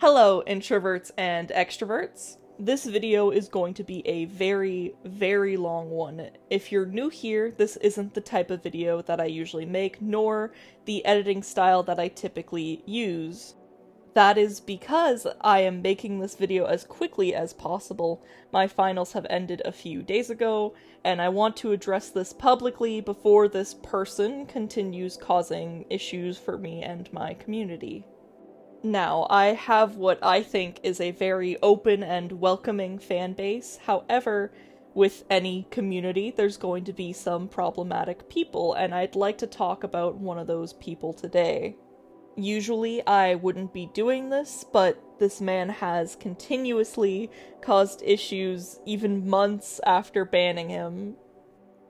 Hello, introverts and extroverts. This video is going to be a very, very long one. If you're new here, this isn't the type of video that I usually make, nor the editing style that I typically use. That is because I am making this video as quickly as possible. My finals have ended a few days ago, and I want to address this publicly before this person continues causing issues for me and my community. Now, I have what I think is a very open and welcoming fan base. However, with any community, there's going to be some problematic people, and I'd like to talk about one of those people today. Usually, I wouldn't be doing this, but this man has continuously caused issues even months after banning him.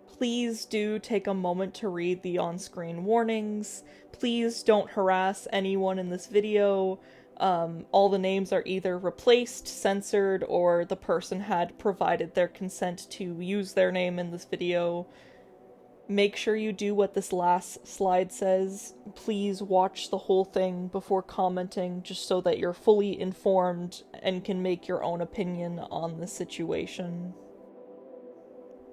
Please do take a moment to read the on-screen warnings. Please don't harass anyone in this video. All the names are either replaced, censored, or the person had provided their consent to use their name in this video. Make sure you do what this last slide says. Please watch the whole thing before commenting, just so that you're fully informed and can make your own opinion on the situation.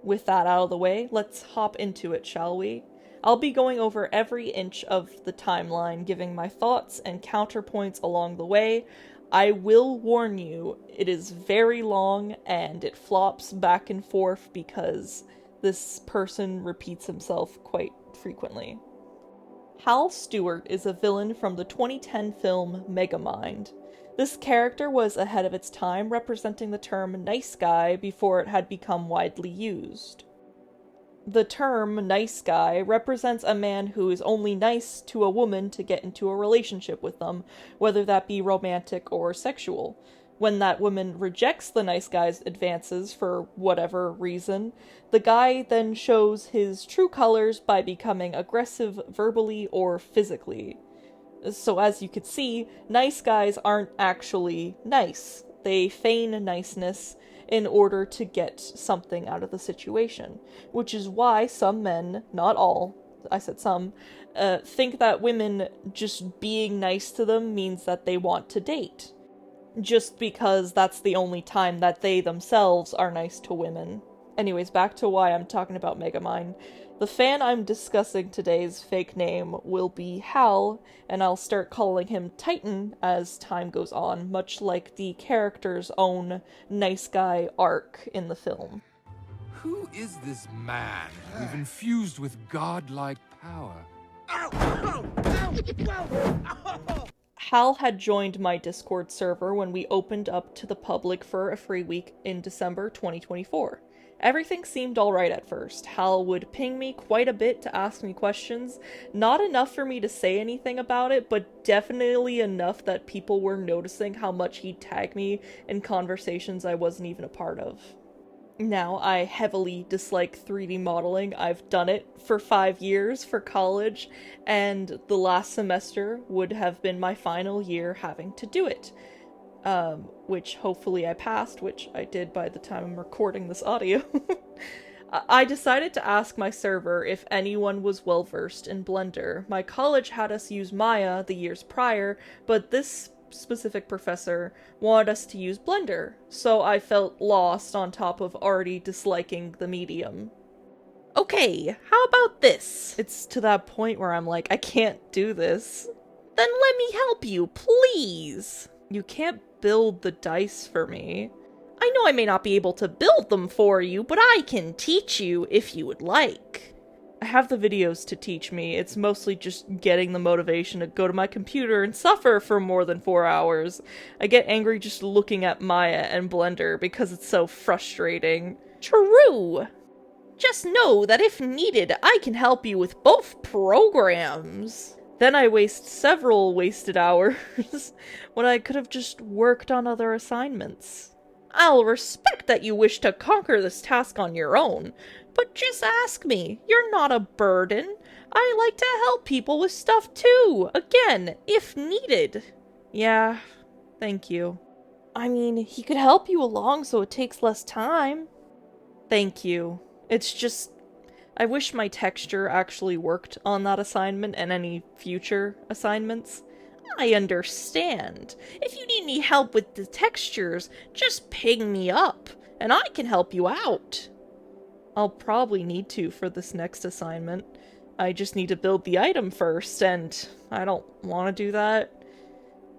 With that out of the way, let's hop into it, shall we? I'll be going over every inch of the timeline, giving my thoughts and counterpoints along the way. I will warn you, it is very long and it flops back and forth because this person repeats himself quite frequently. Hal Stewart is a villain from the 2010 film Megamind. This character was ahead of its time, representing the term nice guy before it had become widely used. The term nice guy represents a man who is only nice to a woman to get into a relationship with them, whether that be romantic or sexual. When that woman rejects the nice guy's advances for whatever reason, the guy then shows his true colors by becoming aggressive verbally or physically. So as you could see, nice guys aren't actually nice. They feign niceness in order to get something out of the situation. Which is why some men, not all, I said some, think that women just being nice to them means that they want to date. Just because that's the only time that they themselves are nice to women. Anyways, back to why I'm talking about Megamind. The fan I'm discussing today's fake name will be Hal, and I'll start calling him Titan as time goes on, much like the character's own nice guy arc in the film. Who is this man we've infused with godlike power? Hal had joined my Discord server when we opened up to the public for a free week in December 2024. Everything seemed alright at first. Hal would ping me quite a bit to ask me questions, not enough for me to say anything about it, but definitely enough that people were noticing how much he'd tag me in conversations I wasn't even a part of. Now, I heavily dislike 3D modeling. I've done it for 5 years for college, and the last semester would have been my final year having to do it. Which hopefully I passed, which I did by the time I'm recording this audio. I decided to ask my server if anyone was well-versed in Blender. My college had us use Maya the years prior, but this specific professor wanted us to use Blender, so I felt lost on top of already disliking the medium. Okay, how about this? It's to that point where I'm like, I can't do this. Then let me help you, please! You can't build the dice for me. I know I may not be able to build them for you, but I can teach you if you would like. I have the videos to teach me. It's mostly just getting the motivation to go to my computer and suffer for more than 4 hours. I get angry just looking at Maya and Blender because it's so frustrating. True! Just know that if needed, I can help you with both programs. Then I waste several wasted hours when I could have just worked on other assignments. I'll respect that you wish to conquer this task on your own, but just ask me. You're not a burden. I like to help people with stuff too, again, if needed. Yeah, thank you. I mean, he could help you along so it takes less time. Thank you. It's just, I wish my texture actually worked on that assignment and any future assignments. I understand. If you need any help with the textures, just ping me up, and I can help you out. I'll probably need to for this next assignment. I just need to build the item first, and I don't want to do that.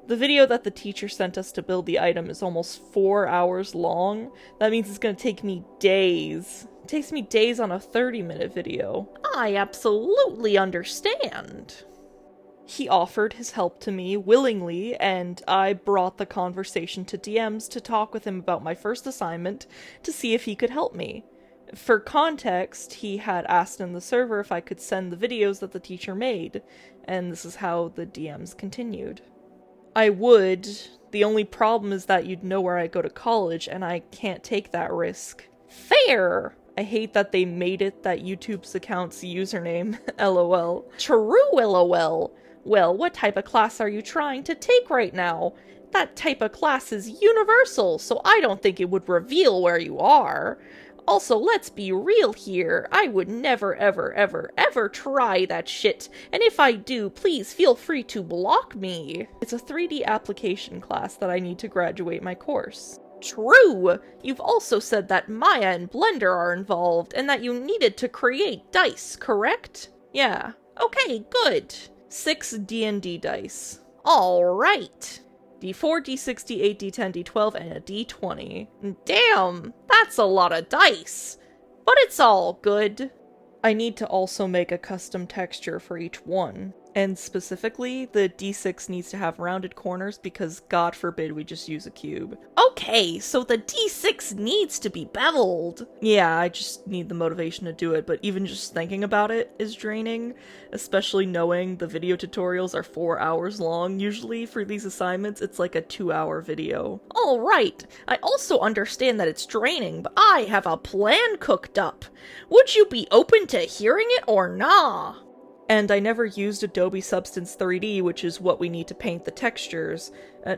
The video that the teacher sent us to build the item is almost 4 hours long. That means it's gonna take me days. It takes me days on a 30-minute video. I absolutely understand. He offered his help to me willingly, and I brought the conversation to DMs to talk with him about my first assignment to see if he could help me. For context, he had asked in the server if I could send the videos that the teacher made, and this is how the DMs continued. I would. The only problem is that you'd know where I go to college, and I can't take that risk. Fair! I hate that they made it that YouTube's account's username, lol. True, lol. Well, what type of class are you trying to take right now? That type of class is universal, so I don't think it would reveal where you are. Also, let's be real here. I would never ever try that shit, and if I do, please feel free to block me. It's a 3D application class that I need to graduate my course. True! You've also said that Maya and Blender are involved, and that you needed to create dice, correct? Yeah. Okay, good. 6 D&D dice. Alright. D4, D6, D8, D10, D12, and a D20. Damn, that's a lot of dice. But it's all good. I need to also make a custom texture for each one. And specifically, the D6 needs to have rounded corners because God forbid we just use a cube. Okay, so the D6 needs to be beveled. Yeah, I just need the motivation to do it, but even just thinking about it is draining, especially knowing the video tutorials are 4 hours long. Usually for these assignments, it's like a 2-hour video. Alright, I also understand that it's draining, but I have a plan cooked up. Would you be open to hearing it or nah? And I never used Adobe Substance 3D, which is what we need to paint the textures.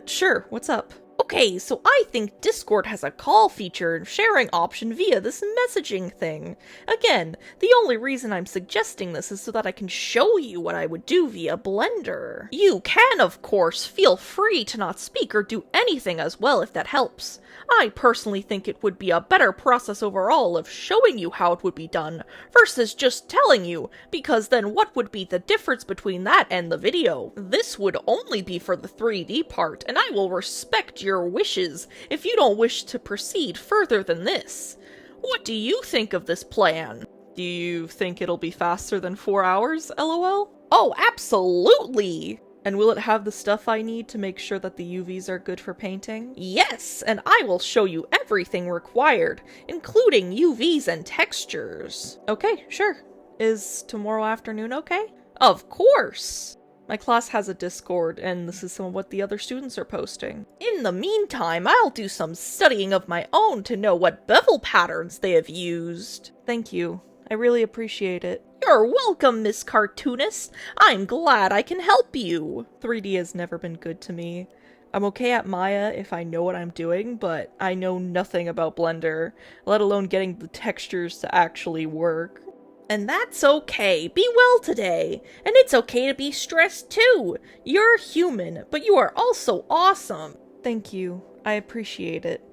Sure, what's up? Okay, so I think Discord has a call feature and sharing option via this messaging thing. Again, the only reason I'm suggesting this is so that I can show you what I would do via Blender. You can, of course, feel free to not speak or do anything as well if that helps. I personally think it would be a better process overall of showing you how it would be done, versus just telling you, because then what would be the difference between that and the video? This would only be for the 3D part, and I will respect your wishes if you don't wish to proceed further than this. What do you think of this plan? Do you think it'll be faster than 4 hours, lol? Oh, absolutely! And will it have the stuff I need to make sure that the UVs are good for painting? Yes, and I will show you everything required, including UVs and textures. Okay, sure. Is tomorrow afternoon okay? Of course! My class has a Discord, and this is some of what the other students are posting. In the meantime, I'll do some studying of my own to know what bevel patterns they have used. Thank you. I really appreciate it. You're welcome, Miss Cartoonist. I'm glad I can help you. 3D has never been good to me. I'm okay at Maya if I know what I'm doing, but I know nothing about Blender, let alone getting the textures to actually work. And that's okay. Be well today. And it's okay to be stressed too. You're human, but you are also awesome. Thank you. I appreciate it.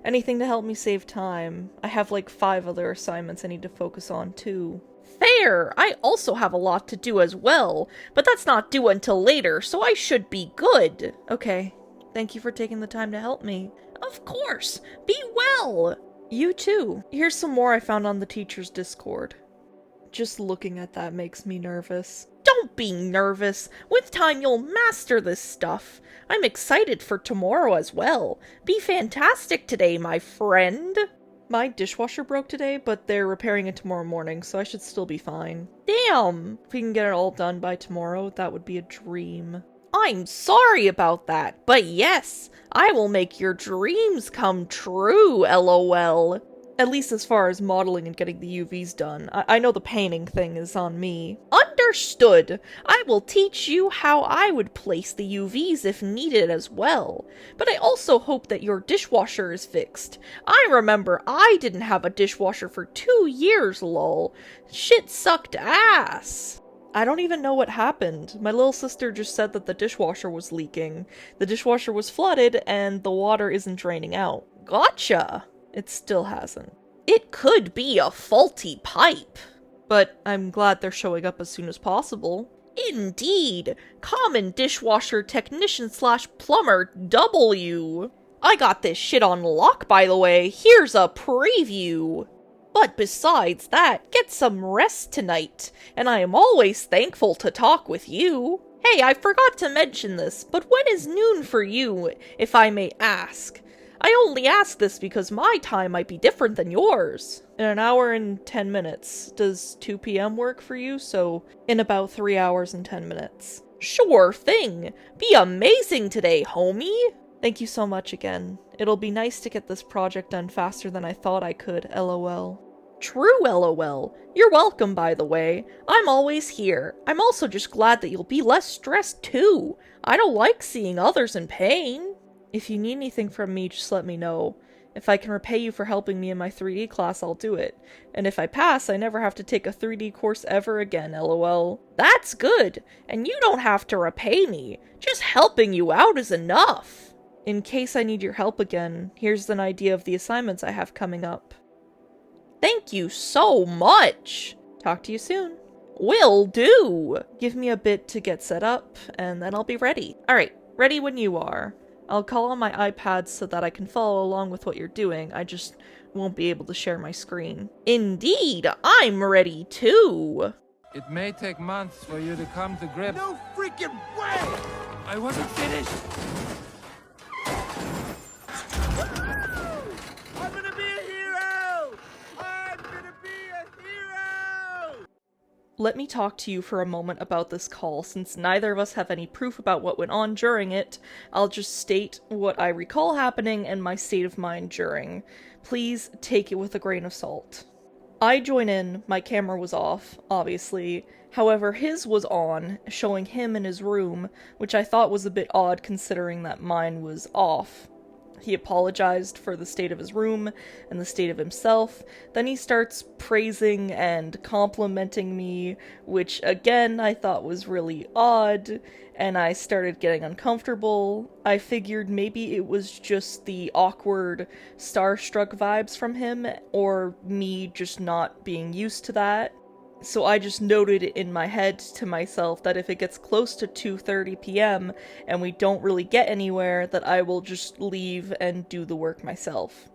Anything to help me save time. I have like 5 other assignments I need to focus on too. Fair! I also have a lot to do as well, but that's not due until later, so I should be good. Okay. Thank you for taking the time to help me. Of course! Be well! You too. Here's some more I found on the teacher's Discord. Just looking at that makes me nervous. Don't be nervous. With time, you'll master this stuff. I'm excited for tomorrow as well. Be fantastic today, my friend. My dishwasher broke today, but they're repairing it tomorrow morning, so I should still be fine. Damn! If we can get it all done by tomorrow, that would be a dream. I'm sorry about that, but yes, I will make your dreams come true, lol. At least as far as modeling and getting the UVs done. I know the painting thing is on me. Understood! I will teach you how I would place the UVs if needed as well. But I also hope that your dishwasher is fixed. I remember I didn't have a dishwasher for 2 years, lol. Shit sucked ass. I don't even know what happened. My little sister just said that the dishwasher was leaking. The dishwasher was flooded and the water isn't draining out. Gotcha! It still hasn't. It could be a faulty pipe. But I'm glad they're showing up as soon as possible. Indeed! Common dishwasher technician / plumber W. I got this shit on lock, by the way. Here's a preview. But besides that, get some rest tonight, and I am always thankful to talk with you. Hey, I forgot to mention this, but when is noon for you, if I may ask? I only ask this because my time might be different than yours. In an hour and 10 minutes. Does 2 p.m. work for you? So, in about 3 hours and 10 minutes. Sure thing! Be amazing today, homie! Thank you so much again. It'll be nice to get this project done faster than I thought I could, lol. True, lol. You're welcome, by the way. I'm always here. I'm also just glad that you'll be less stressed, too. I don't like seeing others in pain. If you need anything from me, just let me know. If I can repay you for helping me in my 3D class, I'll do it. And if I pass, I never have to take a 3D course ever again, lol. That's good! And you don't have to repay me. Just helping you out is enough. In case I need your help again, here's an idea of the assignments I have coming up. Thank you so much! Talk to you soon. Will do! Give me a bit to get set up, and then I'll be ready. Alright, ready when you are. I'll call on my iPad so that I can follow along with what you're doing, I just won't be able to share my screen. Indeed, I'm ready too! It may take months for you to come to grips. No freaking way! I wasn't finished! I'm gonna be a hero! I'm gonna be a hero! Let me talk to you for a moment about this call. Since neither of us have any proof about what went on during it, I'll just state what I recall happening and my state of mind during. Please take it with a grain of salt. I join in, my camera was off, obviously. However, his was on, showing him in his room, which I thought was a bit odd considering that mine was off. He apologized for the state of his room and the state of himself. Then he starts praising and complimenting me, which again I thought was really odd, and I started getting uncomfortable. I figured maybe it was just the awkward starstruck vibes from him, or me just not being used to that. So I just noted in my head to myself that if it gets close to 2:30 p.m. and we don't really get anywhere, that I will just leave and do the work myself.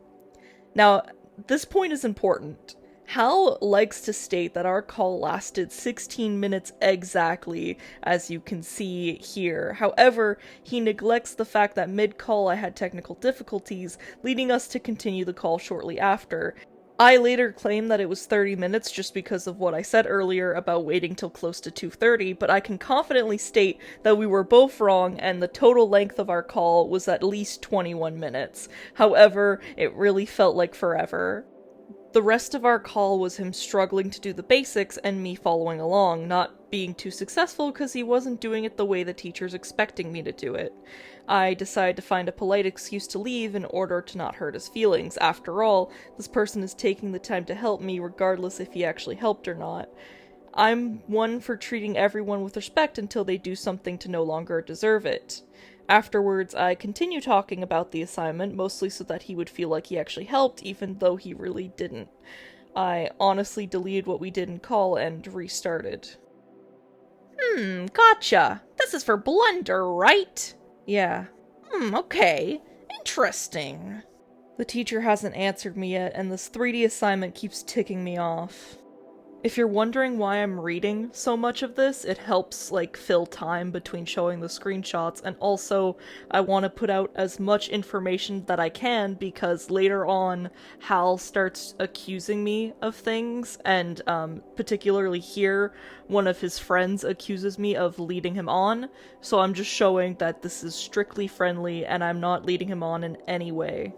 Now, this point is important. Hal likes to state that our call lasted 16 minutes exactly, as you can see here. However, he neglects the fact that mid-call I had technical difficulties, leading us to continue the call shortly after. I later claimed that it was 30 minutes just because of what I said earlier about waiting till close to 2:30, but I can confidently state that we were both wrong and the total length of our call was at least 21 minutes. However, it really felt like forever. The rest of our call was him struggling to do the basics and me following along, not being too successful because he wasn't doing it the way the teacher's expecting me to do it. I decided to find a polite excuse to leave in order to not hurt his feelings. After all, this person is taking the time to help me regardless if he actually helped or not. I'm one for treating everyone with respect until they do something to no longer deserve it. Afterwards, I continue talking about the assignment, mostly so that he would feel like he actually helped, even though he really didn't. I honestly deleted what we did in call and restarted. Gotcha. This is for Blender, right? Yeah. Okay. Interesting. The teacher hasn't answered me yet, and this 3D assignment keeps ticking me off. If you're wondering why I'm reading so much of this, it helps, fill time between showing the screenshots, and also, I want to put out as much information that I can, because later on, Hal starts accusing me of things, and, particularly here, one of his friends accuses me of leading him on, so I'm just showing that this is strictly friendly, and I'm not leading him on in any way.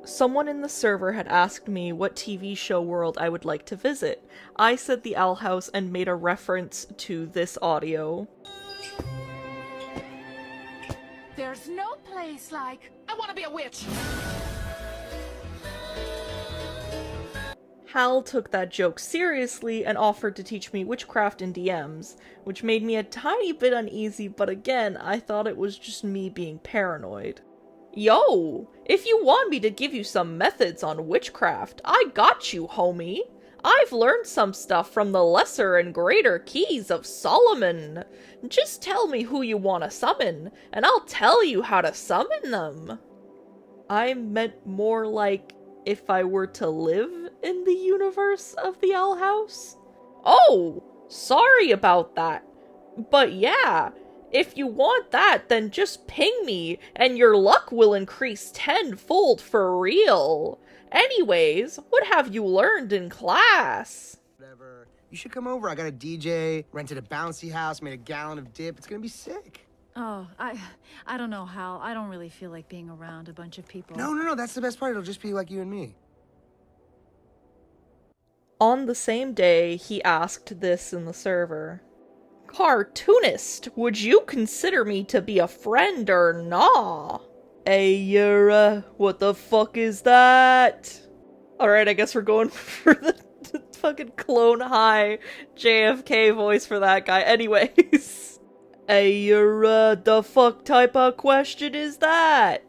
Someone in the server had asked me what TV show world I would like to visit. I said the Owl House and made a reference to this audio. There's no place like... I want to be a witch! Hal took that joke seriously and offered to teach me witchcraft in DMs, which made me a tiny bit uneasy, but again, I thought it was just me being paranoid. Yo, if you want me to give you some methods on witchcraft, I got you, homie. I've learned some stuff from the lesser and greater keys of Solomon. Just tell me who you want to summon, and I'll tell you how to summon them. I meant more like if I were to live in the universe of the Owl House. Oh, sorry about that. But yeah, if you want that, then just ping me, and your luck will increase tenfold for real. Anyways, what have you learned in class? Whatever. You should come over. I got a DJ, rented a bouncy house, made a gallon of dip. It's gonna be sick. Oh, I don't know, Hal. I don't really feel like being around a bunch of people. No, that's the best part. It'll just be like you and me. On the same day, he asked this in the server. Cartoonist, would you consider me to be a friend or nah? Hey, what the fuck is that? Alright, I guess we're going for the fucking clone high JFK voice for that guy. Anyways. Hey, the fuck type of question is that?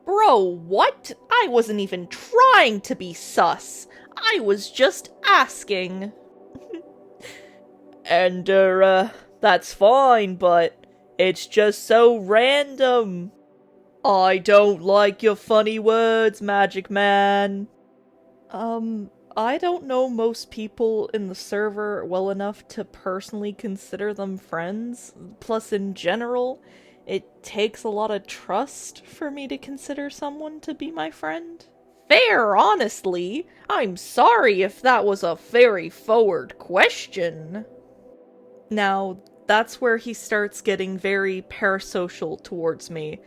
Bro, what? I wasn't even trying to be sus. I was just asking. And, that's fine, but it's just so random. I don't like your funny words, Magic Man. I don't know most people in the server well enough to personally consider them friends. Plus, in general, it takes a lot of trust for me to consider someone to be my friend. Fair, honestly. I'm sorry if that was a very forward question. Now, that's where he starts getting very parasocial towards me.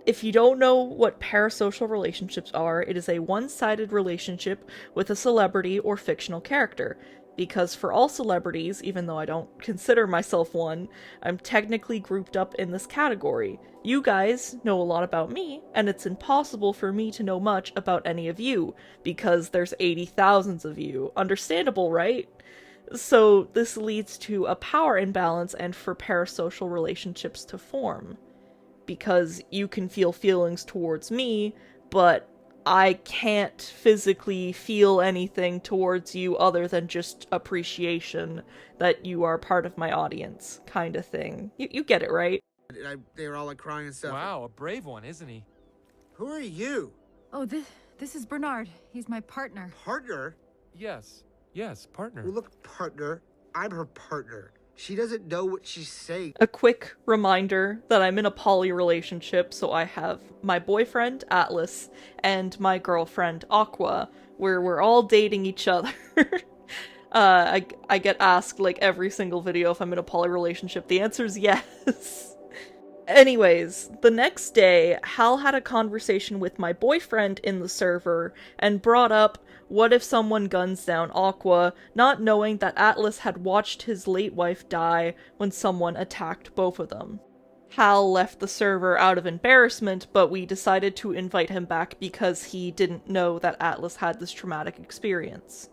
If you don't know what parasocial relationships are, it is a one-sided relationship with a celebrity or fictional character. Because for all celebrities, even though I don't consider myself one, I'm technically grouped up in this category. You guys know a lot about me, and it's impossible for me to know much about any of you, because there's 80,000 of you. Understandable, right? So this leads to a power imbalance and for parasocial relationships to form. Because you can feel feelings towards me, but I can't physically feel anything towards you other than just appreciation that you are part of my audience, kind of thing. You get it, right? They were all like crying and stuff. Wow, a brave one, isn't he? Who are you? Oh, this is Bernard. He's my partner. Partner? Yes, partner. Well, look, partner. I'm her partner. She doesn't know what she's saying. A quick reminder that I'm in a poly relationship, so I have my boyfriend, Atlas, and my girlfriend, Aqua, where we're all dating each other. I get asked, like, every single video if I'm in a poly relationship. The answer is yes. Anyways, the next day, Hal had a conversation with my boyfriend in the server and brought up, what if someone guns down Aqua, not knowing that Atlas had watched his late wife die when someone attacked both of them. Hal left the server out of embarrassment, but we decided to invite him back because he didn't know that Atlas had this traumatic experience.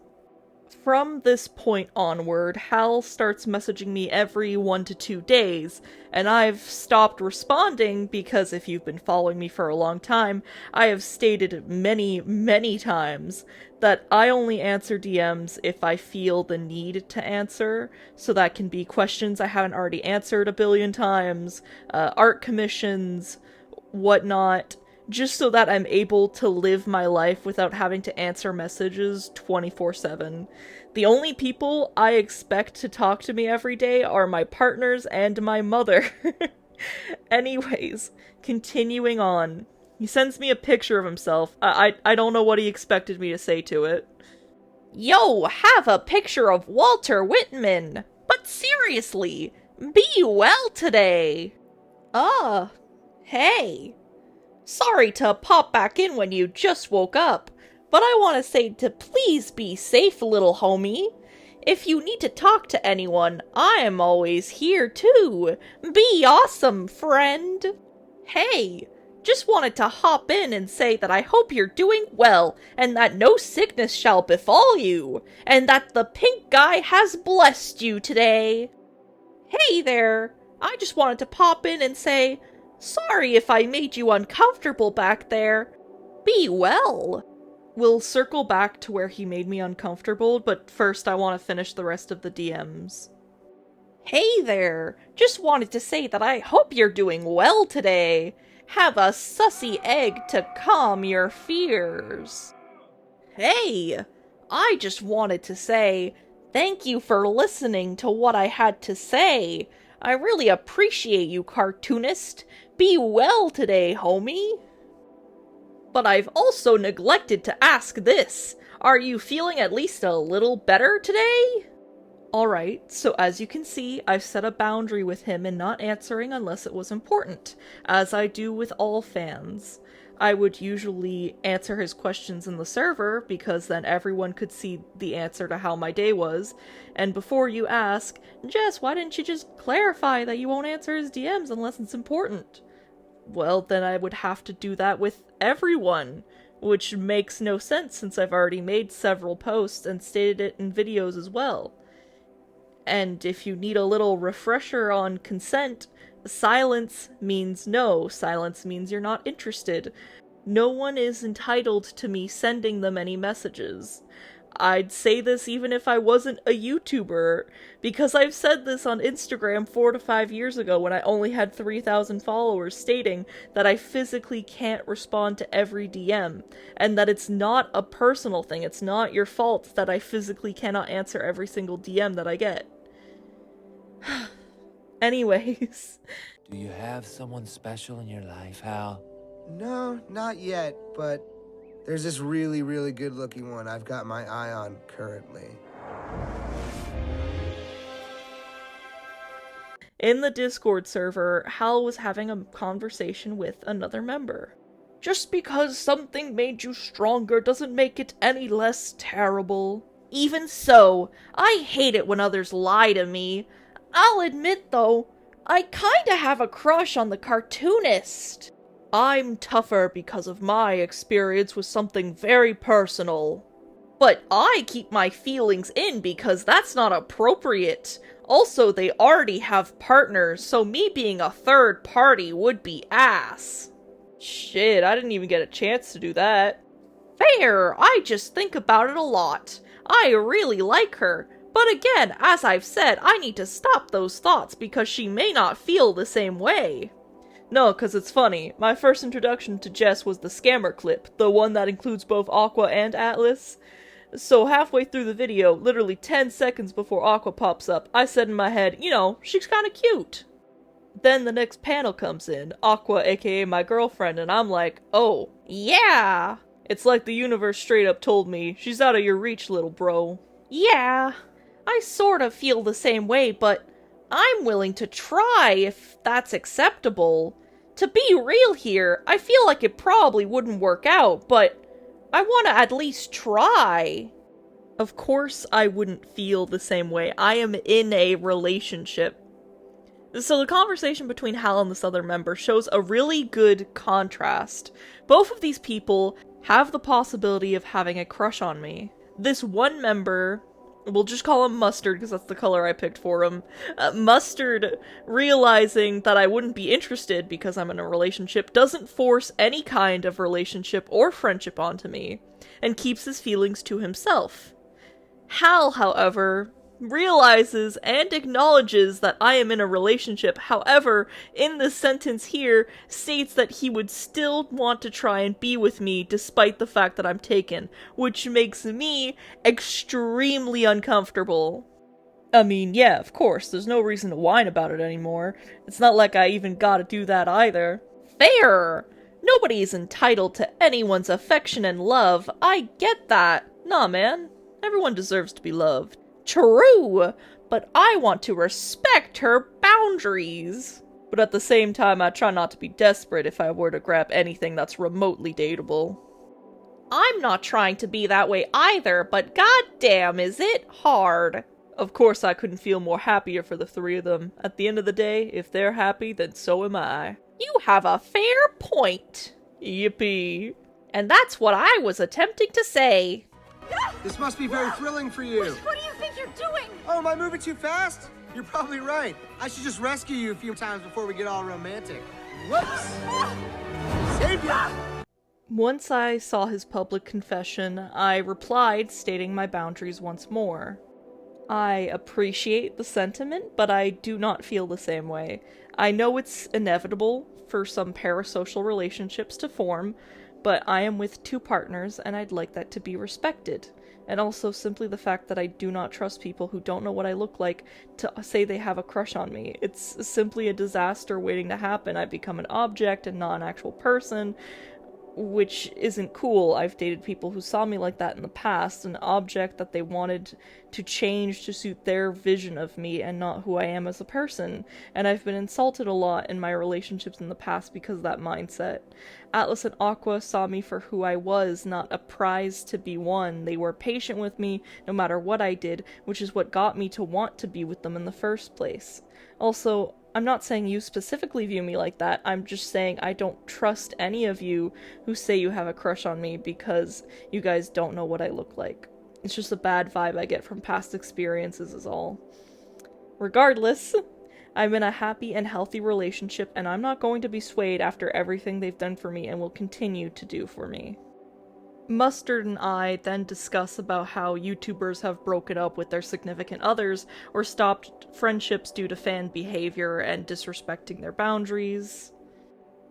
From this point onward, Hal starts messaging me every 1 to 2 days, and I've stopped responding because if you've been following me for a long time, I have stated many times that I only answer DMs if I feel the need to answer, so that can be questions I haven't already answered a billion times, art commissions, whatnot, just so that I'm able to live my life without having to answer messages 24/7. The only people I expect to talk to me every day are my partners and my mother. Anyways, continuing on. He sends me a picture of himself. I don't know what he expected me to say to it. Yo, have a picture of Walter Whitman! But seriously, be well today! Hey. Sorry to pop back in when you just woke up, but I want to say to please be safe, little homie. If you need to talk to anyone, I am always here too. Be awesome, friend. Hey, Just wanted to hop in and say that I hope you're doing well, and that no sickness shall befall you, and that the pink guy has blessed you today. Hey there! I just wanted to pop in and say, sorry if I made you uncomfortable back there. Be well. We'll circle back to where he made me uncomfortable, but first I want to finish the rest of the DMs. Hey there! Just wanted to say that I hope you're doing well today. Have a sussy egg to calm your fears. Hey! I just wanted to say, thank you for listening to what I had to say. I really appreciate you, cartoonist. Be well today, homie. But I've also neglected to ask this. Are you feeling at least a little better today? Alright, so as you can see, I've set a boundary with him in not answering unless it was important, as I do with all fans. I would usually answer his questions in the server, because then everyone could see the answer to how my day was, and before you ask, Jess, why didn't you just clarify that you won't answer his DMs unless it's important? Well, then I would have to do that with everyone, which makes no sense since I've already made several posts and stated it in videos as well. And if you need a little refresher on consent, silence means no. Silence means you're not interested. No one is entitled to me sending them any messages. I'd say this even if I wasn't a YouTuber, because I've said this on Instagram 4 to 5 years ago when I only had 3,000 followers, stating that I physically can't respond to every DM, and that it's not a personal thing, it's not your fault that I physically cannot answer every single DM that I get. Anyways. Do you have someone special in your life, Hal? No, not yet, but there's this really, really good-looking one I've got my eye on currently. In the Discord server, Hal was having a conversation with another member. Just because something made you stronger doesn't make it any less terrible. Even so, I hate it when others lie to me. I'll admit, though, I kinda have a crush on the cartoonist. I'm tougher because of my experience with something very personal. But I keep my feelings in because that's not appropriate. Also, they already have partners, so me being a third party would be ass. Shit, I didn't even get a chance to do that. Fair, I just think about it a lot. I really like her. But again, as I've said, I need to stop those thoughts because she may not feel the same way. No, cause it's funny. My first introduction to Jess was the scammer clip, the one that includes both Aqua and Atlas. So halfway through the video, literally 10 seconds before Aqua pops up, I said in my head, you know, she's kinda cute. Then the next panel comes in, Aqua aka my girlfriend, and I'm like, oh, yeah! It's like the universe straight up told me, she's out of your reach, little bro. Yeah. I sort of feel the same way, but I'm willing to try if that's acceptable. To be real here, I feel like it probably wouldn't work out, but I want to at least try. Of course I wouldn't feel the same way. I am in a relationship. So the conversation between Hal and this other member shows a really good contrast. Both of these people have the possibility of having a crush on me. This one member, we'll just call him Mustard because that's the color I picked for him. Mustard, realizing that I wouldn't be interested because I'm in a relationship, doesn't force any kind of relationship or friendship onto me, and keeps his feelings to himself. Hal, however, realizes and acknowledges that I am in a relationship, however, in this sentence here, states that he would still want to try and be with me despite the fact that I'm taken, which makes me extremely uncomfortable. I mean, yeah, of course, there's no reason to whine about it anymore. It's not like I even gotta do that either. Fair! Nobody's entitled to anyone's affection and love, I get that. Nah, man. Everyone deserves to be loved. True, but I want to respect her boundaries. But at the same time, I try not to be desperate if I were to grab anything that's remotely dateable. I'm not trying to be that way either, but goddamn is it hard. Of course I couldn't feel more happier for the three of them. At the end of the day, if they're happy, then so am I. You have a fair point. Yippee. And that's what I was attempting to say. This must be very thrilling for you. What do you think you're doing? Oh, am I moving too fast? You're probably right. I should just rescue you a few times before we get all romantic. Whoops! Save ya! Once I saw his public confession, I replied, stating my boundaries once more. I appreciate the sentiment, but I do not feel the same way. I know it's inevitable for some parasocial relationships to form, but I am with 2 partners, and I'd like that to be respected. And also simply the fact that I do not trust people who don't know what I look like to say they have a crush on me. It's simply a disaster waiting to happen. I become an object and not an actual person, which isn't cool. I've dated people who saw me like that in the past, an object that they wanted to change to suit their vision of me and not who I am as a person, and I've been insulted a lot in my relationships in the past because of that mindset. Atlas and Aqua saw me for who I was, not a prize to be won. They were patient with me no matter what I did, which is what got me to want to be with them in the first place. Also, I'm not saying you specifically view me like that, I'm just saying I don't trust any of you who say you have a crush on me because you guys don't know what I look like. It's just a bad vibe I get from past experiences is all. Regardless, I'm in a happy and healthy relationship and I'm not going to be swayed after everything they've done for me and will continue to do for me. Mustard and I then discuss about how YouTubers have broken up with their significant others or stopped friendships due to fan behavior and disrespecting their boundaries.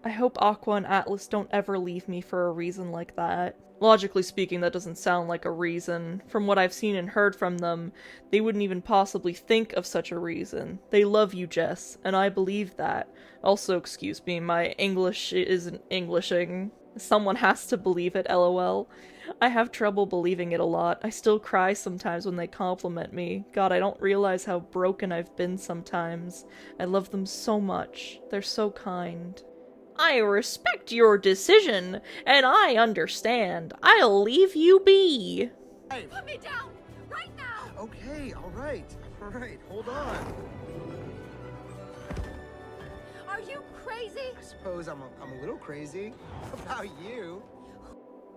I hope Aqua and Atlas don't ever leave me for a reason like that. Logically speaking, that doesn't sound like a reason. From what I've seen and heard from them, they wouldn't even possibly think of such a reason. They love you, Jess, and I believe that. Also, excuse me, my English isn't Englishing. Someone has to believe it, lol. I have trouble believing it a lot. I still cry sometimes when they compliment me. God, I don't realize how broken I've been sometimes. I love them so much. They're so kind. I respect your decision, and I understand. I'll leave you be. Hey. Put me down! Right now! Okay, all right, hold on. Are you crazy? I suppose I'm a little crazy. How about you?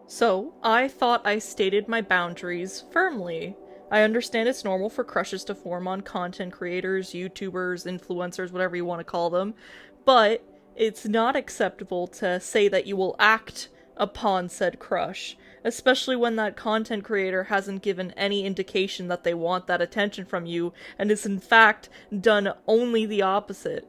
So, I thought I stated my boundaries firmly. I understand it's normal for crushes to form on content creators, YouTubers, influencers, whatever you want to call them, but it's not acceptable to say that you will act upon said crush, especially when that content creator hasn't given any indication that they want that attention from you, and is in fact done only the opposite.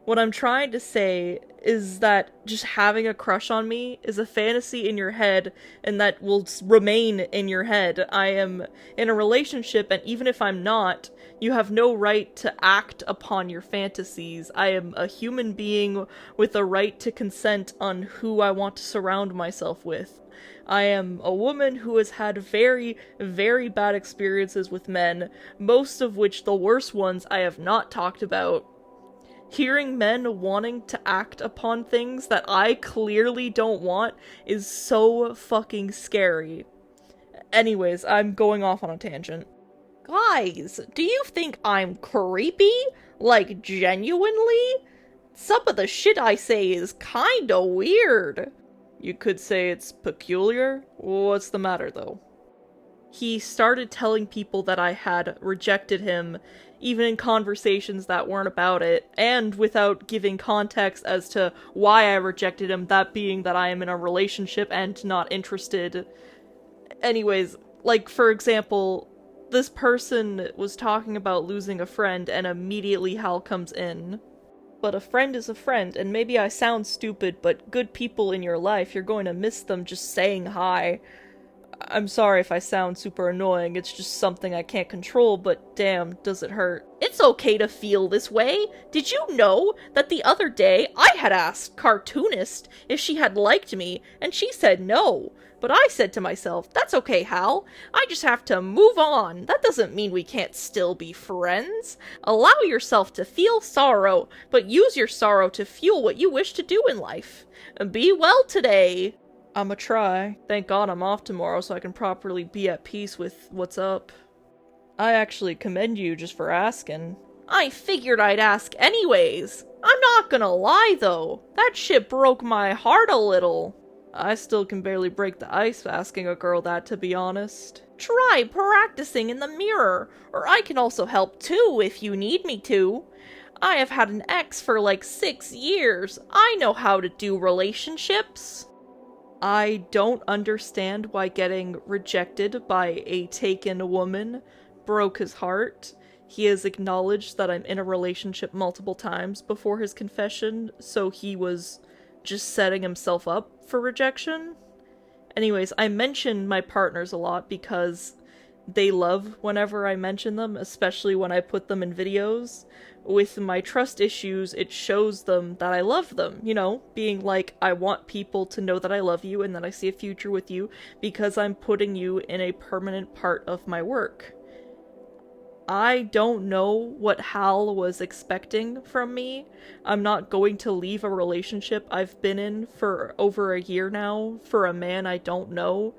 What I'm trying to say is that just having a crush on me is a fantasy in your head, and that will remain in your head. I am in a relationship, and even if I'm not, you have no right to act upon your fantasies. I am a human being with a right to consent on who I want to surround myself with. I am a woman who has had very, very bad experiences with men, most of which the worst ones I have not talked about. Hearing men wanting to act upon things that I clearly don't want is so fucking scary. Anyways, I'm going off on a tangent. Guys, do you think I'm creepy? Like, genuinely? Some of the shit I say is kinda weird. You could say it's peculiar? What's the matter, though? He started telling people that I had rejected him, even in conversations that weren't about it, and without giving context as to why I rejected him, that being that I am in a relationship and not interested. Anyways, like, for example, this person was talking about losing a friend, and immediately Hal comes in. But a friend is a friend, and maybe I sound stupid, but good people in your life, you're going to miss them just saying hi. I'm sorry if I sound super annoying, it's just something I can't control, but damn, does it hurt. It's okay to feel this way. Did you know that the other day I had asked Cartoonist if she had liked me, and she said no. But I said to myself, that's okay, Hal. I just have to move on. That doesn't mean we can't still be friends. Allow yourself to feel sorrow, but use your sorrow to fuel what you wish to do in life. Be well today. I'ma try. Thank God I'm off tomorrow so I can properly be at peace with what's up. I actually commend you just for asking. I figured I'd ask anyways. I'm not gonna lie though, that shit broke my heart a little. I still can barely break the ice asking a girl that, to be honest. Try practicing in the mirror, or I can also help too if you need me to. I have had an ex for like 6 years. I know how to do relationships. I don't understand why getting rejected by a taken woman broke his heart. He has acknowledged that I'm in a relationship multiple times before his confession, so he was just setting himself up for rejection. Anyways, I mention my partners a lot because they love whenever I mention them, especially when I put them in videos. With my trust issues, it shows them that I love them, you know, being like, I want people to know that I love you and that I see a future with you because I'm putting you in a permanent part of my work. I don't know what Hal was expecting from me. I'm not going to leave a relationship I've been in for over a year now for a man I don't know.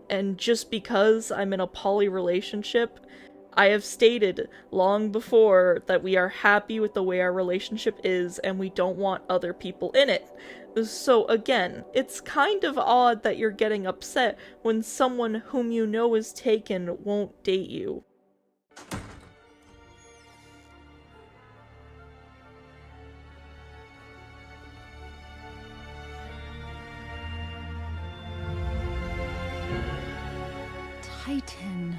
And just because I'm in a poly relationship, I have stated long before that we are happy with the way our relationship is and we don't want other people in it. So again, it's kind of odd that you're getting upset when someone whom you know is taken won't date you. Titan.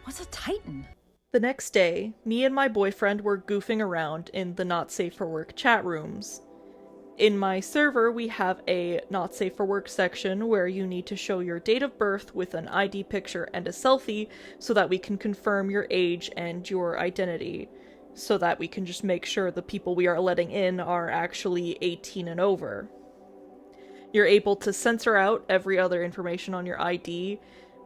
What's a Titan? The next day, me and my boyfriend were goofing around in the Not Safe for Work chat rooms. In my server, we have a Not Safe for Work section where you need to show your date of birth with an ID picture and a selfie so that we can confirm your age and your identity, so that we can just make sure the people we are letting in are actually 18 and over. You're able to censor out every other information on your ID,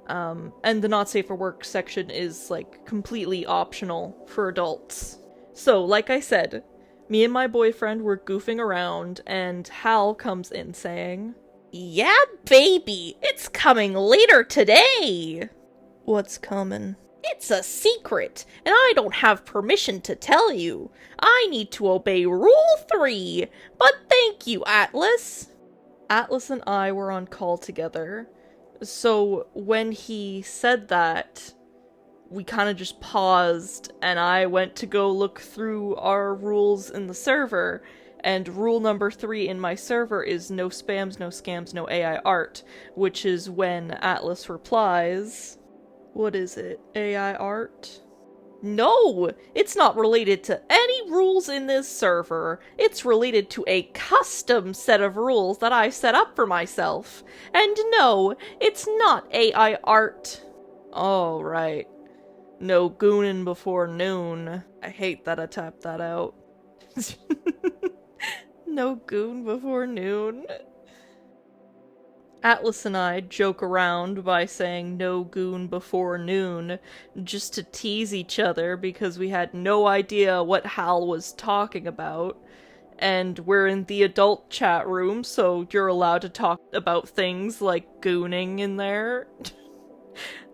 and the Not Safe for Work section is, like, completely optional for adults. So, like I said, me and my boyfriend were goofing around, and Hal comes in saying, "Yeah, baby, it's coming later today!" What's coming? It's a secret, and I don't have permission to tell you. I need to obey Rule 3, but thank you, Atlas. Atlas and I were on call together, so when he said that, we kind of just paused, and I went to go look through our rules in the server, and rule number 3 in my server is no spams, no scams, no AI art, which is when Atlas replies, what is it, AI art? No, it's not related to any rules in this server. It's related to a custom set of rules that I set up for myself. And no, it's not AI art. All right. No goonin' before noon. I hate that I tapped that out. No goon before noon. Atlas and I joke around by saying no goon before noon, just to tease each other because we had no idea what Hal was talking about. And we're in the adult chat room, so you're allowed to talk about things like gooning in there.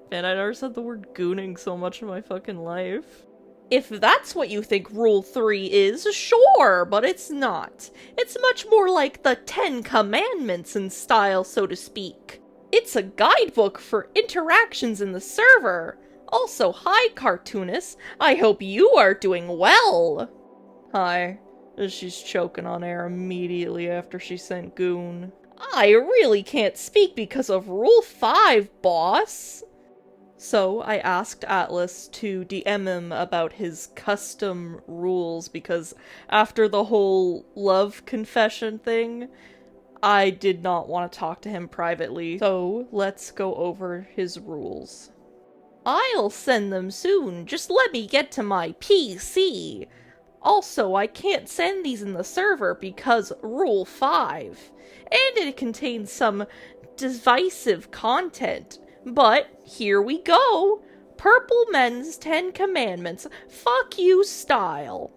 Man, I never said the word gooning so much in my fucking life. If that's what you think Rule 3 is, sure, but it's not. It's much more like the 10 Commandments in style, so to speak. It's a guidebook for interactions in the server. Also, hi, cartoonists. I hope you are doing well. Hi. She's choking on air immediately after she sent goon. I really can't speak because of Rule 5, boss. So I asked Atlas to DM him about his custom rules because after the whole love confession thing, I did not want to talk to him privately. So let's go over his rules. I'll send them soon, just let me get to my PC. Also, I can't send these in the server because Rule 5, and it contains some divisive content. But here we go. Purple Men's 10 Commandments. Fuck you style.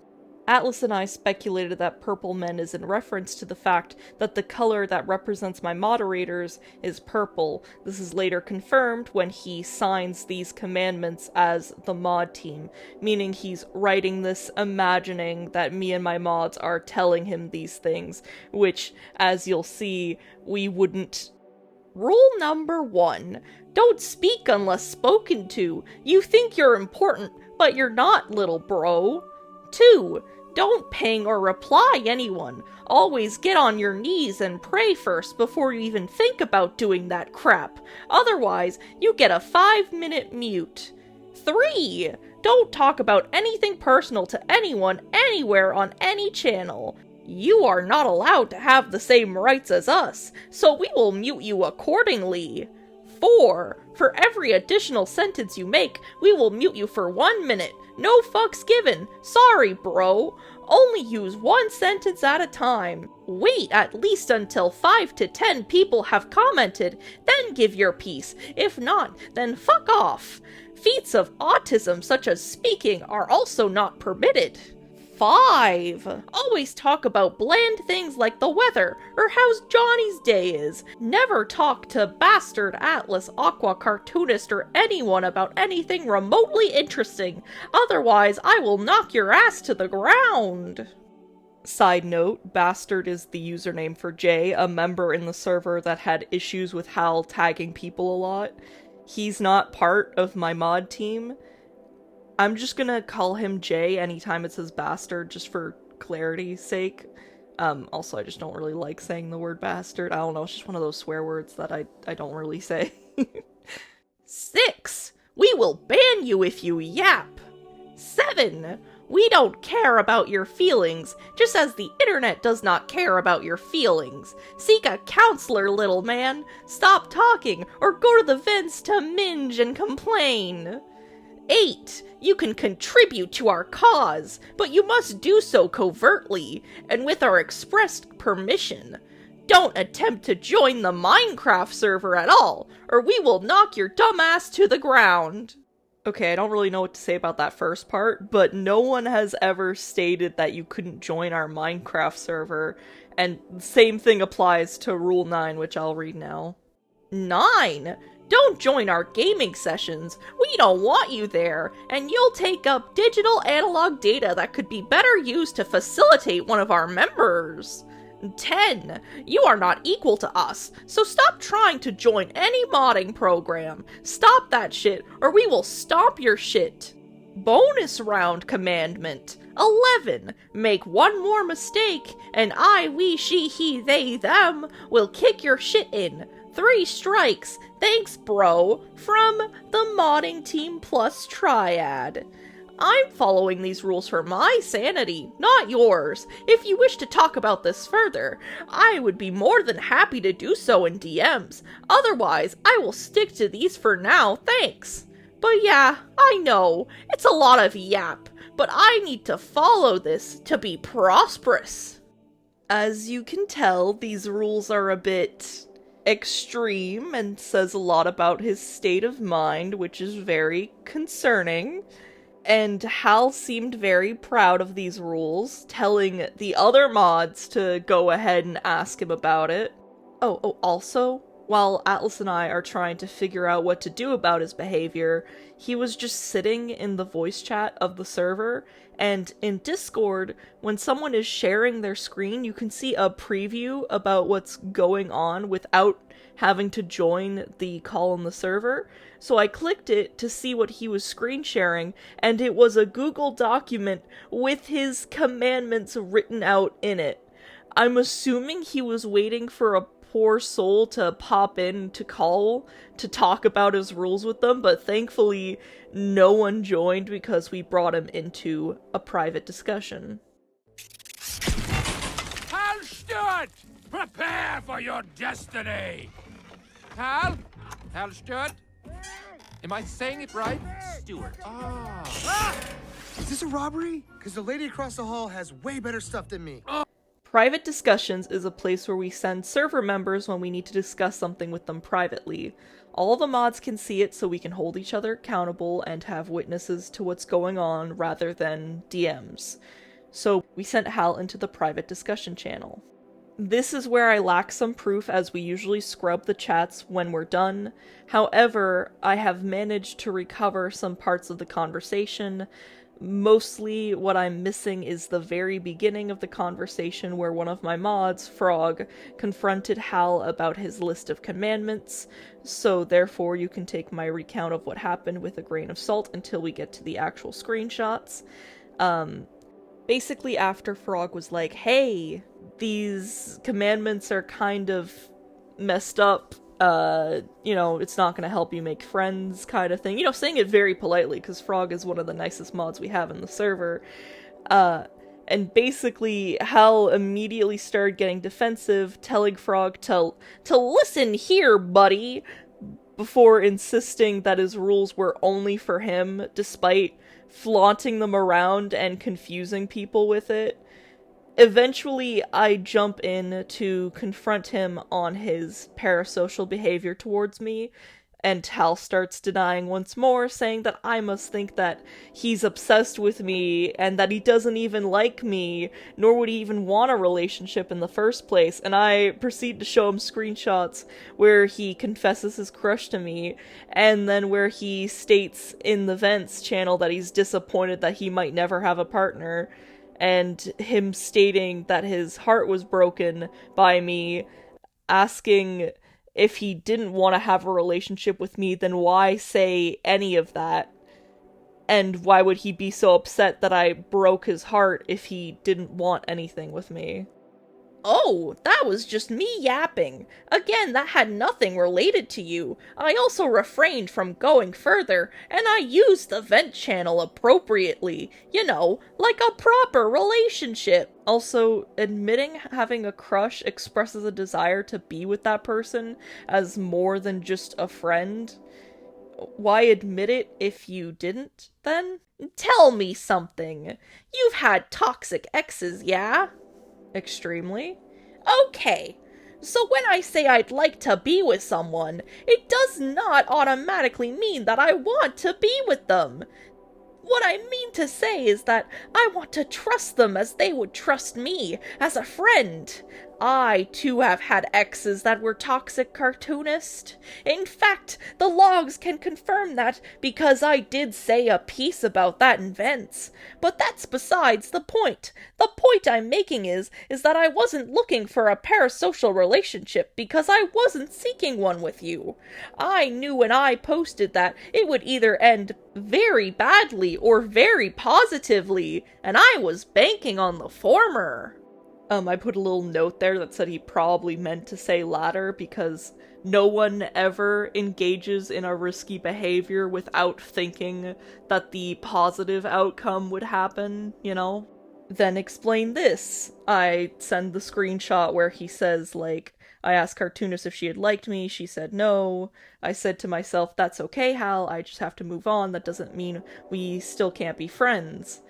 Atlas and I speculated that purple men is in reference to the fact that the color that represents my moderators is purple. This is later confirmed when he signs these commandments as the mod team, meaning he's writing this imagining that me and my mods are telling him these things, which, as you'll see, we wouldn't. Rule number 1. Don't speak unless spoken to. You think you're important, but you're not, little bro. 2. Don't ping or reply anyone. Always get on your knees and pray first before you even think about doing that crap. Otherwise, you get a 5-minute mute. 3. Don't talk about anything personal to anyone, anywhere, on any channel. You are not allowed to have the same rights as us, so we will mute you accordingly. 4. For every additional sentence you make, we will mute you for 1 minute. No fucks given. Sorry, bro. Only use 1 sentence at a time. Wait at least until 5 to 10 people have commented, then give your piece. If not, then fuck off. Feats of autism such as speaking are also not permitted. 5. Always talk about bland things like the weather, or how's Johnny's day is. Never talk to Bastard, Atlas, Aqua, Cartoonist, or anyone about anything remotely interesting. Otherwise, I will knock your ass to the ground. Side note, Bastard is the username for Jay, a member in the server that had issues with Hal tagging people a lot. He's not part of my mod team. I'm just gonna call him Jay anytime it says bastard, just for clarity's sake. Also, I just don't really like saying the word bastard. I don't know, it's just one of those swear words that I don't really say. 6. We will ban you if you yap. 7. We don't care about your feelings, just as the internet does not care about your feelings. Seek a counselor, little man. Stop talking, or go to the vents to minge and complain. 8. You can contribute to our cause, but you must do so covertly, and with our expressed permission. Don't attempt to join the Minecraft server at all, or we will knock your dumb ass to the ground. Okay, I don't really know what to say about that first part, but no one has ever stated that you couldn't join our Minecraft server, and the same thing applies to Rule 9, which I'll read now. 9. Don't join our gaming sessions. We don't want you there, and you'll take up digital analog data that could be better used to facilitate one of our members. 10. You are not equal to us, so stop trying to join any modding program. Stop that shit, or we will stomp your shit. Bonus round commandment. 11. Make one more mistake, and I, we, she, he, they, them will kick your shit in. 3 strikes. Thanks, bro. From the Modding Team Plus Triad. I'm following these rules for my sanity, not yours. If you wish to talk about this further, I would be more than happy to do so in DMs. Otherwise, I will stick to these for now, thanks. But yeah, I know, it's a lot of yap, but I need to follow this to be prosperous. As you can tell, these rules are a bit extreme and says a lot about his state of mind, which is very concerning. And Hal seemed very proud of these rules, telling the other mods to go ahead and ask him about it. Also, while Atlas and I are trying to figure out what to do about his behavior, he was just sitting in the voice chat of the server, and in Discord, when someone is sharing their screen, you can see a preview about what's going on without having to join the call on the server. So I clicked it to see what he was screen sharing, and it was a Google document with his commandments written out in it. I'm assuming he was waiting for a poor soul to pop in to call to talk about his rules with them, but thankfully no one joined because we brought him into a private discussion. Hal Stewart! Prepare for your destiny! Hal? Hal Stewart? Am I saying it right? Stewart. Is this a robbery? Because the lady across the hall has way better stuff than me. Private discussions is a place where we send server members when we need to discuss something with them privately. All the mods can see it so we can hold each other accountable and have witnesses to what's going on rather than DMs. so we sent Hal into the private discussion channel. This is where I lack some proof, as we usually scrub the chats when we're done. However, I have managed to recover some parts of the conversation. Mostly what I'm missing is the very beginning of the conversation where one of my mods, Frog, confronted Hal about his list of commandments, so therefore you can take my recount of what happened with a grain of salt until we get to the actual screenshots. Basically after Frog was like, hey, these commandments are kind of messed up, it's not gonna help you make friends kind of thing. Saying it very politely, because Frog is one of the nicest mods we have in the server. And basically, Hal immediately started getting defensive, telling Frog to listen here, buddy, before insisting that his rules were only for him, despite flaunting them around and confusing people with it. Eventually, I jump in to confront him on his parasocial behavior towards me, and Hal starts denying once more, saying that I must think that he's obsessed with me, and that he doesn't even like me, nor would he even want a relationship in the first place, and I proceed to show him screenshots where he confesses his crush to me, and then where he states in the Vents channel that he's disappointed that he might never have a partner, and him stating that his heart was broken by me, asking if he didn't want to have a relationship with me, then why say any of that? And why would he be so upset that I broke his heart if he didn't want anything with me? Oh, that was just me yapping. Again, that had nothing related to you. I also refrained from going further, and I used the vent channel appropriately. Like a proper relationship. Also, admitting having a crush expresses a desire to be with that person as more than just a friend. Why admit it if you didn't, then? Tell me something. You've had toxic exes, yeah? Extremely. Okay, so when I say I'd like to be with someone, it does not automatically mean that I want to be with them. What I mean to say is that I want to trust them as they would trust me, as a friend. I, too, have had exes that were toxic cartoonists. In fact, the logs can confirm that, because I did say a piece about that in Vents. But that's besides the point. The point I'm making is that I wasn't looking for a parasocial relationship because I wasn't seeking one with you. I knew when I posted that it would either end very badly or very positively, and I was banking on the former. I put a little note there that said he probably meant to say latter, because no one ever engages in a risky behavior without thinking that the positive outcome would happen, Then explain this. I send the screenshot where he says, I asked Cartoonist if she had liked me, she said no. I said to myself, that's okay, Hal, I just have to move on, that doesn't mean we still can't be friends.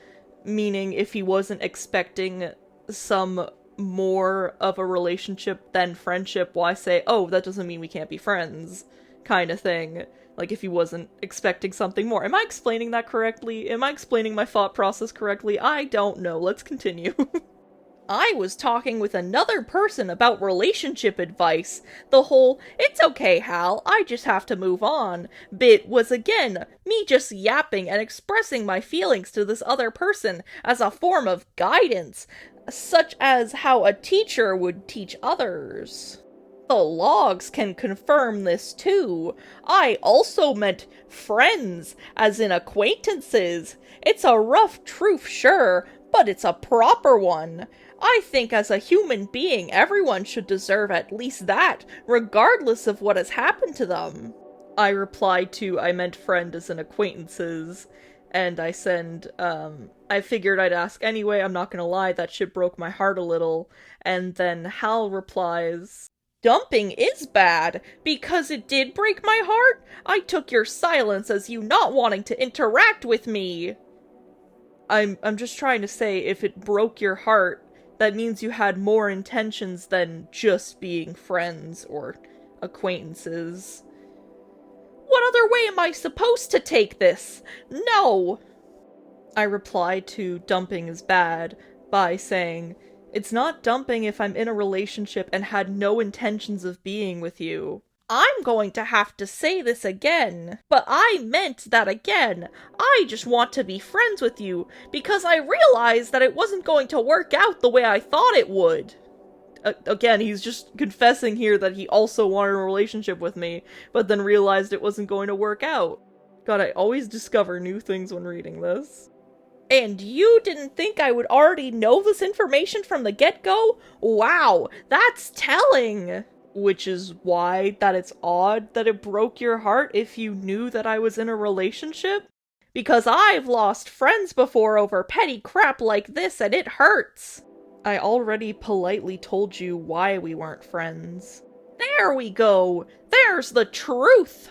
Meaning, if he wasn't expecting some more of a relationship than friendship, why say, oh, that doesn't mean we can't be friends, kind of thing. Like, if he wasn't expecting something more. Am I explaining that correctly? Am I explaining my thought process correctly? I don't know. Let's continue. I was talking with another person about relationship advice. The whole, it's okay, Hal, I just have to move on bit was again me just yapping and expressing my feelings to this other person as a form of guidance, such as how a teacher would teach others. The logs can confirm this too. I also meant friends, as in acquaintances. It's a rough truth, sure, but it's a proper one. I think as a human being, everyone should deserve at least that, regardless of what has happened to them. I replied to, I meant friend as in acquaintances, and I send, I figured I'd ask anyway, I'm not gonna lie, that shit broke my heart a little. And then Hal replies, dumping is bad, because it did break my heart. I took your silence as you not wanting to interact with me. I'm just trying to say, if it broke your heart, that means you had more intentions than just being friends or acquaintances. What other way am I supposed to take this? No! I replied to dumping is bad, by saying, "It's not dumping if I'm in a relationship and had no intentions of being with you." I'm going to have to say this again, but I meant that again. I just want to be friends with you because I realized that it wasn't going to work out the way I thought it would. Again, he's just confessing here that he also wanted a relationship with me, but then realized it wasn't going to work out. God, I always discover new things when reading this. And you didn't think I would already know this information from the get-go? Wow, that's telling! Which is why that it's odd that it broke your heart if you knew that I was in a relationship? Because I've lost friends before over petty crap like this and it hurts! I already politely told you why we weren't friends. There we go! There's the truth!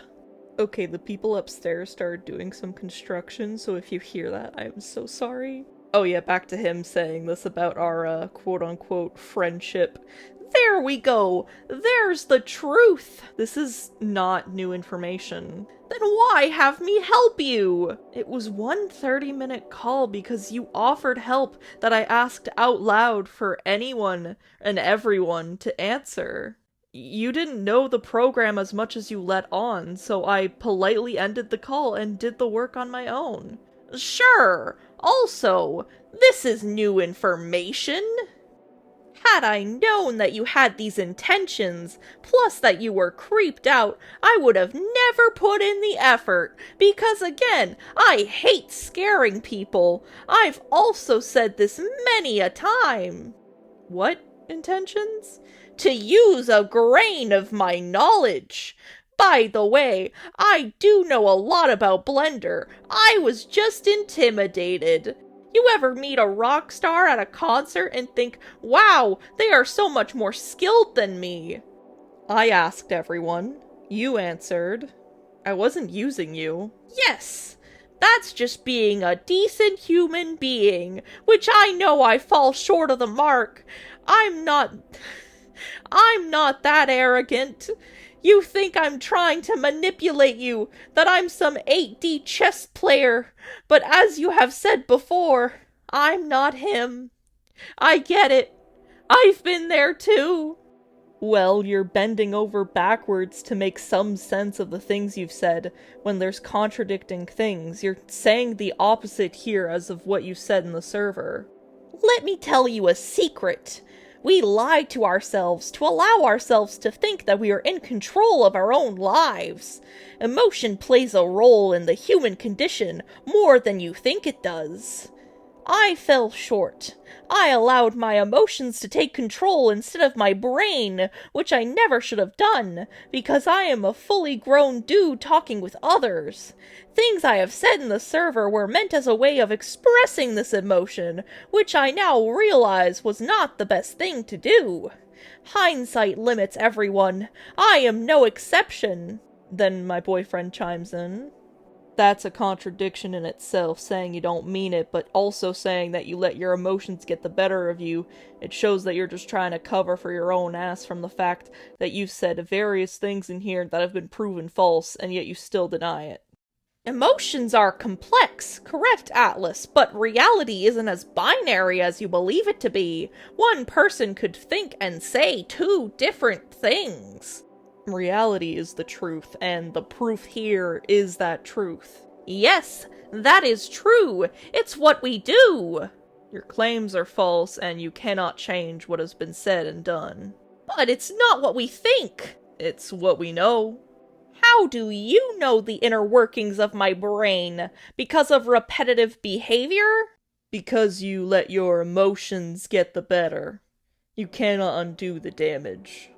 Okay, the people upstairs started doing some construction, so if you hear that, I'm so sorry. Oh yeah, back to him saying this about our, quote-unquote, friendship. There we go! There's the truth! This is not new information. Then why have me help you? It was one 30-minute call because you offered help that I asked out loud for anyone and everyone to answer. You didn't know the program as much as you let on, so I politely ended the call and did the work on my own. Sure! Also, this is new information! Had I known that you had these intentions, plus that you were creeped out, I would have never put in the effort, because again, I hate scaring people. I've also said this many a time. What intentions? To use a grain of my knowledge. By the way, I do know a lot about Blender. I was just intimidated. You ever meet a rock star at a concert and think, wow, they are so much more skilled than me? I asked everyone. You answered. I wasn't using you. Yes, that's just being a decent human being, which I know I fall short of the mark. I'm not that arrogant. You think I'm trying to manipulate you, that I'm some 8D chess player, but as you have said before, I'm not him. I get it. I've been there too. Well, you're bending over backwards to make some sense of the things you've said when there's contradicting things. You're saying the opposite here as of what you said in the server. Let me tell you a secret. We lie to ourselves to allow ourselves to think that we are in control of our own lives. Emotion plays a role in the human condition more than you think it does. I fell short. I allowed my emotions to take control instead of my brain, which I never should have done, because I am a fully grown dude talking with others. Things I have said in the server were meant as a way of expressing this emotion, which I now realize was not the best thing to do. Hindsight limits everyone. I am no exception. Then my boyfriend chimes in. That's a contradiction in itself, saying you don't mean it, but also saying that you let your emotions get the better of you. It shows that you're just trying to cover for your own ass from the fact that you've said various things in here that have been proven false, and yet you still deny it. Emotions are complex, correct, Atlas, but reality isn't as binary as you believe it to be. One person could think and say two different things. Reality is the truth, and the proof here is that truth. Yes, that is true. It's what we do. Your claims are false, and you cannot change what has been said and done. But it's not what we think. It's what we know. How do you know the inner workings of my brain? Because of repetitive behavior? Because you let your emotions get the better. You cannot undo the damage.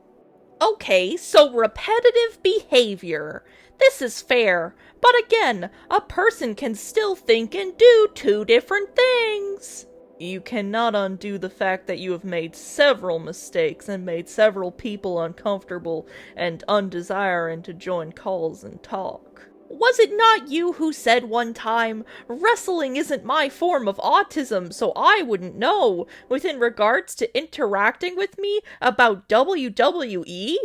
Okay, so repetitive behavior. This is fair, but again, a person can still think and do two different things. You cannot undo the fact that you have made several mistakes and made several people uncomfortable and undesiring to join calls and talk. Was it not you who said one time, wrestling isn't my form of autism, so I wouldn't know, within regards to interacting with me about WWE?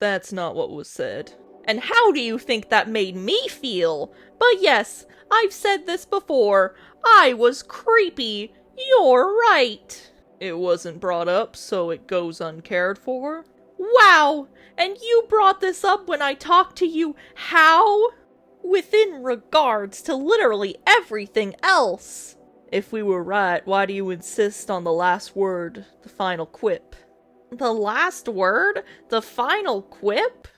That's not what was said. And how do you think that made me feel? But yes, I've said this before. I was creepy. You're right. It wasn't brought up, so it goes uncared for. Wow! And you brought this up when I talked to you how? Within regards to literally everything else. If we were right, why do you insist on the last word, the final quip? The last word? The final quip?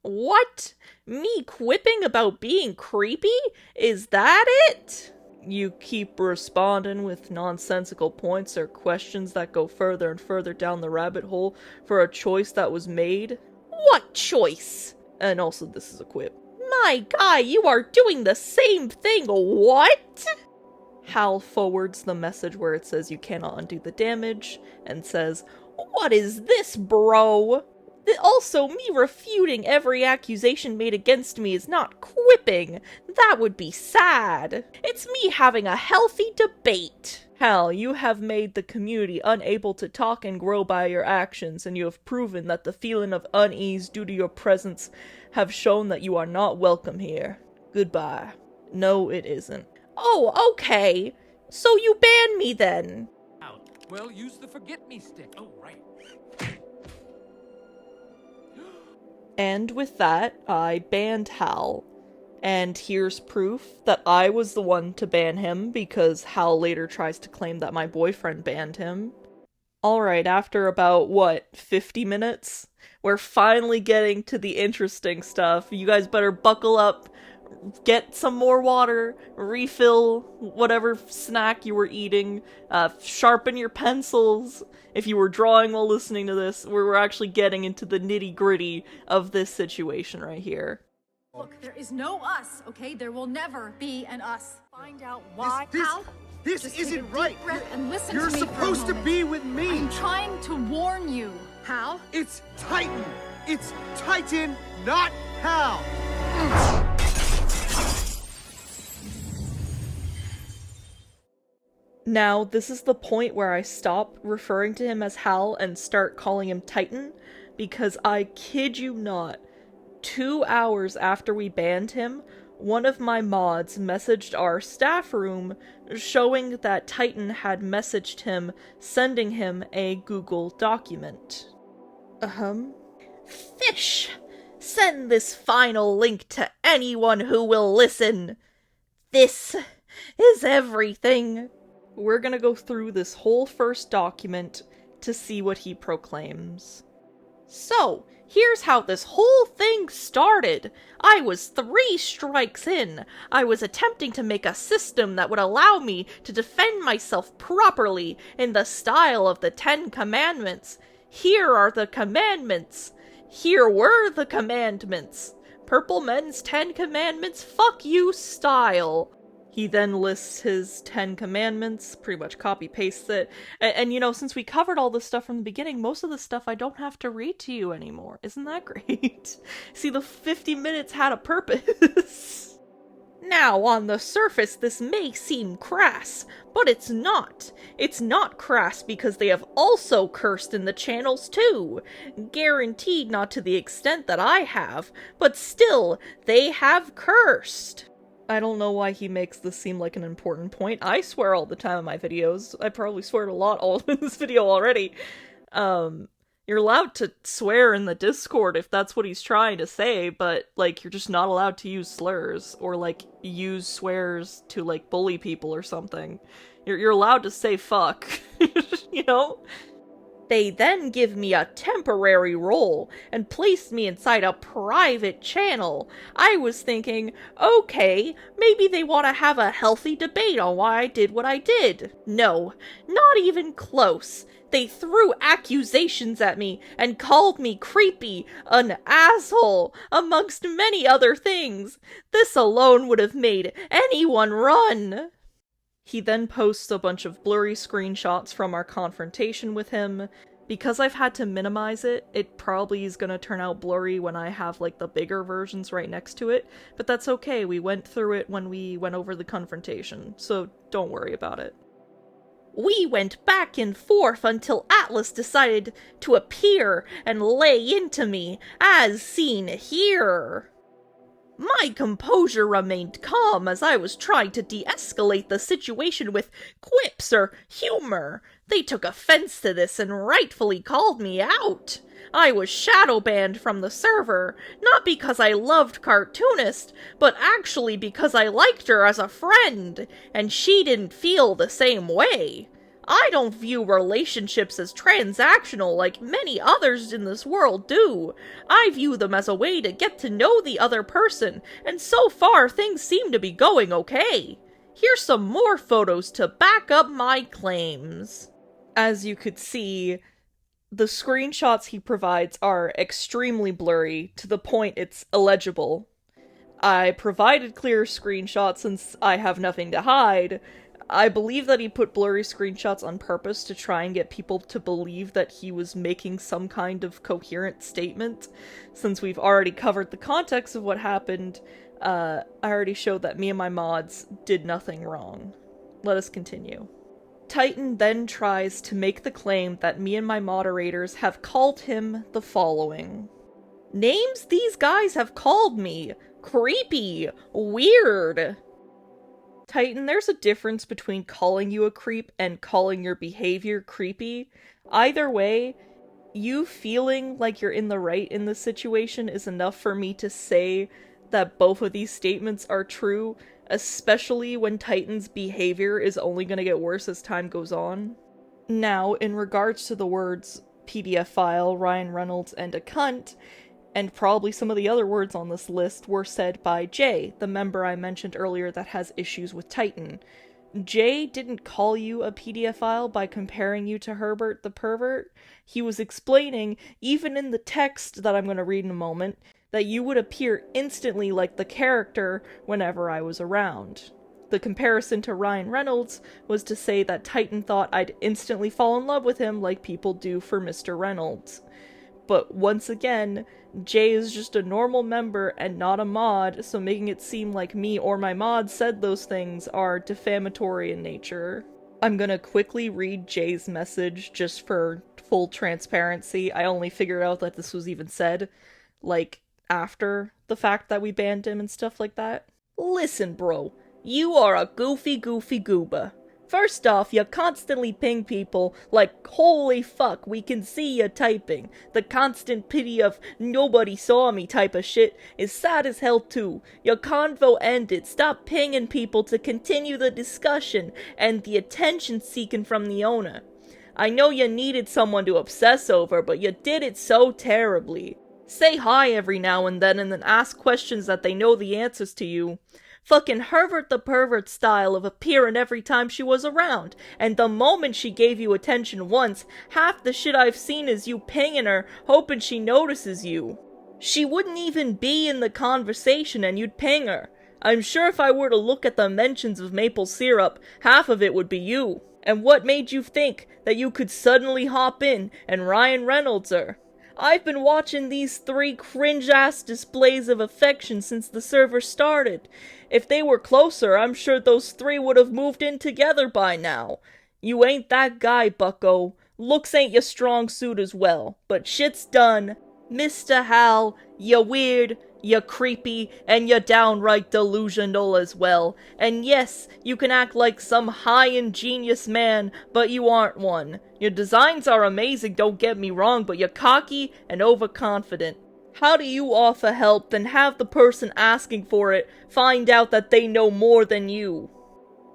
What? Me quipping about being creepy? Is that it? You keep responding with nonsensical points or questions that go further and further down the rabbit hole for a choice that was made. What choice? And also, this is a quip. My guy, you are doing the same thing, what? Hal forwards the message where it says you cannot undo the damage, and says, what is this, bro? Also, me refuting every accusation made against me is not quipping. That would be sad. It's me having a healthy debate. Hal, you have made the community unable to talk and grow by your actions, and you have proven that the feeling of unease due to your presence have shown that you are not welcome here. Goodbye. No, it isn't. Oh, okay. So you ban me then. Well, use the forget-me stick. Oh, right. And with that, I banned Hal. And here's proof that I was the one to ban him, because Hal later tries to claim that my boyfriend banned him. Alright, after about, 50 minutes? We're finally getting to the interesting stuff. You guys better buckle up, get some more water, refill whatever snack you were eating, sharpen your pencils if you were drawing while listening to this. We're actually getting into the nitty-gritty of this situation right here. Look, there is no us, okay? There will never be an us. Find out why. This Just isn't take a deep right. breath and listen You're to me supposed for a to moment. be with me. I'm trying to warn you. Hal? It's Titan. It's Titan, not Hal. Now, this is the point where I stop referring to him as Hal and start calling him Titan, because I kid you not, 2 hours after we banned him, one of my mods messaged our staff room showing that Titan had messaged him, sending him a Google document. Fish! Send this final link to anyone who will listen! This is everything! We're gonna go through this whole first document to see what he proclaims. So, here's how this whole thing started. I was 3 strikes in. I was attempting to make a system that would allow me to defend myself properly in the style of the 10 Commandments. Here are the commandments. Here were the commandments. Purple Men's 10 Commandments fuck you style. He then lists his 10 commandments, pretty much copy-pastes it. And you know, since we covered all this stuff from the beginning, most of the stuff I don't have to read to you anymore. Isn't that great? See, the 50 minutes had a purpose. Now, on the surface, this may seem crass, but it's not. It's not crass because they have also cursed in the channels too. Guaranteed not to the extent that I have, but still, they have cursed. I don't know why he makes this seem like an important point. I swear all the time in my videos. I probably swear a lot all in this video already. You're allowed to swear in the Discord if that's what he's trying to say, but, like, you're just not allowed to use slurs, or, like, use swears to, like, bully people or something. You're allowed to say fuck, you know? They then give me a temporary role and placed me inside a private channel. I was thinking, okay, maybe they want to have a healthy debate on why I did what I did. No, not even close. They threw accusations at me and called me creepy, an asshole, amongst many other things. This alone would have made anyone run. He then posts a bunch of blurry screenshots from our confrontation with him. Because I've had to minimize it, it probably is gonna turn out blurry when I have, like, the bigger versions right next to it, but that's okay, we went through it when we went over the confrontation, so don't worry about it. We went back and forth until Atlas decided to appear and lay into me, as seen here. My composure remained calm as I was trying to de-escalate the situation with quips or humor. They took offense to this and rightfully called me out. I was shadow banned from the server, not because I loved Cartoonist, but actually because I liked her as a friend, and she didn't feel the same way. I don't view relationships as transactional like many others in this world do. I view them as a way to get to know the other person, and so far things seem to be going okay. Here's some more photos to back up my claims. As you could see, the screenshots he provides are extremely blurry, to the point it's illegible. I provided clear screenshots since I have nothing to hide. I believe that he put blurry screenshots on purpose to try and get people to believe that he was making some kind of coherent statement. Since we've already covered the context of what happened, I already showed that me and my mods did nothing wrong. Let us continue. Titan then tries to make the claim that me and my moderators have called him the following. Names these guys have called me. Creepy. Weird. Titan, there's a difference between calling you a creep and calling your behavior creepy. Either way, you feeling like you're in the right in this situation is enough for me to say that both of these statements are true, especially when Titan's behavior is only going to get worse as time goes on. Now, in regards to the words PDF file, Ryan Reynolds, and a cunt, and probably some of the other words on this list were said by Jay, the member I mentioned earlier that has issues with Titan. Jay didn't call you a PDF file by comparing you to Herbert the pervert. He was explaining, even in the text that I'm going to read in a moment, that you would appear instantly like the character whenever I was around. The comparison to Ryan Reynolds was to say that Titan thought I'd instantly fall in love with him like people do for Mr. Reynolds. But once again, Jay is just a normal member and not a mod, so making it seem like me or my mod said those things are defamatory in nature. I'm gonna quickly read Jay's message just for full transparency. I only figured out that this was even said, like, after the fact that we banned him and stuff like that. Listen, bro. You are a goofy goober. First off, you constantly ping people like, holy fuck, we can see you typing. The constant pity of nobody saw me type of shit is sad as hell too. Your convo ended. Stop pinging people to continue the discussion and the attention seeking from the owner. I know you needed someone to obsess over, but you did it so terribly. Say hi every now and then ask questions that they know the answers to you. Fucking Herbert the pervert style of appearing every time she was around, and the moment she gave you attention once, half the shit I've seen is you pinging her, hoping she notices you. She wouldn't even be in the conversation and you'd ping her. I'm sure if I were to look at the mentions of maple syrup, half of it would be you. And what made you think that you could suddenly hop in and Ryan Reynolds her? I've been watching these 3 cringe-ass displays of affection since the server started. If they were closer, I'm sure those 3 would have moved in together by now. You ain't that guy, bucko. Looks ain't your strong suit as well, but shit's done. Mr. Hal, you're weird, you're creepy, and you're downright delusional as well. And yes, you can act like some high-ingenious man, but you aren't one. Your designs are amazing, don't get me wrong, but you're cocky and overconfident. How do you offer help, then have the person asking for it find out that they know more than you?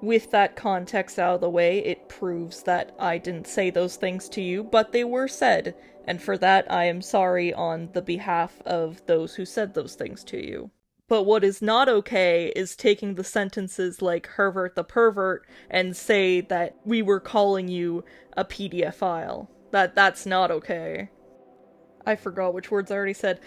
With that context out of the way, it proves that I didn't say those things to you, but they were said, and for that I am sorry on the behalf of those who said those things to you. But what is not okay is taking the sentences like Herbert the pervert and say that we were calling you a PDF file. That's not okay. I forgot which words I already said.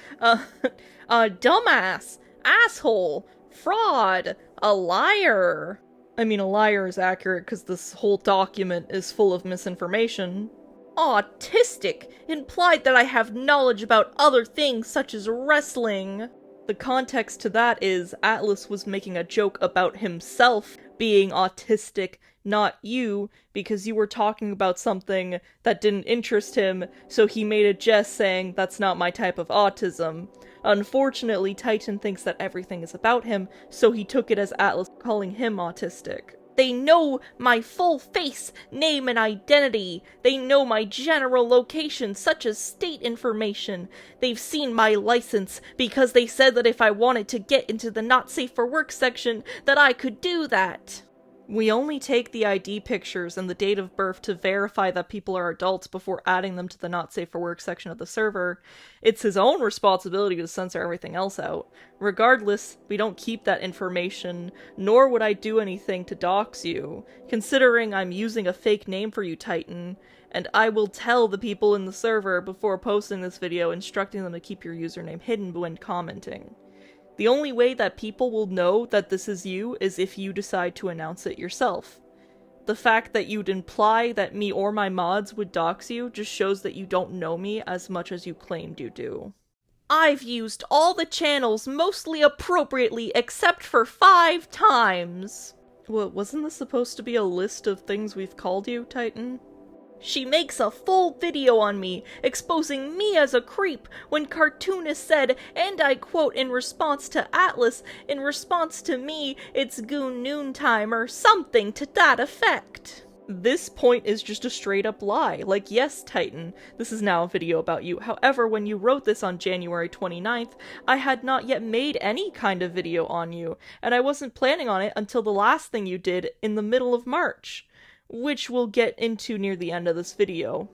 Dumbass, asshole, fraud, a liar. I mean, a liar is accurate because this whole document is full of misinformation. Autistic, implied that I have knowledge about other things such as wrestling. The context to that is Atlas was making a joke about himself being autistic, not you, because you were talking about something that didn't interest him, so he made a jest saying, that's not my type of autism. Unfortunately, Titan thinks that everything is about him, so he took it as Atlas calling him autistic. They know my full face, name, and identity. They know my general location, such as state information. They've seen my license, because they said that if I wanted to get into the not safe for work section, that I could do that. We only take the ID pictures and the date of birth to verify that people are adults before adding them to the not safe for work section of the server. It's his own responsibility to censor everything else out. Regardless, we don't keep that information, nor would I do anything to dox you, considering I'm using a fake name for you, Titan, and I will tell the people in the server before posting this video instructing them to keep your username hidden when commenting. The only way that people will know that this is you is if you decide to announce it yourself. The fact that you'd imply that me or my mods would dox you just shows that you don't know me as much as you claimed you do. I've used all the channels mostly appropriately except for 5 times. Well, wasn't this supposed to be a list of things we've called you, Titan? She makes a full video on me, exposing me as a creep, when Cartoonist said, and I quote in response to Atlas, in response to me, it's Goon Noontime, or something to that effect. This point is just a straight up lie. Like, yes, Titan, this is now a video about you. However, when you wrote this on January 29th, I had not yet made any kind of video on you, and I wasn't planning on it until the last thing you did in the middle of March, which we'll get into near the end of this video.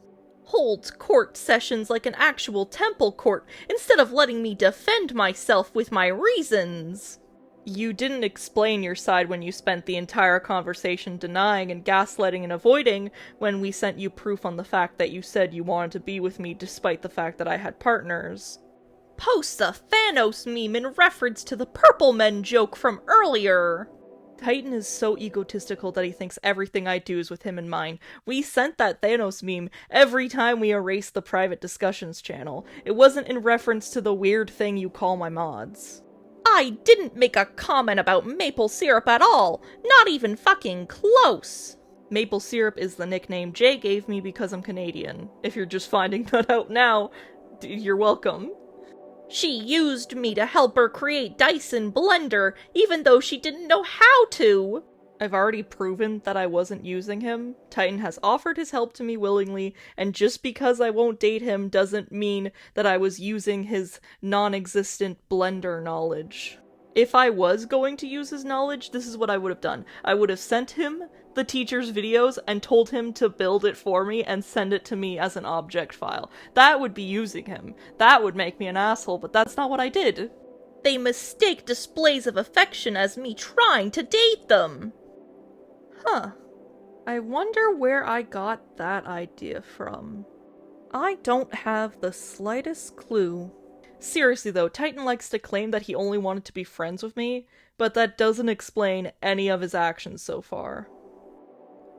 Holds court sessions like an actual temple court, instead of letting me defend myself with my reasons. You didn't explain your side when you spent the entire conversation denying and gaslighting and avoiding when we sent you proof on the fact that you said you wanted to be with me despite the fact that I had partners. Posts a Thanos meme in reference to the Purple Men joke from earlier. Titan is so egotistical that he thinks everything I do is with him in mind. We sent that Thanos meme every time we erased the private discussions channel. It wasn't in reference to the weird thing you call my mods. I didn't make a comment about maple syrup at all! Not even fucking close! Maple syrup is the nickname Jay gave me because I'm Canadian. If you're just finding that out now, you're welcome. She used me to help her create dice in Blender, even though she didn't know how to! I've already proven that I wasn't using him. Titan has offered his help to me willingly, and just because I won't date him doesn't mean that I was using his non-existent Blender knowledge. If I was going to use his knowledge, this is what I would have done. I would have sent him the teacher's videos and told him to build it for me and send it to me as an object file. That would be using him. That would make me an asshole, but that's not what I did. They mistake displays of affection as me trying to date them. Huh. I wonder where I got that idea from. I don't have the slightest clue. Seriously though, Titan likes to claim that he only wanted to be friends with me, but that doesn't explain any of his actions so far.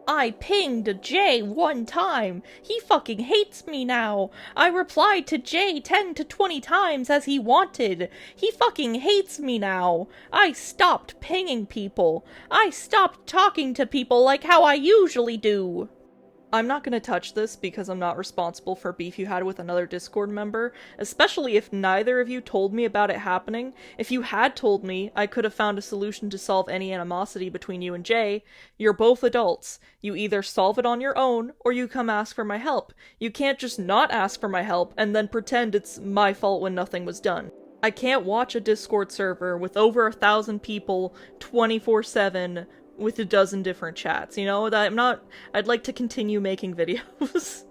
I pinged Jay 1 time. He fucking hates me now. I replied to Jay 10 to 20 times as he wanted. He fucking hates me now. I stopped pinging people. I stopped talking to people like how I usually do. I'm not gonna touch this because I'm not responsible for beef you had with another Discord member, especially if neither of you told me about it happening. If you had told me, I could have found a solution to solve any animosity between you and Jay. You're both adults. You either solve it on your own, or you come ask for my help. You can't just not ask for my help and then pretend it's my fault when nothing was done. I can't watch a Discord server with over 1,000 people 24/7 with a dozen different chats, you know? I'd like to continue making videos.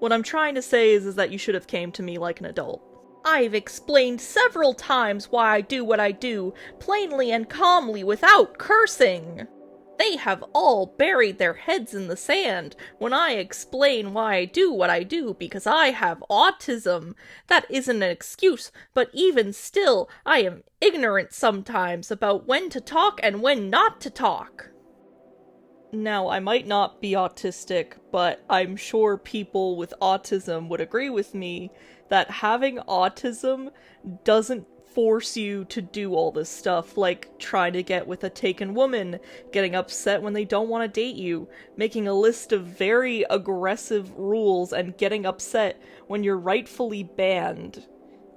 What I'm trying to say is that you should have came to me like an adult. I've explained several times why I do what I do, plainly and calmly without cursing. They have all buried their heads in the sand when I explain why I do what I do because I have autism. That isn't an excuse, but even still, I am ignorant sometimes about when to talk and when not to talk. Now, I might not be autistic, but I'm sure people with autism would agree with me that having autism doesn't force you to do all this stuff, like trying to get with a taken woman, getting upset when they don't want to date you, making a list of very aggressive rules and getting upset when you're rightfully banned.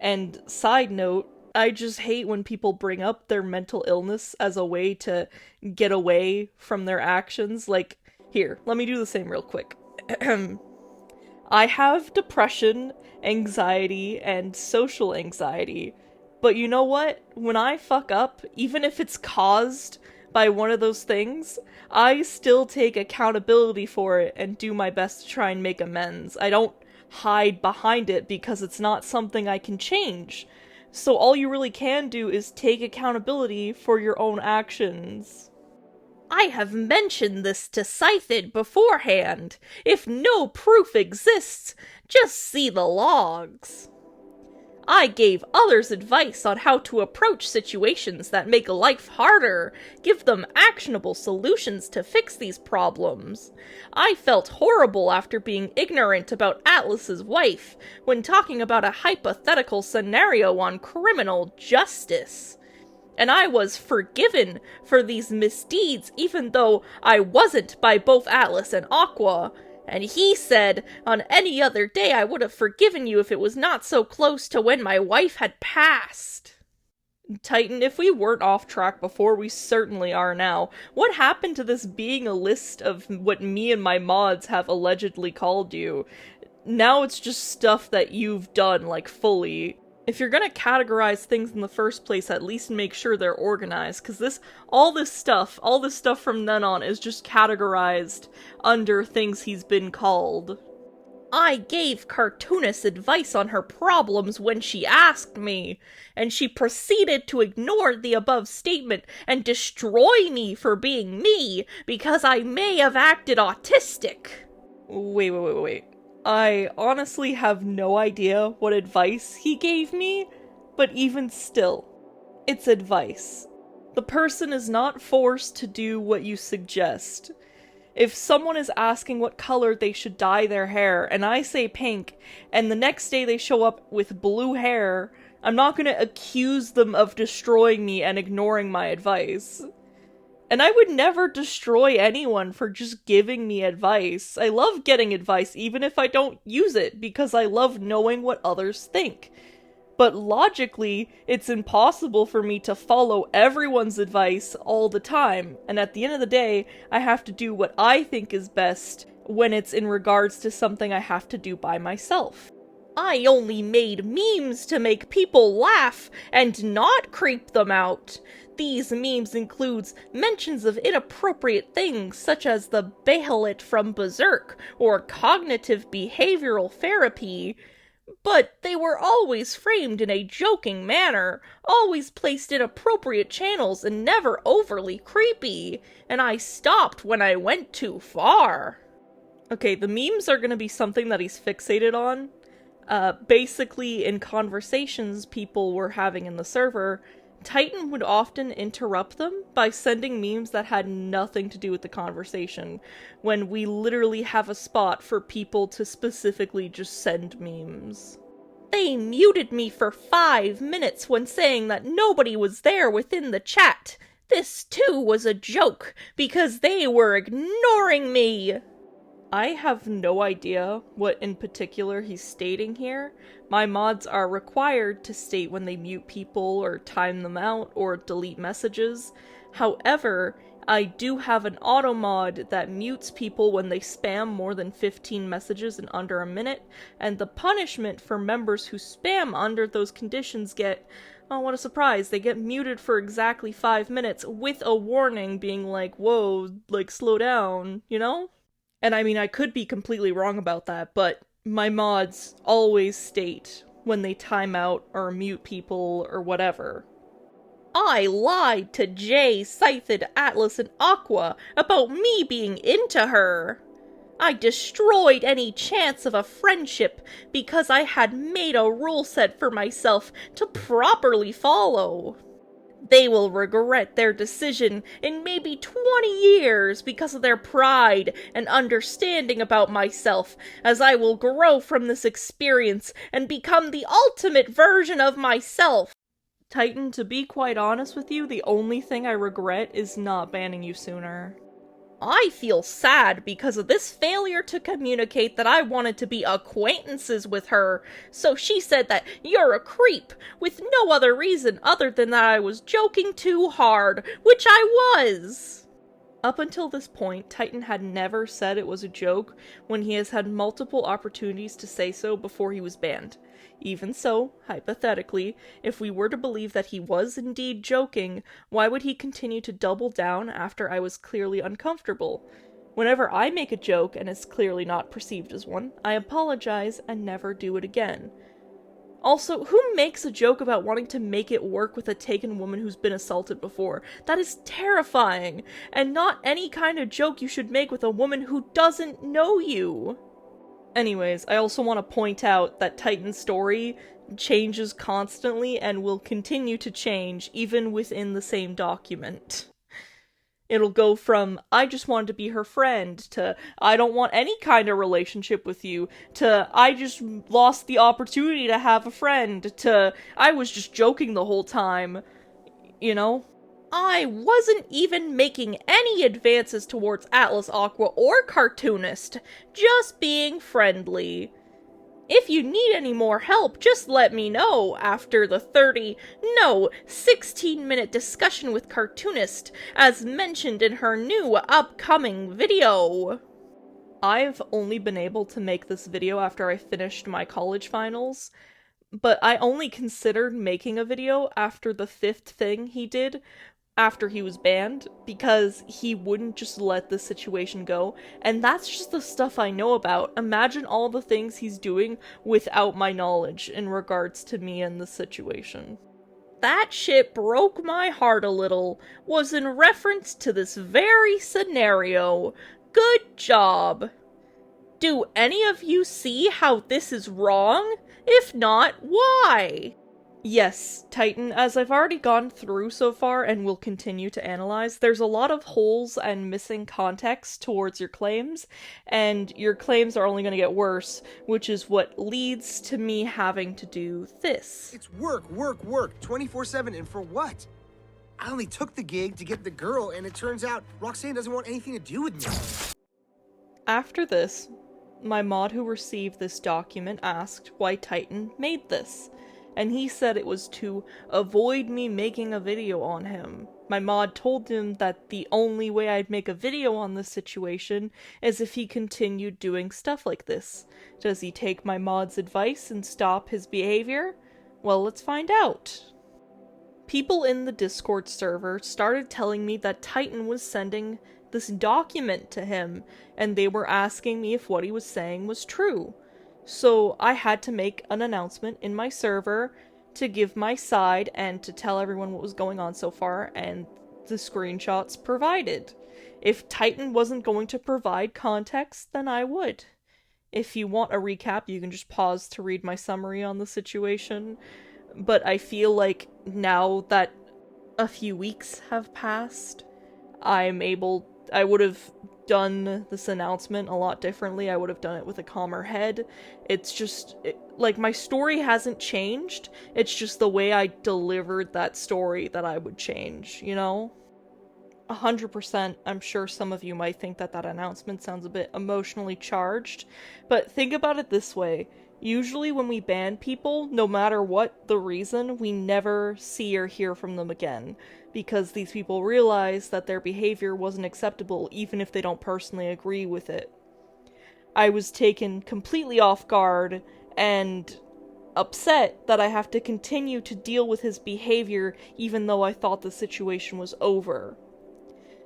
And side note, I just hate when people bring up their mental illness as a way to get away from their actions. Like, here, let me do the same real quick. I have depression, anxiety, and social anxiety. But you know what? When I fuck up, even if it's caused by one of those things, I still take accountability for it and do my best to try and make amends. I don't hide behind it because it's not something I can change. So all you really can do is take accountability for your own actions. I have mentioned this to Scythid beforehand. If no proof exists, just see the logs. I gave others advice on how to approach situations that make life harder, give them actionable solutions to fix these problems. I felt horrible after being ignorant about Atlas's wife when talking about a hypothetical scenario on criminal justice. And I was forgiven for these misdeeds even though I wasn't by both Atlas and Aqua. And he said, on any other day I would have forgiven you if it was not so close to when my wife had passed. Titan, if we weren't off track before, we certainly are now. What happened to this being a list of what me and my mods have allegedly called you? Now it's just stuff that you've done, like, fully. If you're gonna categorize things in the first place, at least make sure they're organized, because all this stuff from then on is just categorized under things he's been called. I gave Cartoonist advice on her problems when she asked me, and she proceeded to ignore the above statement and destroy me for being me, because I may have acted autistic. Wait. I honestly have no idea what advice he gave me, but even still, it's advice. The person is not forced to do what you suggest. If someone is asking what color they should dye their hair, and I say pink, and the next day they show up with blue hair, I'm not gonna accuse them of destroying me and ignoring my advice. And I would never destroy anyone for just giving me advice. I love getting advice even if I don't use it, because I love knowing what others think. But logically, it's impossible for me to follow everyone's advice all the time, and at the end of the day, I have to do what I think is best when it's in regards to something I have to do by myself. I only made memes to make people laugh and not creep them out. These memes includes mentions of inappropriate things such as the Bahamut from Berserk or cognitive behavioral therapy. But they were always framed in a joking manner, always placed in appropriate channels and never overly creepy, and I stopped when I went too far. Okay, the memes are gonna be something that he's fixated on. Basically, in conversations people were having in the server, Titan would often interrupt them by sending memes that had nothing to do with the conversation, when we literally have a spot for people to specifically just send memes. They muted me for 5 minutes when saying that nobody was there within the chat. This too was a joke, because they were ignoring me. I have no idea what in particular he's stating here. My mods are required to state when they mute people or time them out or delete messages. However, I do have an auto mod that mutes people when they spam more than 15 messages in under a minute, and the punishment for members who spam under those conditions get, oh what a surprise, they get muted for exactly 5 minutes with a warning being like, whoa, like slow down, you know? And I mean, I could be completely wrong about that, but my mods always state when they time out or mute people or whatever. I lied to Jay, Scythid, Atlas, and Aqua about me being into her. I destroyed any chance of a friendship because I had made a rule set for myself to properly follow. They will regret their decision in maybe 20 years because of their pride and understanding about myself, as I will grow from this experience and become the ultimate version of myself. Titan, to be quite honest with you, the only thing I regret is not banning you sooner. I feel sad because of this failure to communicate that I wanted to be acquaintances with her, so she said that you're a creep, with no other reason other than that I was joking too hard, which I was! Up until this point, Titan had never said it was a joke when he has had multiple opportunities to say so before he was banned. Even so, hypothetically, if we were to believe that he was indeed joking, why would he continue to double down after I was clearly uncomfortable? Whenever I make a joke and is clearly not perceived as one, I apologize and never do it again. Also, who makes a joke about wanting to make it work with a taken woman who's been assaulted before? That is terrifying, and not any kind of joke you should make with a woman who doesn't know you. Anyways, I also want to point out that Titan's story changes constantly and will continue to change even within the same document. It'll go from, I just wanted to be her friend, to, I don't want any kind of relationship with you, to, I just lost the opportunity to have a friend, to, I was just joking the whole time. You know? I wasn't even making any advances towards Atlas Aqua or Cartoonist, just being friendly. If you need any more help, just let me know after the 16-minute discussion with Cartoonist, as mentioned in her new upcoming video. I've only been able to make this video after I finished my college finals, but I only considered making a video after the 5th thing he did, after he was banned, because he wouldn't just let the situation go, and that's just the stuff I know about. Imagine all the things he's doing without my knowledge in regards to me and the situation. That shit broke my heart a little, was in reference to this very scenario. Good job! Do any of you see how this is wrong? If not, why? Yes, Titan, as I've already gone through so far and will continue to analyze, there's a lot of holes and missing context towards your claims, and your claims are only going to get worse, which is what leads to me having to do this. It's work, work, work, 24/7, and for what? I only took the gig to get the girl, and it turns out Roxanne doesn't want anything to do with me. After this, my mod who received this document asked why Titan made this, and he said it was to avoid me making a video on him. My mod told him that the only way I'd make a video on this situation is if he continued doing stuff like this. Does he take my mod's advice and stop his behavior? Well, let's find out. People in the Discord server started telling me that Titan was sending this document to him, and they were asking me if what he was saying was true. So I had to make an announcement in my server to give my side and to tell everyone what was going on so far, and the screenshots provided. If Titan wasn't going to provide context, then I would. If you want a recap, you can just pause to read my summary on the situation, but I feel like now that a few weeks have passed, I would have done this announcement a lot differently. I would have done it with a calmer head. It's just, like, my story hasn't changed. It's just the way I delivered that story that I would change, you know? 100%, I'm sure some of you might think that that announcement sounds a bit emotionally charged, but think about it this way. Usually when we ban people, no matter what the reason, we never see or hear from them again, because these people realize that their behavior wasn't acceptable even if they don't personally agree with it. I was taken completely off guard and upset that I have to continue to deal with his behavior even though I thought the situation was over.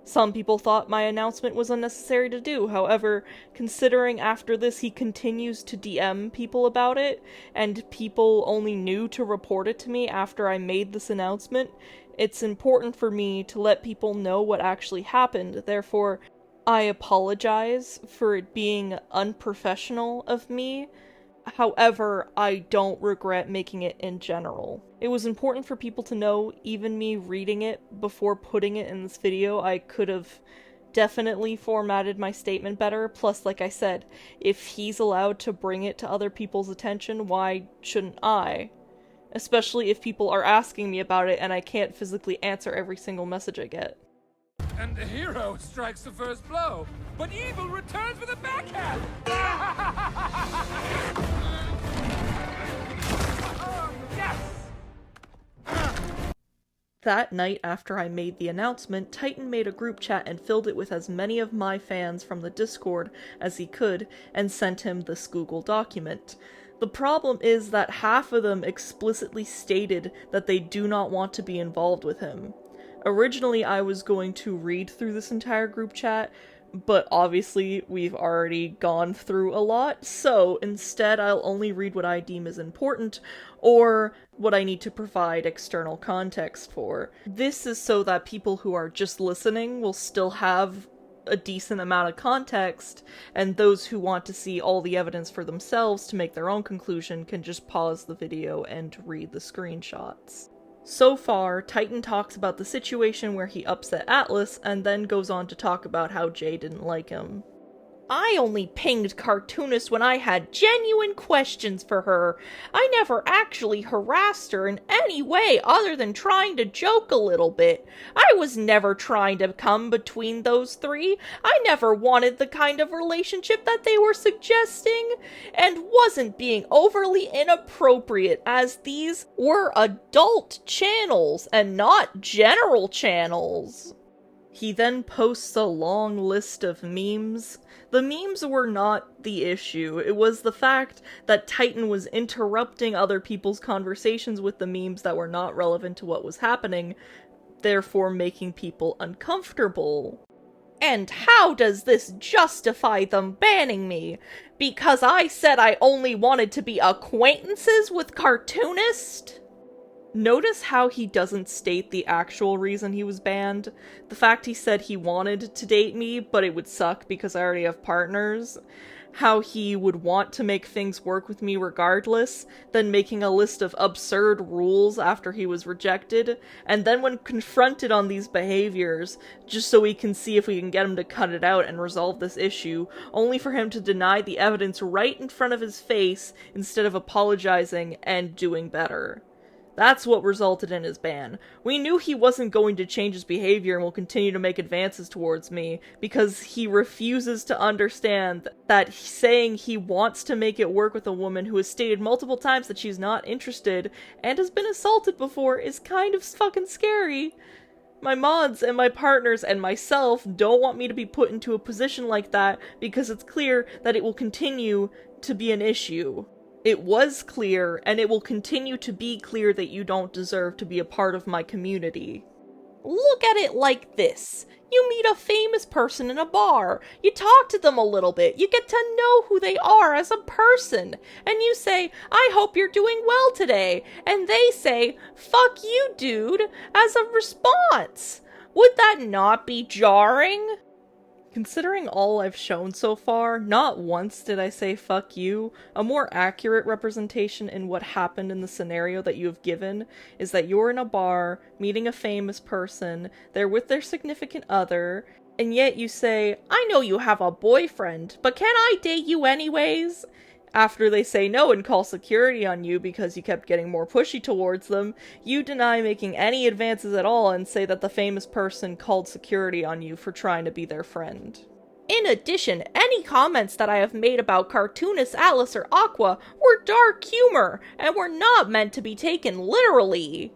Some people thought my announcement was unnecessary to do, however, considering after this he continues to DM people about it, and people only knew to report it to me after I made this announcement, it's important for me to let people know what actually happened. Therefore, I apologize for it being unprofessional of me. However, I don't regret making it in general. It was important for people to know, even me reading it before putting it in this video, I could have definitely formatted my statement better. Plus, like I said, if he's allowed to bring it to other people's attention, why shouldn't I? Especially if people are asking me about it and I can't physically answer every single message I get. And the hero strikes the first blow, but evil returns with a backhand! Yes! That night after I made the announcement, Titan made a group chat and filled it with as many of my fans from the Discord as he could and sent him this Google document. The problem is that half of them explicitly stated that they do not want to be involved with him. Originally, I was going to read through this entire group chat, but obviously we've already gone through a lot, so instead I'll only read what I deem as important, or what I need to provide external context for. This is so that people who are just listening will still have a decent amount of context, and those who want to see all the evidence for themselves to make their own conclusion can just pause the video and read the screenshots. So far, Titan talks about the situation where he upset Atlas, and then goes on to talk about how Jay didn't like him. I only pinged Cartoonist when I had genuine questions for her. I never actually harassed her in any way other than trying to joke a little bit. I was never trying to come between those three. I never wanted the kind of relationship that they were suggesting, and wasn't being overly inappropriate, as these were adult channels and not general channels. He then posts a long list of memes. The memes were not the issue. It was the fact that Titan was interrupting other people's conversations with the memes that were not relevant to what was happening, therefore making people uncomfortable. And how does this justify them banning me? Because I said I only wanted to be acquaintances with Cartoonist? Notice how he doesn't state the actual reason he was banned. The fact he said he wanted to date me, but it would suck because I already have partners. How he would want to make things work with me regardless, then making a list of absurd rules after he was rejected, and then when confronted on these behaviors, just so we can see if we can get him to cut it out and resolve this issue, only for him to deny the evidence right in front of his face instead of apologizing and doing better. That's what resulted in his ban. We knew he wasn't going to change his behavior and will continue to make advances towards me, because he refuses to understand that saying he wants to make it work with a woman who has stated multiple times that she's not interested and has been assaulted before is kind of fucking scary. My mods and my partners and myself don't want me to be put into a position like that because it's clear that it will continue to be an issue. It was clear, and it will continue to be clear that you don't deserve to be a part of my community. Look at it like this. You meet a famous person in a bar, you talk to them a little bit, you get to know who they are as a person, and you say, I hope you're doing well today, and they say, fuck you, dude, as a response. Would that not be jarring? Considering all I've shown so far, not once did I say fuck you. A more accurate representation in what happened in the scenario that you have given is that you're in a bar, meeting a famous person, they're with their significant other, and yet you say, I know you have a boyfriend, but can I date you anyways? After they say no and call security on you because you kept getting more pushy towards them, you deny making any advances at all and say that the famous person called security on you for trying to be their friend. In addition, any comments that I have made about Cartoonist, Atlas, or Aqua were dark humor and were not meant to be taken literally.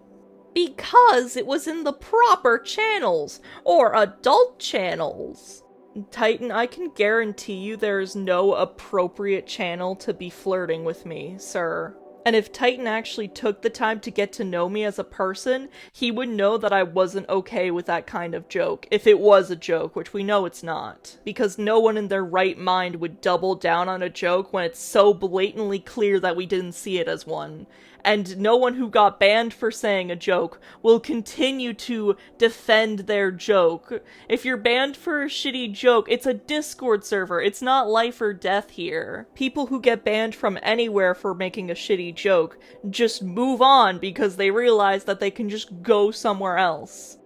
Because it was in the proper channels, or adult channels. Titan, I can guarantee you there is no appropriate channel to be flirting with me, sir. And if Titan actually took the time to get to know me as a person, he would know that I wasn't okay with that kind of joke, if it was a joke, which we know it's not. Because no one in their right mind would double down on a joke when it's so blatantly clear that we didn't see it as one. And no one who got banned for saying a joke will continue to defend their joke. If you're banned for a shitty joke, it's a Discord server. It's not life or death here. People who get banned from anywhere for making a shitty joke just move on because they realize that they can just go somewhere else.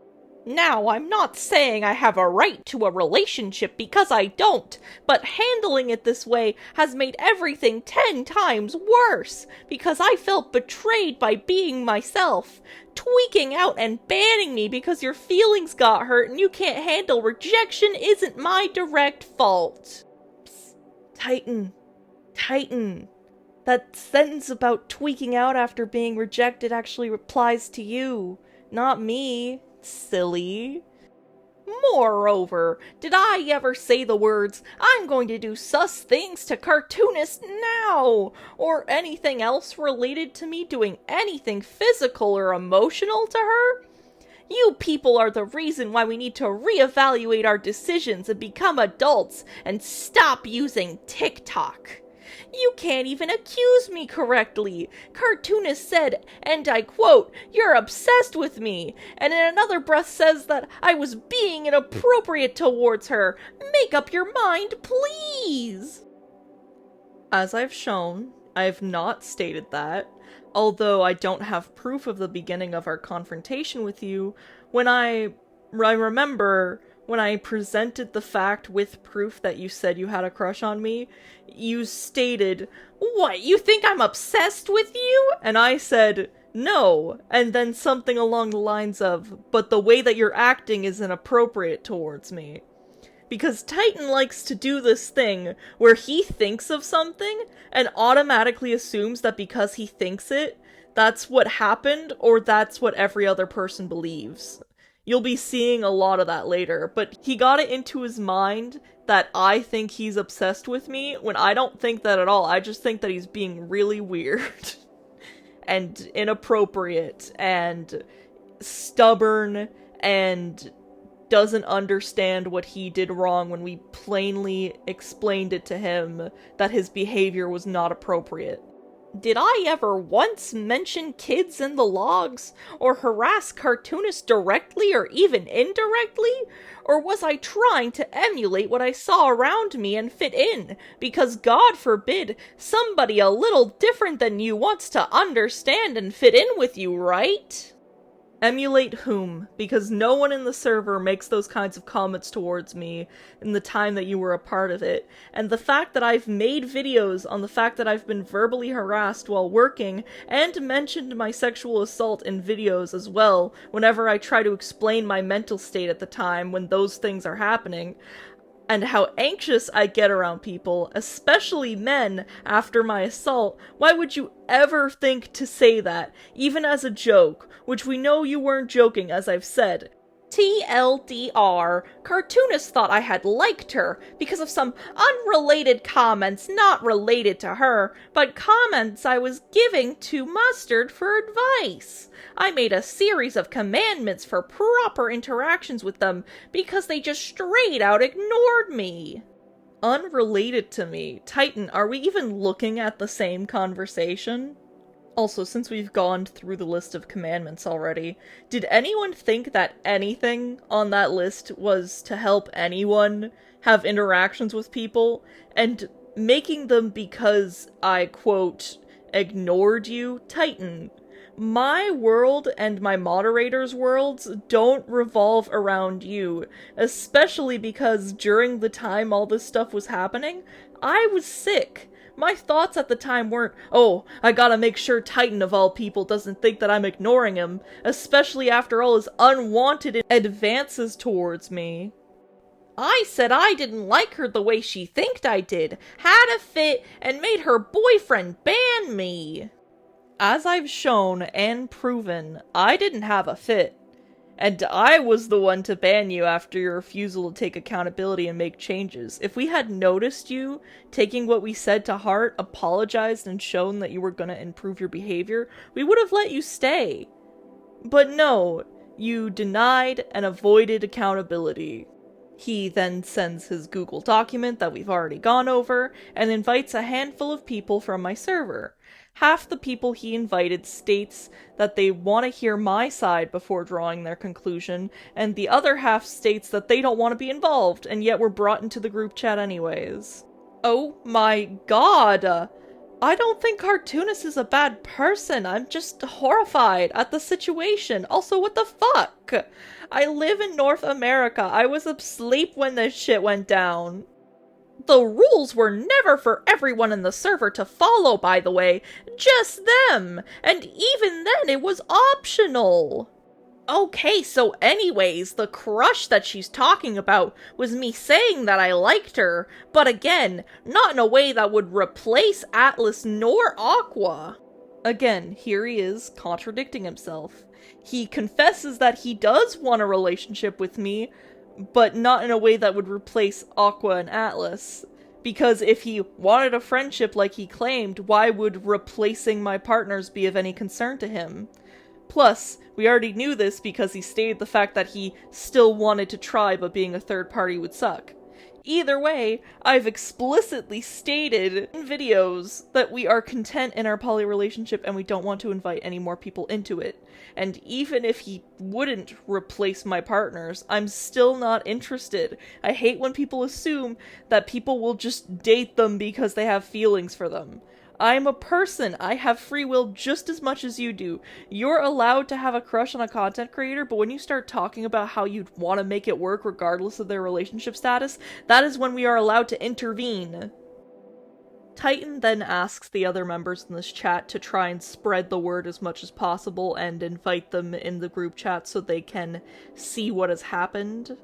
Now, I'm not saying I have a right to a relationship because I don't, but handling it this way has made everything 10 times worse because I felt betrayed by being myself. Tweaking out and banning me because your feelings got hurt and you can't handle rejection isn't my direct fault. Psst. Titan. That sentence about tweaking out after being rejected actually applies to you, not me. Silly. Moreover, did I ever say the words, "I'm going to do sus things to cartoonists now," or anything else related to me doing anything physical or emotional to her? You people are the reason why we need to reevaluate our decisions and become adults and stop using TikTok. You can't even accuse me correctly. Cartoonist said, and I quote, "You're obsessed with me," and in another breath says that I was being inappropriate towards her. Make up your mind, please! As I've shown, I have not stated that, although I don't have proof of the beginning of our confrontation with you. When I remember when I presented the fact with proof that you said you had a crush on me, you stated, "What, you think I'm obsessed with you?" And I said, "No," and then something along the lines of, "But the way that you're acting is inappropriate towards me." Because Titan likes to do this thing where he thinks of something and automatically assumes that because he thinks it, that's what happened or that's what every other person believes. You'll be seeing a lot of that later, but he got it into his mind that I think he's obsessed with me, when I don't think that at all. I just think that he's being really weird, and inappropriate, and stubborn, and doesn't understand what he did wrong when we plainly explained it to him that his behavior was not appropriate. Did I ever once mention kids in the logs, or harass cartoonists directly or even indirectly? Or was I trying to emulate what I saw around me and fit in? Because God forbid, somebody a little different than you wants to understand and fit in with you, right? Emulate whom? Because no one in the server makes those kinds of comments towards me in the time that you were a part of it. And the fact that I've made videos on the fact that I've been verbally harassed while working, and mentioned my sexual assault in videos as well, whenever I try to explain my mental state at the time when those things are happening, and how anxious I get around people, especially men, after my assault, why would you ever think to say that, even as a joke, which we know you weren't joking, as I've said. TLDR, cartoonists thought I had liked her because of some unrelated comments not related to her, but comments I was giving to Mustard for advice. I made a series of commandments for proper interactions with them because they just straight out ignored me. Unrelated to me. Titan, are we even looking at the same conversation? Also, since we've gone through the list of commandments already, did anyone think that anything on that list was to help anyone have interactions with people, and making them because I, quote, ignored you? Titan, my world and my moderator's worlds don't revolve around you, especially because during the time all this stuff was happening, I was sick. My thoughts at the time weren't, "Oh, I gotta make sure Titan of all people doesn't think that I'm ignoring him, especially after all his unwanted advances towards me." I said I didn't like her the way she thinked I did, had a fit, and made her boyfriend ban me. As I've shown and proven, I didn't have a fit. And I was the one to ban you after your refusal to take accountability and make changes. If we had noticed you taking what we said to heart, apologized, and shown that you were gonna improve your behavior, we would have let you stay. But no, you denied and avoided accountability. He then sends his Google document that we've already gone over, and invites a handful of people from my server. Half the people he invited states that they want to hear my side before drawing their conclusion, and the other half states that they don't want to be involved, and yet were brought into the group chat anyways. Oh my god! I don't think Cartoonist is a bad person. I'm just horrified at the situation. Also, what the fuck? I live in North America. I was asleep when this shit went down. The rules were never for everyone in the server to follow, by the way. Just them. And even then, it was optional. Okay, so anyways, the crush that she's talking about was me saying that I liked her, but again, not in a way that would replace Atlas nor Aqua. Again, here he is, contradicting himself. He confesses that he does want a relationship with me, but not in a way that would replace Aqua and Atlas. Because if he wanted a friendship like he claimed, why would replacing my partners be of any concern to him? Plus, we already knew this because he stated the fact that he still wanted to try, but being a third party would suck. Either way, I've explicitly stated in videos that we are content in our poly relationship and we don't want to invite any more people into it. And even if he wouldn't replace my partners, I'm still not interested. I hate when people assume that people will just date them because they have feelings for them. I'm a person. I have free will just as much as you do. You're allowed to have a crush on a content creator, but when you start talking about how you'd want to make it work regardless of their relationship status, that is when we are allowed to intervene. Titan then asks the other members in this chat to try and spread the word as much as possible and invite them in the group chat so they can see what has happened.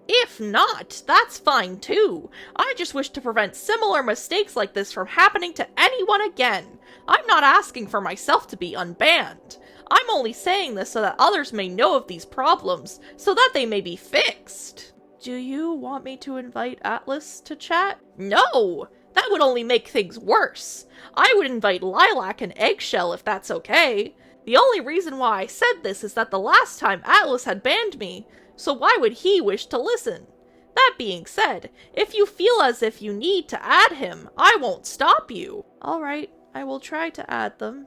If not, that's fine too. I just wish to prevent similar mistakes like this from happening to anyone again. I'm not asking for myself to be unbanned. I'm only saying this so that others may know of these problems, so that they may be fixed. Do you want me to invite Atlas to chat? No! That would only make things worse. I would invite Lilac and Eggshell if that's okay. The only reason why I said this is that the last time Atlas had banned me, so why would he wish to listen? That being said, if you feel as if you need to add him, I won't stop you. Alright, I will try to add them.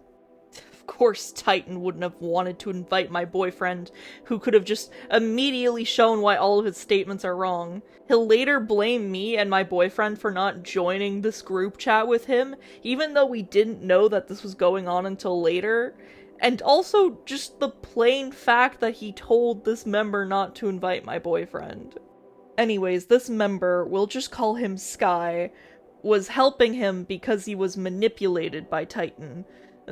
Of course Titan wouldn't have wanted to invite my boyfriend, who could have just immediately shown why all of his statements are wrong. He'll later blame me and my boyfriend for not joining this group chat with him, even though we didn't know that this was going on until later. And also just the plain fact that he told this member not to invite my boyfriend. Anyways, this member, we'll just call him Sky, was helping him because he was manipulated by Titan.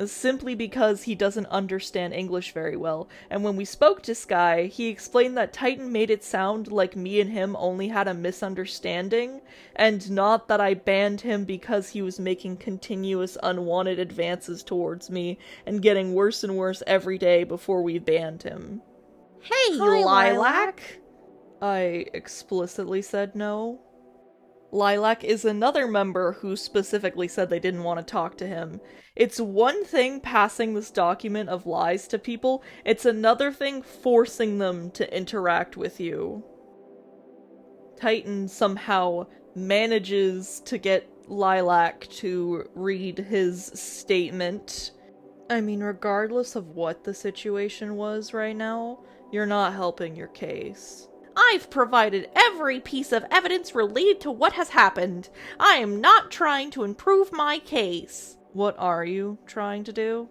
Simply because he doesn't understand English very well, and when we spoke to Sky, he explained that Titan made it sound like me and him only had a misunderstanding, and not that I banned him because he was making continuous unwanted advances towards me, and getting worse and worse every day before we banned him. Hey, Lilac! I explicitly said no. Lilac is another member who specifically said they didn't want to talk to him. It's one thing passing this document of lies to people, it's another thing forcing them to interact with you. Titan somehow manages to get Lilac to read his statement. I mean, regardless of what the situation was right now, you're not helping your case. I've provided every piece of evidence related to what has happened. I am not trying to improve my case. What are you trying to do?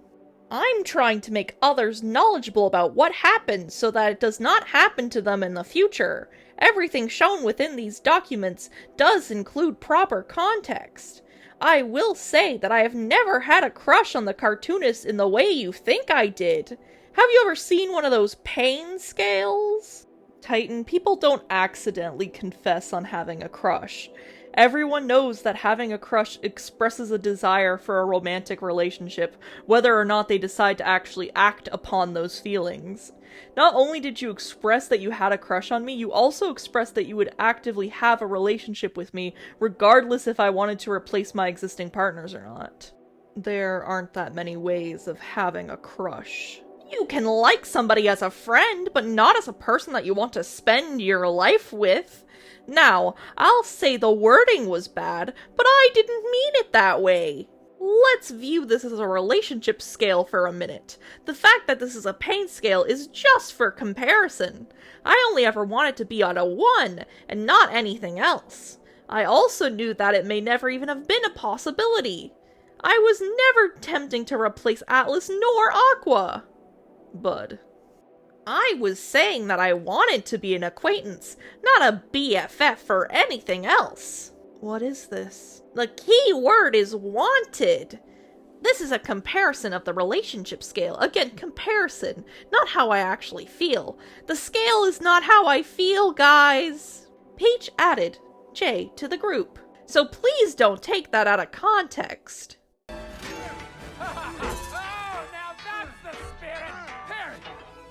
I'm trying to make others knowledgeable about what happened so that it does not happen to them in the future. Everything shown within these documents does include proper context. I will say that I have never had a crush on the cartoonist in the way you think I did. Have you ever seen one of those pain scales? Titan, people don't accidentally confess on having a crush. Everyone knows that having a crush expresses a desire for a romantic relationship, whether or not they decide to actually act upon those feelings. Not only did you express that you had a crush on me, you also expressed that you would actively have a relationship with me, regardless if I wanted to replace my existing partners or not. There aren't that many ways of having a crush. You can like somebody as a friend, but not as a person that you want to spend your life with. Now, I'll say the wording was bad, but I didn't mean it that way. Let's view this as a relationship scale for a minute. The fact that this is a pain scale is just for comparison. I only ever wanted to be on a 1, and not anything else. I also knew that it may never even have been a possibility. I was never attempting to replace Atlas nor Aqua. Bud. I was saying that I wanted to be an acquaintance, not a BFF or anything else. What is this? The key word is wanted. This is a comparison of the relationship scale. Again, comparison, not how I actually feel. The scale is not how I feel, guys. Peach added Jay to the group, so please don't take that out of context. Oh, now that's the spirit! Parry!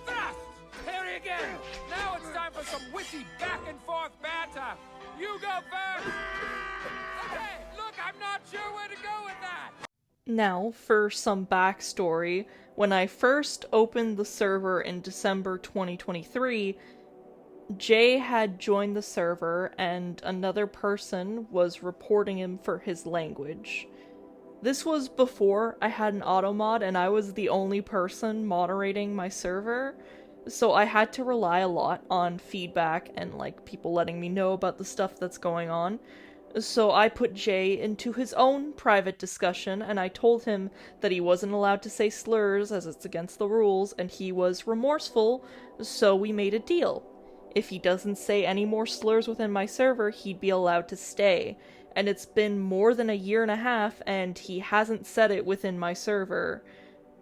Thrust! Parry again! Now it's time for some witty back-and-forth banter! You go first! Okay, look, I'm not sure where to go with that! Now, for some backstory, when I first opened the server in December 2023, Jay had joined the server and another person was reporting him for his language. This was before I had an automod and I was the only person moderating my server, so I had to rely a lot on feedback and like people letting me know about the stuff that's going on. So I put Jay into his own private discussion and I told him that he wasn't allowed to say slurs as it's against the rules and he was remorseful, so we made a deal. If he doesn't say any more slurs within my server, he'd be allowed to stay. And it's been more than a year and a half, and he hasn't said it within my server.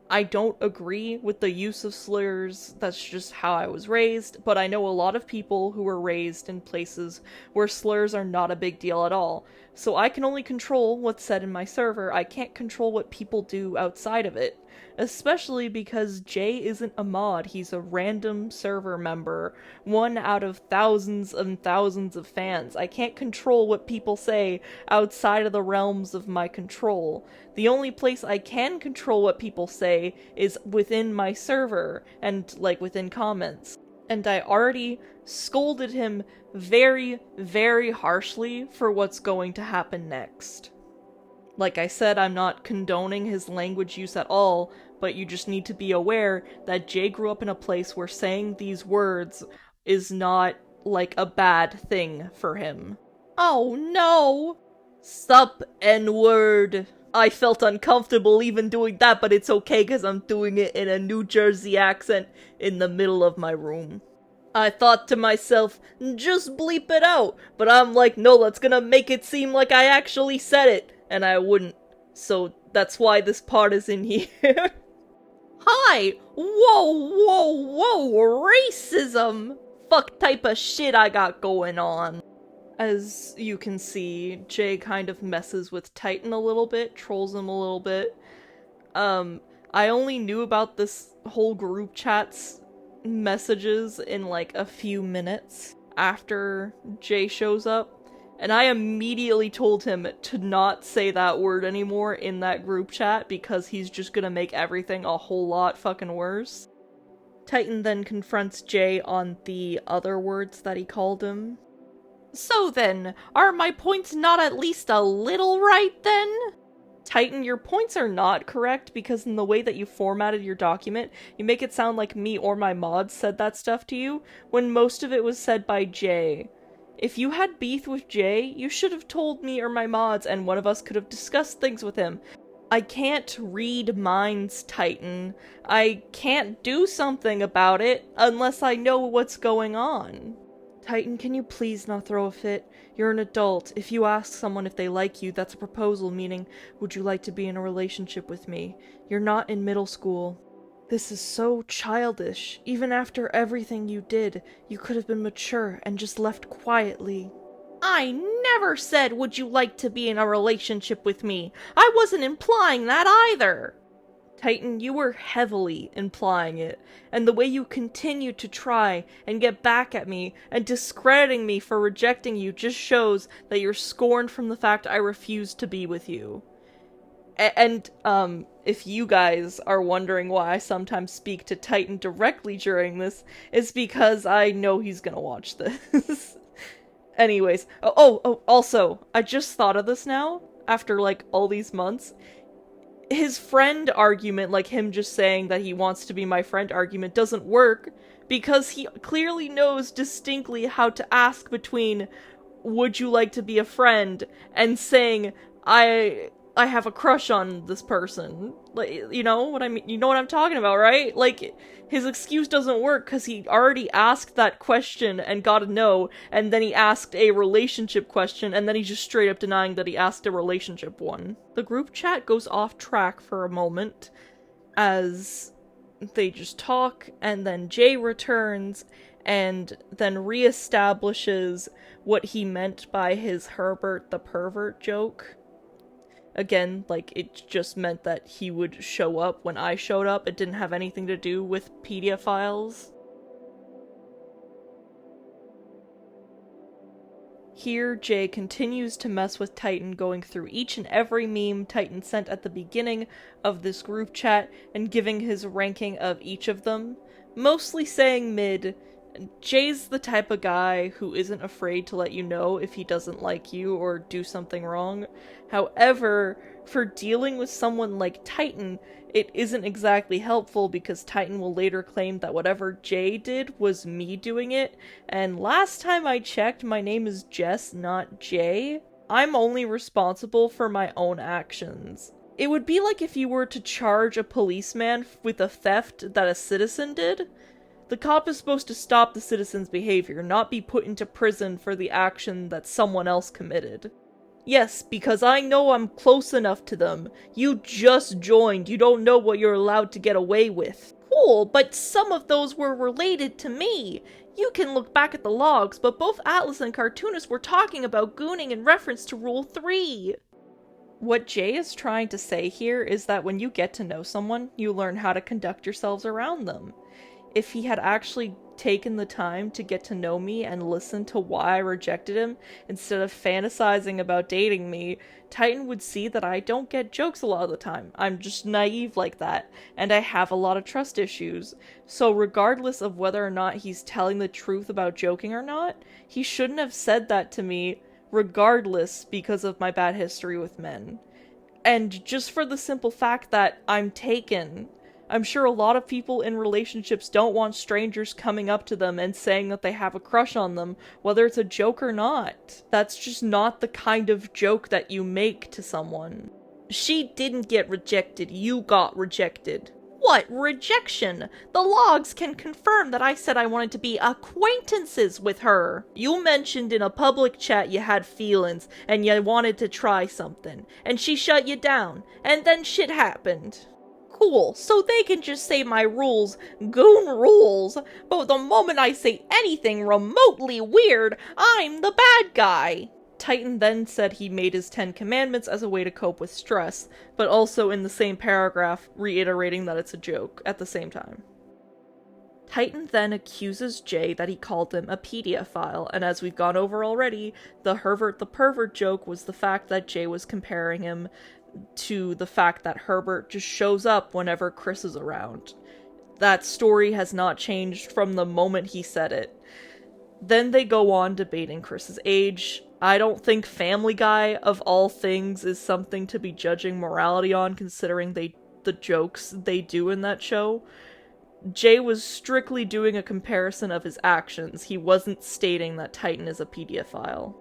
I don't agree with the use of slurs, that's just how I was raised, but I know a lot of people who were raised in places where slurs are not a big deal at all. So I can only control what's said in my server, I can't control what people do outside of it. Especially because Jay isn't a mod, he's a random server member, one out of thousands and thousands of fans. I can't control what people say outside of the realms of my control. The only place I can control what people say is within my server, and like within comments. And I already scolded him very, very harshly for what's going to happen next. Like I said, I'm not condoning his language use at all, but you just need to be aware that Jay grew up in a place where saying these words is not, like, a bad thing for him. Oh no! Sup, N-word. I felt uncomfortable even doing that, but it's okay because I'm doing it in a New Jersey accent in the middle of my room. I thought to myself, just bleep it out, but I'm like, no, that's gonna make it seem like I actually said it, and I wouldn't. So that's why this part is in here. Hi! Whoa, racism! Fuck type of shit I got going on. As you can see, Jay kind of messes with Titan a little bit, trolls him a little bit. I only knew about this whole group chat's messages in like a few minutes after Jay shows up. And I immediately told him to not say that word anymore in that group chat because he's just gonna make everything a whole lot fucking worse. Titan then confronts Jay on the other words that he called him. So then, are my points not at least a little right then? Titan, your points are not correct because in the way that you formatted your document, you make it sound like me or my mods said that stuff to you, when most of it was said by Jay. If you had beef with Jay, you should have told me or my mods and one of us could have discussed things with him. I can't read minds, Titan. I can't do something about it unless I know what's going on. Titan, can you please not throw a fit? You're an adult. If you ask someone if they like you, that's a proposal, meaning, would you like to be in a relationship with me? You're not in middle school. This is so childish. Even after everything you did, you could have been mature and just left quietly. I never said, would you like to be in a relationship with me? I wasn't implying that either. Titan, you were heavily implying it, and the way you continued to try and get back at me and discrediting me for rejecting you just shows that you're scorned from the fact I refused to be with you. And, if you guys are wondering why I sometimes speak to Titan directly during this, it's because I know he's gonna watch this. Anyways, also, I just thought of this now, after, like, all these months. His friend argument, like him just saying that he wants to be my friend argument, doesn't work, because he clearly knows distinctly how to ask between, would you like to be a friend, and saying, I I have a crush on this person. Like, you know what I mean? You know what I'm talking about, right? Like, his excuse doesn't work because he already asked that question and got a no, and then he asked a relationship question, and then he's just straight up denying that he asked a relationship one. The group chat goes off track for a moment as they just talk, and then Jay returns and then reestablishes what he meant by his Herbert the pervert joke. Again, like, it just meant that he would show up when I showed up. It didn't have anything to do with pedophiles. Here, Jay continues to mess with Titan, going through each and every meme Titan sent at the beginning of this group chat and giving his ranking of each of them. Mostly saying mid. Jay's the type of guy who isn't afraid to let you know if he doesn't like you or do something wrong. However, for dealing with someone like Titan, it isn't exactly helpful because Titan will later claim that whatever Jay did was me doing it, and last time I checked, my name is Jess, not Jay. I'm only responsible for my own actions. It would be like if you were to charge a policeman with a theft that a citizen did. The cop is supposed to stop the citizen's behavior, not be put into prison for the action that someone else committed. Yes, because I know I'm close enough to them. You just joined, you don't know what you're allowed to get away with. Cool, but some of those were related to me. You can look back at the logs, but both Atlas and Cartoonist were talking about gooning in reference to Rule 3. What Jay is trying to say here is that when you get to know someone, you learn how to conduct yourselves around them. If he had actually taken the time to get to know me and listen to why I rejected him, instead of fantasizing about dating me, Titan would see that I don't get jokes a lot of the time. I'm just naive like that, and I have a lot of trust issues. So regardless of whether or not he's telling the truth about joking or not, he shouldn't have said that to me, regardless, because of my bad history with men. And just for the simple fact that I'm taken. I'm sure a lot of people in relationships don't want strangers coming up to them and saying that they have a crush on them, whether it's a joke or not. That's just not the kind of joke that you make to someone. She didn't get rejected, you got rejected. What rejection? The logs can confirm that I said I wanted to be acquaintances with her. You mentioned in a public chat you had feelings and you wanted to try something, and she shut you down, and then shit happened. Cool, so they can just say my rules, goon rules, but the moment I say anything remotely weird, I'm the bad guy. Titan then said he made his 10 commandments as a way to cope with stress, but also in the same paragraph reiterating that it's a joke at the same time. Titan then accuses Jay that he called him a pedophile, and as we've gone over already, the Herbert the pervert joke was the fact that Jay was comparing him to the fact that Herbert just shows up whenever Chris is around. That story has not changed from the moment he said it. Then they go on debating Chris's age. I don't think Family Guy, of all things, is something to be judging morality on, considering the jokes they do in that show. Jay was strictly doing a comparison of his actions. He wasn't stating that Titan is a pedophile.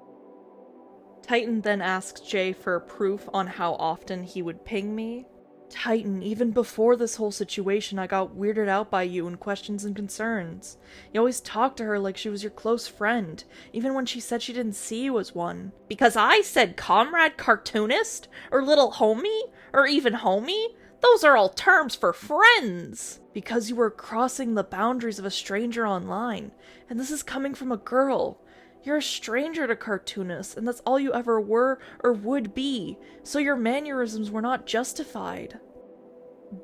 Titan then asks Jay for proof on how often he would ping me. Titan, even before this whole situation, I got weirded out by you and questions and concerns. You always talked to her like she was your close friend, even when she said she didn't see you as one. Because I said comrade cartoonist? Or little homie? Or even homie? Those are all terms for friends! Because you were crossing the boundaries of a stranger online, and this is coming from a girl. You're a stranger to cartoonists, and that's all you ever were or would be, so your mannerisms were not justified.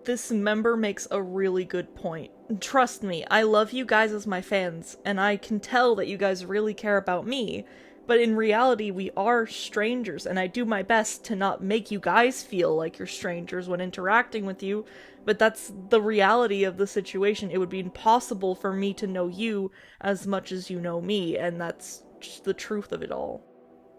This member makes a really good point. Trust me, I love you guys as my fans, and I can tell that you guys really care about me, but in reality we are strangers, and I do my best to not make you guys feel like you're strangers when interacting with you, but that's the reality of the situation. It would be impossible for me to know you as much as you know me, and that's just the truth of it all.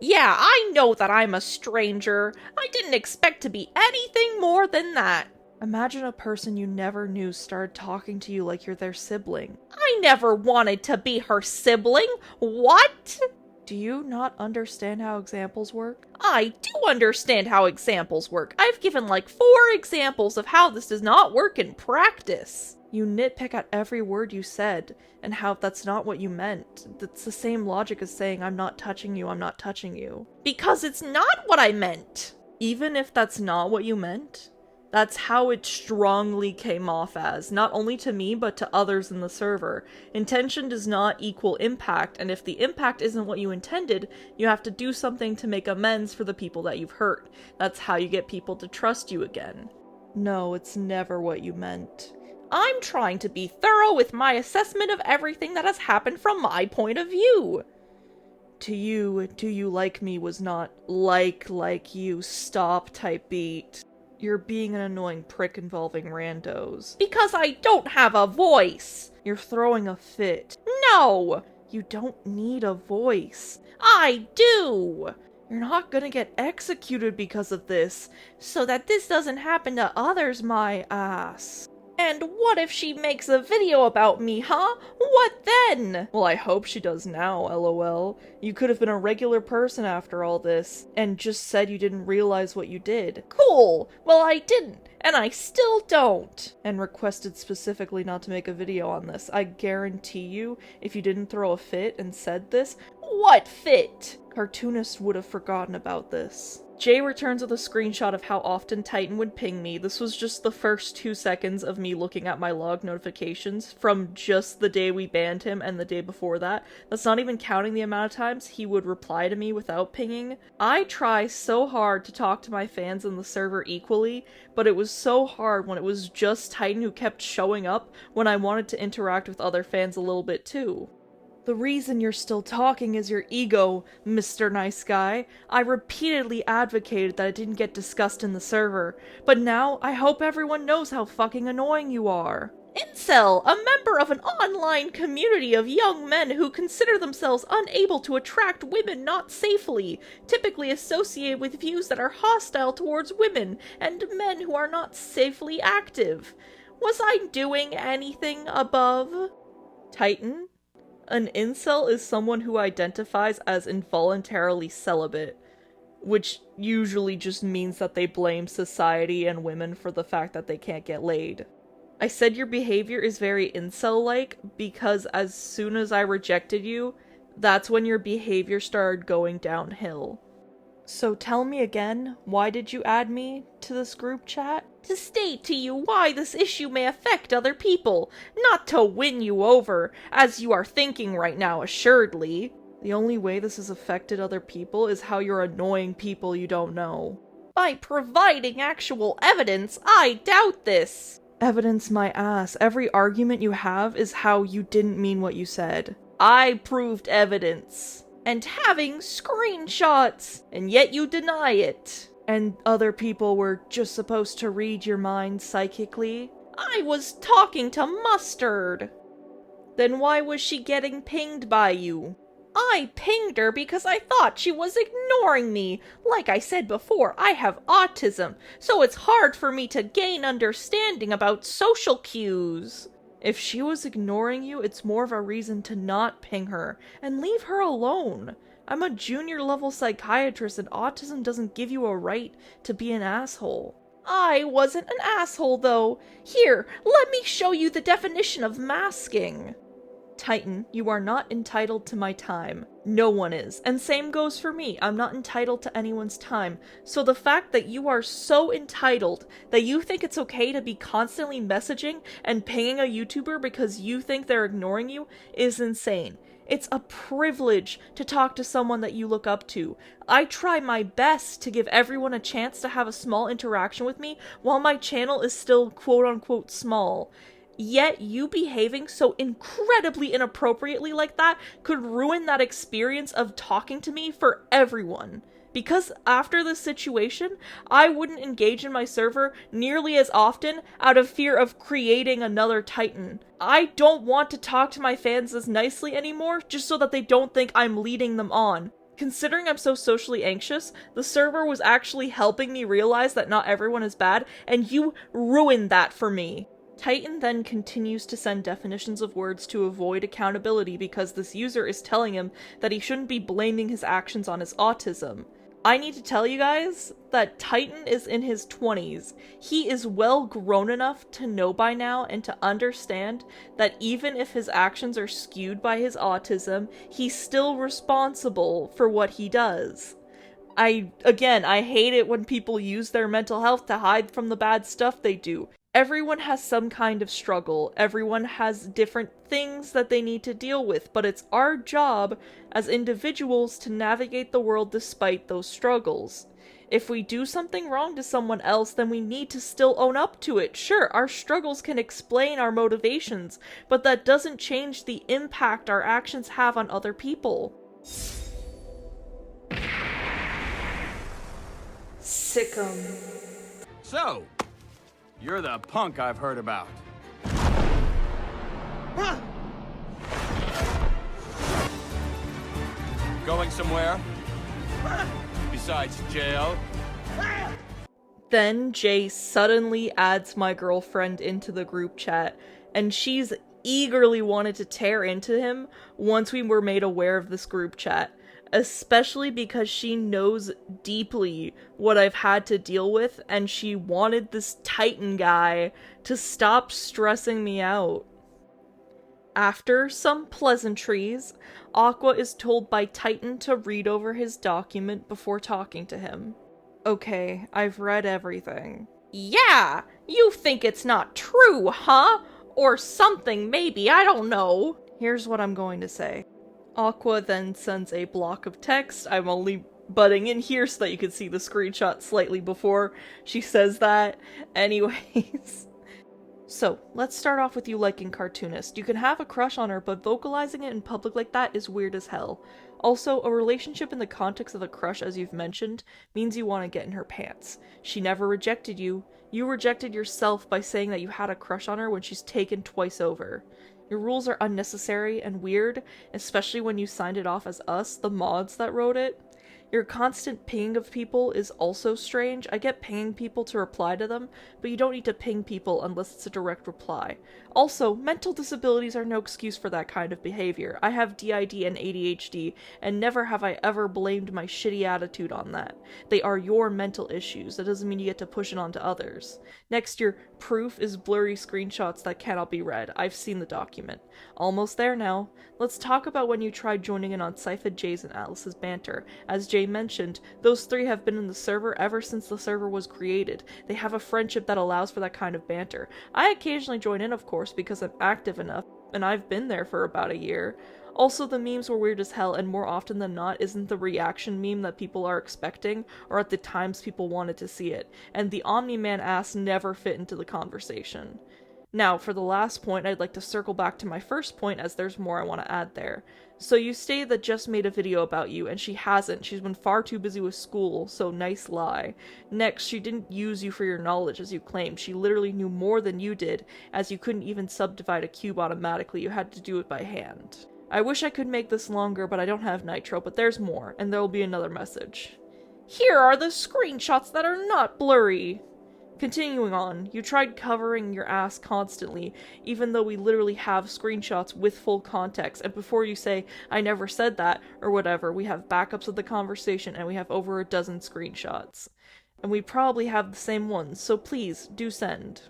Yeah, I know that I'm a stranger. I didn't expect to be anything more than that. Imagine a person you never knew started talking to you like you're their sibling. I never wanted to be her sibling. What? Do you not understand how examples work? I do understand how examples work. I've given like 4 examples of how this does not work in practice. You nitpick at every word you said, and how that's not what you meant. That's the same logic as saying, I'm not touching you, I'm not touching you. Because it's not what I meant! Even if that's not what you meant, that's how it strongly came off as, not only to me, but to others in the server. Intention does not equal impact, and if the impact isn't what you intended, you have to do something to make amends for the people that you've hurt. That's how you get people to trust you again. No, it's never what you meant. I'm trying to be thorough with my assessment of everything that has happened from my point of view. To you, do you like me was not like you, stop type beat. You're being an annoying prick involving randos. Because I don't have a voice! You're throwing a fit. No! You don't need a voice. I do! You're not gonna get executed because of this, so that this doesn't happen to others, my ass. And what if she makes a video about me, huh? What then? Well, I hope she does now, lol. You could have been a regular person after all this, and just said you didn't realize what you did. Cool! Well, I didn't, and I still don't! And requested specifically not to make a video on this. I guarantee you, if you didn't throw a fit and said this— What fit? Cartoonists would have forgotten about this. Jay returns with a screenshot of how often Titan would ping me. This was just the first 2 seconds of me looking at my log notifications from just the day we banned him and the day before that. That's not even counting the amount of times he would reply to me without pinging. I try so hard to talk to my fans in the server equally, but it was so hard when it was just Titan who kept showing up when I wanted to interact with other fans a little bit too. The reason you're still talking is your ego, Mr. Nice Guy. I repeatedly advocated that it didn't get discussed in the server, but now I hope everyone knows how fucking annoying you are. Incel, a member of an online community of young men who consider themselves unable to attract women not safely, typically associated with views that are hostile towards women and men who are not safely active. Was I doing anything above? Titan? An incel is someone who identifies as involuntarily celibate, which usually just means that they blame society and women for the fact that they can't get laid. I said your behavior is very incel-like because as soon as I rejected you, that's when your behavior started going downhill. So tell me again, why did you add me to this group chat? To state to you why this issue may affect other people, not to win you over, as you are thinking right now, assuredly. The only way this has affected other people is how you're annoying people you don't know. By providing actual evidence, I doubt this. Evidence my ass. Every argument you have is how you didn't mean what you said. I proved evidence. And having screenshots, and yet you deny it. And other people were just supposed to read your mind psychically. I was talking to Mustard. Then why was she getting pinged by you? I pinged her because I thought she was ignoring me. Like I said before, I have autism, so it's hard for me to gain understanding about social cues. If she was ignoring you, it's more of a reason to not ping her, and leave her alone. I'm a junior level psychiatrist and autism doesn't give you a right to be an asshole. I wasn't an asshole though. Here, let me show you the definition of masking. Titan, you are not entitled to my time. No one is. And same goes for me. I'm not entitled to anyone's time. So the fact that you are so entitled that you think it's okay to be constantly messaging and pinging a YouTuber because you think they're ignoring you is insane. It's a privilege to talk to someone that you look up to. I try my best to give everyone a chance to have a small interaction with me while my channel is still quote-unquote small. Yet you behaving so incredibly inappropriately like that could ruin that experience of talking to me for everyone. Because after this situation, I wouldn't engage in my server nearly as often out of fear of creating another Titan. I don't want to talk to my fans as nicely anymore just so that they don't think I'm leading them on. Considering I'm so socially anxious, the server was actually helping me realize that not everyone is bad, and you ruined that for me. Titan then continues to send definitions of words to avoid accountability because this user is telling him that he shouldn't be blaming his actions on his autism. I need to tell you guys that Titan is in his 20s. He is well grown enough to know by now and to understand that even if his actions are skewed by his autism, he's still responsible for what he does. I hate it when people use their mental health to hide from the bad stuff they do. Everyone has some kind of struggle, everyone has different things that they need to deal with, but it's our job as individuals to navigate the world despite those struggles. If we do something wrong to someone else, then we need to still own up to it. Sure, our struggles can explain our motivations, but that doesn't change the impact our actions have on other people. Sickum. So, you're the punk I've heard about. Going somewhere? Besides jail? Then Jay suddenly adds my girlfriend into the group chat, and she's eagerly wanted to tear into him once we were made aware of this group chat. Especially because she knows deeply what I've had to deal with, and she wanted this Titan guy to stop stressing me out. After some pleasantries, Aqua is told by Titan to read over his document before talking to him. Okay, I've read everything. Yeah! You think it's not true, huh? Or something, maybe, I don't know. Here's what I'm going to say. Aqua then sends a block of text. I'm only butting in here so that you can see the screenshot slightly before she says that. Anyways. So, let's start off with you liking Cartoonist. You can have a crush on her, but vocalizing it in public like that is weird as hell. Also, a relationship in the context of a crush, as you've mentioned, means you want to get in her pants. She never rejected you. You rejected yourself by saying that you had a crush on her when she's taken twice over. Your rules are unnecessary and weird, especially when you signed it off as us, the mods that wrote it. Your constant pinging of people is also strange. I get pinging people to reply to them, but you don't need to ping people unless it's a direct reply. Also, mental disabilities are no excuse for that kind of behavior. I have DID and ADHD, and never have I ever blamed my shitty attitude on that. They are your mental issues. That doesn't mean you get to push it onto others. Next, your proof is blurry screenshots that cannot be read. I've seen the document. Almost there now. Let's talk about when you tried joining in on Sypha, Jay's, and Alice's banter. As Jay mentioned, those three have been in the server ever since the server was created. They have a friendship that allows for that kind of banter. I occasionally join in, of course, because I'm active enough, and I've been there for about a year. Also, the memes were weird as hell, and more often than not isn't the reaction meme that people are expecting, or at the times people wanted to see it, and the Omni-Man ass never fit into the conversation. Now, for the last point, I'd like to circle back to my first point as there's more I want to add there. So you stated that Jess made a video about you, and she hasn't. She's been far too busy with school, so nice lie. Next, she didn't use you for your knowledge as you claimed. She literally knew more than you did, as you couldn't even subdivide a cube automatically. You had to do it by hand. I wish I could make this longer, but I don't have Nitro, but there's more, and there'll be another message. Here are the screenshots that are not blurry! Continuing on, you tried covering your ass constantly, even though we literally have screenshots with full context, and before you say, I never said that, or whatever, we have backups of the conversation and we have over a dozen screenshots. And we probably have the same ones, so please, do send.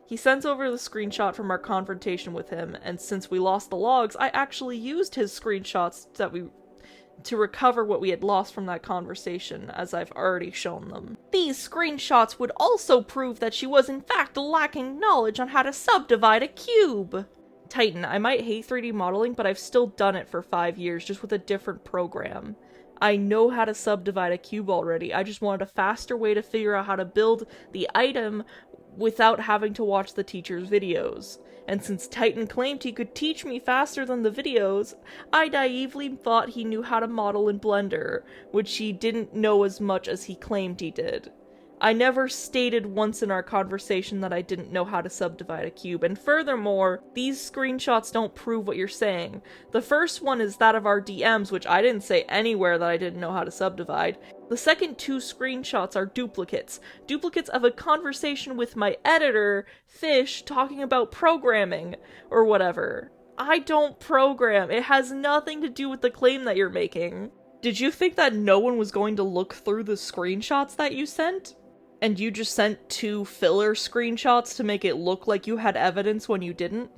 He sends over the screenshot from our confrontation with him, and since we lost the logs, I actually used his screenshots to recover what we had lost from that conversation, as I've already shown them. These screenshots would also prove that she was in fact lacking knowledge on how to subdivide a cube. Titan, I might hate 3D modeling, but I've still done it for 5 years, just with a different program. I know how to subdivide a cube already, I just wanted a faster way to figure out how to build the item without having to watch the teacher's videos. And since Titan claimed he could teach me faster than the videos, I naively thought he knew how to model in Blender, which he didn't know as much as he claimed he did. I never stated once in our conversation that I didn't know how to subdivide a cube, and furthermore, these screenshots don't prove what you're saying. The first one is that of our DMs, which I didn't say anywhere that I didn't know how to subdivide. The second 2 screenshots are duplicates. Duplicates of a conversation with my editor, Fish, talking about programming, or whatever. I don't program. It has nothing to do with the claim that you're making. Did you think that no one was going to look through the screenshots that you sent? And you just sent 2 filler screenshots to make it look like you had evidence when you didn't?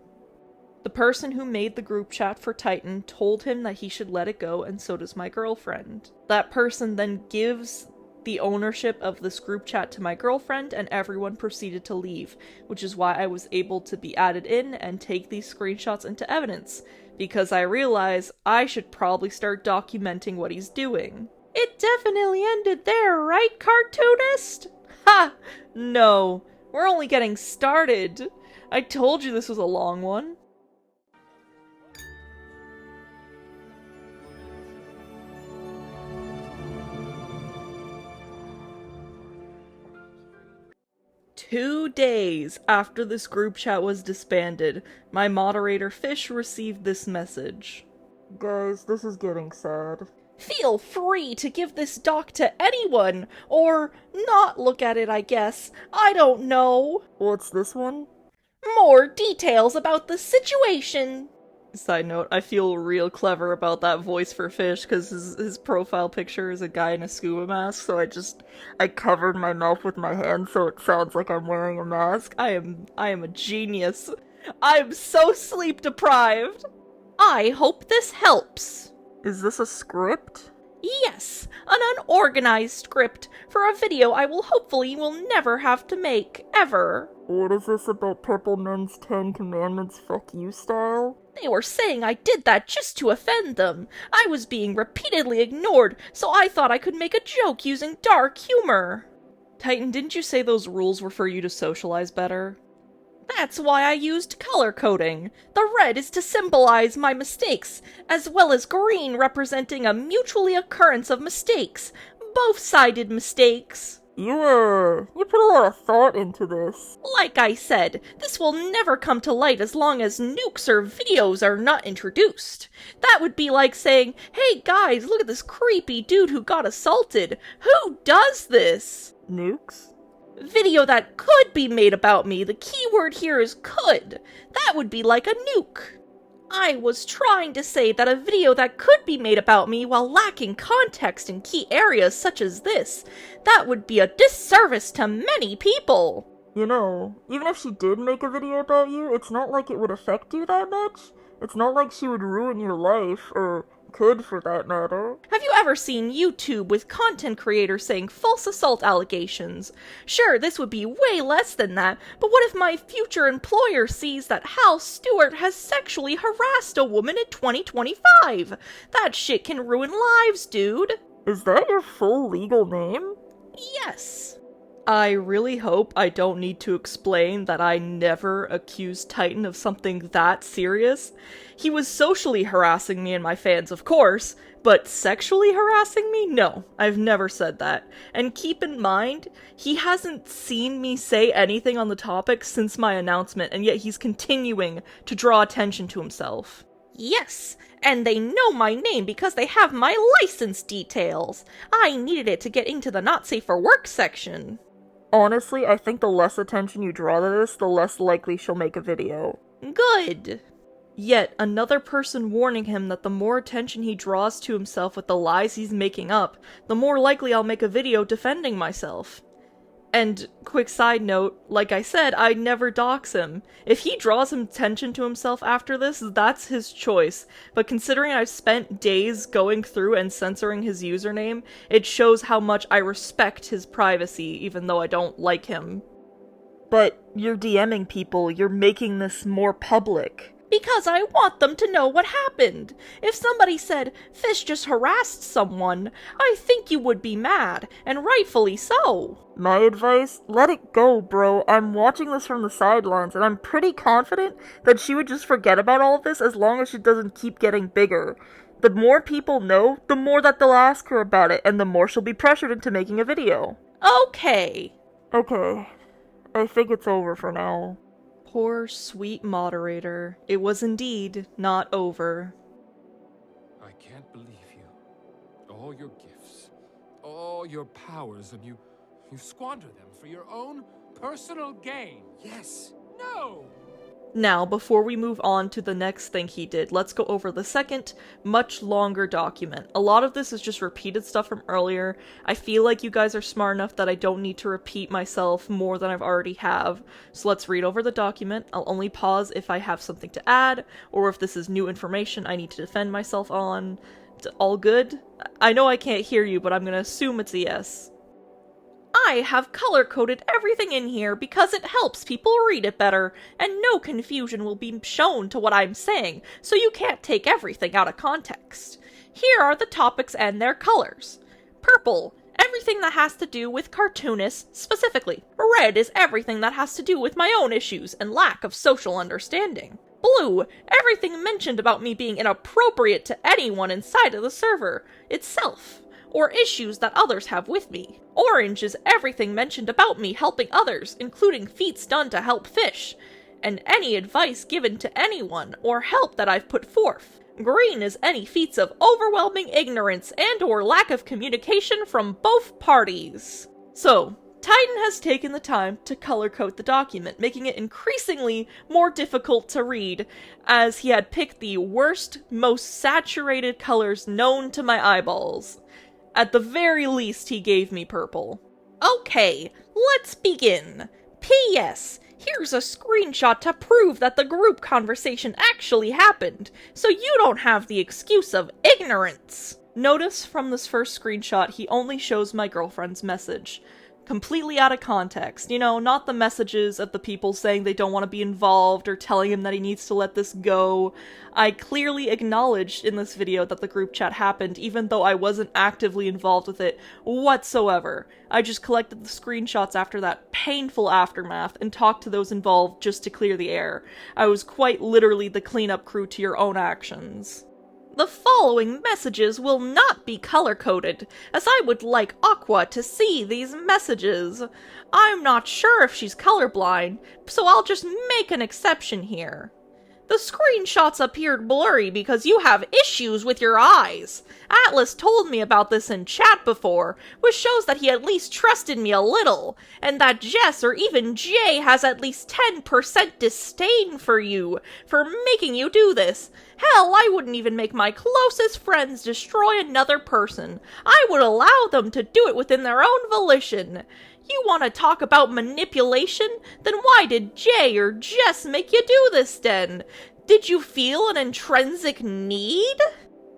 The person who made the group chat for Titan told him that he should let it go, and so does my girlfriend. That person then gives the ownership of this group chat to my girlfriend, and everyone proceeded to leave, which is why I was able to be added in and take these screenshots into evidence, because I realize I should probably start documenting what he's doing. It definitely ended there, right, cartoonist? Ha! No, we're only getting started. I told you this was a long one. Two days after this group chat was disbanded, my moderator Fish received this message. Guys, this is getting sad. Feel free to give this doc to anyone, or not look at it, I guess. I don't know. What's this one? More details about the situation. Side note, I feel real clever about that voice for Fish, because his profile picture is a guy in a scuba mask, so I covered my mouth with my hand so it sounds like I'm wearing a mask. I am a genius. I am so sleep deprived. I hope this helps. Is this a script? Yes, an unorganized script for a video I will never have to make, ever. What is this about Purple Men's 10 Commandments fuck you style? They were saying I did that just to offend them. I was being repeatedly ignored, so I thought I could make a joke using dark humor. Titan, didn't you say those rules were for you to socialize better? That's why I used color coding. The red is to symbolize my mistakes, as well as green representing a mutually occurrence of mistakes. Both-sided mistakes. You put a lot of thought into this. Like I said, this will never come to light as long as nukes or videos are not introduced. That would be like saying, hey guys, look at this creepy dude who got assaulted. Who does this? Nukes? Video that could be made about me. The key word here is could. That would be like a nuke. I was trying to say that a video that could be made about me while lacking context in key areas such as this, that would be a disservice to many people. You know, even if she did make a video about you, it's not like it would affect you that much. It's not like she would ruin your life, or could for that matter. Have you ever seen YouTube with content creators saying false assault allegations? Sure, this would be way less than that, but what if my future employer sees that Hal Stewart has sexually harassed a woman in 2025? That shit can ruin lives, dude. Is that your full legal name? Yes. I really hope I don't need to explain that I never accused Titan of something that serious. He was socially harassing me and my fans, of course, but sexually harassing me? No, I've never said that. And keep in mind, he hasn't seen me say anything on the topic since my announcement, and yet he's continuing to draw attention to himself. Yes, and they know my name because they have my license details. I needed it to get into the not safe for work section. Honestly, I think the less attention you draw to this, the less likely she'll make a video. Good! Yet, another person warning him that the more attention he draws to himself with the lies he's making up, the more likely I'll make a video defending myself. And, quick side note, like I said, I never dox him. If he draws attention to himself after this, that's his choice. But considering I've spent days going through and censoring his username, it shows how much I respect his privacy, even though I don't like him. But you're DMing people, you're making this more public. Because I want them to know what happened. If somebody said, Fish just harassed someone, I think you would be mad, and rightfully so. My advice? Let it go, bro. I'm watching this from the sidelines, and I'm pretty confident that she would just forget about all of this as long as she doesn't keep getting bigger. The more people know, the more that they'll ask her about it, and the more she'll be pressured into making a video. Okay. Okay. I think it's over for now. Poor, sweet moderator. It was indeed not over. I can't believe you. All your gifts, all your powers, and you squander them for your own personal gain. Yes. No! Now, before we move on to the next thing he did, let's go over the second, much longer document. A lot of this is just repeated stuff from earlier. I feel like you guys are smart enough that I don't need to repeat myself more than I've already have. So let's read over the document. I'll only pause if I have something to add, or if this is new information I need to defend myself on. All good? I know I can't hear you, but I'm gonna assume it's a yes. I have color-coded everything in here because it helps people read it better, and no confusion will be shown to what I'm saying, so you can't take everything out of context. Here are the topics and their colors. Purple, everything that has to do with cartoonists specifically. Red is everything that has to do with my own issues and lack of social understanding. Blue, everything mentioned about me being inappropriate to anyone inside of the server itself, or issues that others have with me. Orange is everything mentioned about me helping others, including feats done to help fish, and any advice given to anyone, or help that I've put forth. Green is any feats of overwhelming ignorance and or lack of communication from both parties. So, Titan has taken the time to color code the document, making it increasingly more difficult to read, as he had picked the worst, most saturated colors known to my eyeballs. At the very least, he gave me purple. Okay, let's begin. P.S. Here's a screenshot to prove that the group conversation actually happened, so you don't have the excuse of ignorance. Notice from this first screenshot, he only shows my girlfriend's message. Completely out of context. You know, not the messages of the people saying they don't want to be involved or telling him that he needs to let this go. I clearly acknowledged in this video that the group chat happened, even though I wasn't actively involved with it whatsoever. I just collected the screenshots after that painful aftermath and talked to those involved just to clear the air. I was quite literally the cleanup crew to your own actions. The following messages will not be color-coded, as I would like Aqua to see these messages. I'm not sure if she's colorblind, so I'll just make an exception here. The screenshots appeared blurry because you have issues with your eyes. Atlas told me about this in chat before, which shows that he at least trusted me a little, and that Jess or even Jay has at least 10% disdain for you, for making you do this. Hell, I wouldn't even make my closest friends destroy another person. I would allow them to do it within their own volition. You want to talk about manipulation? Then why did Jay or Jess make you do this then? Did you feel an intrinsic need?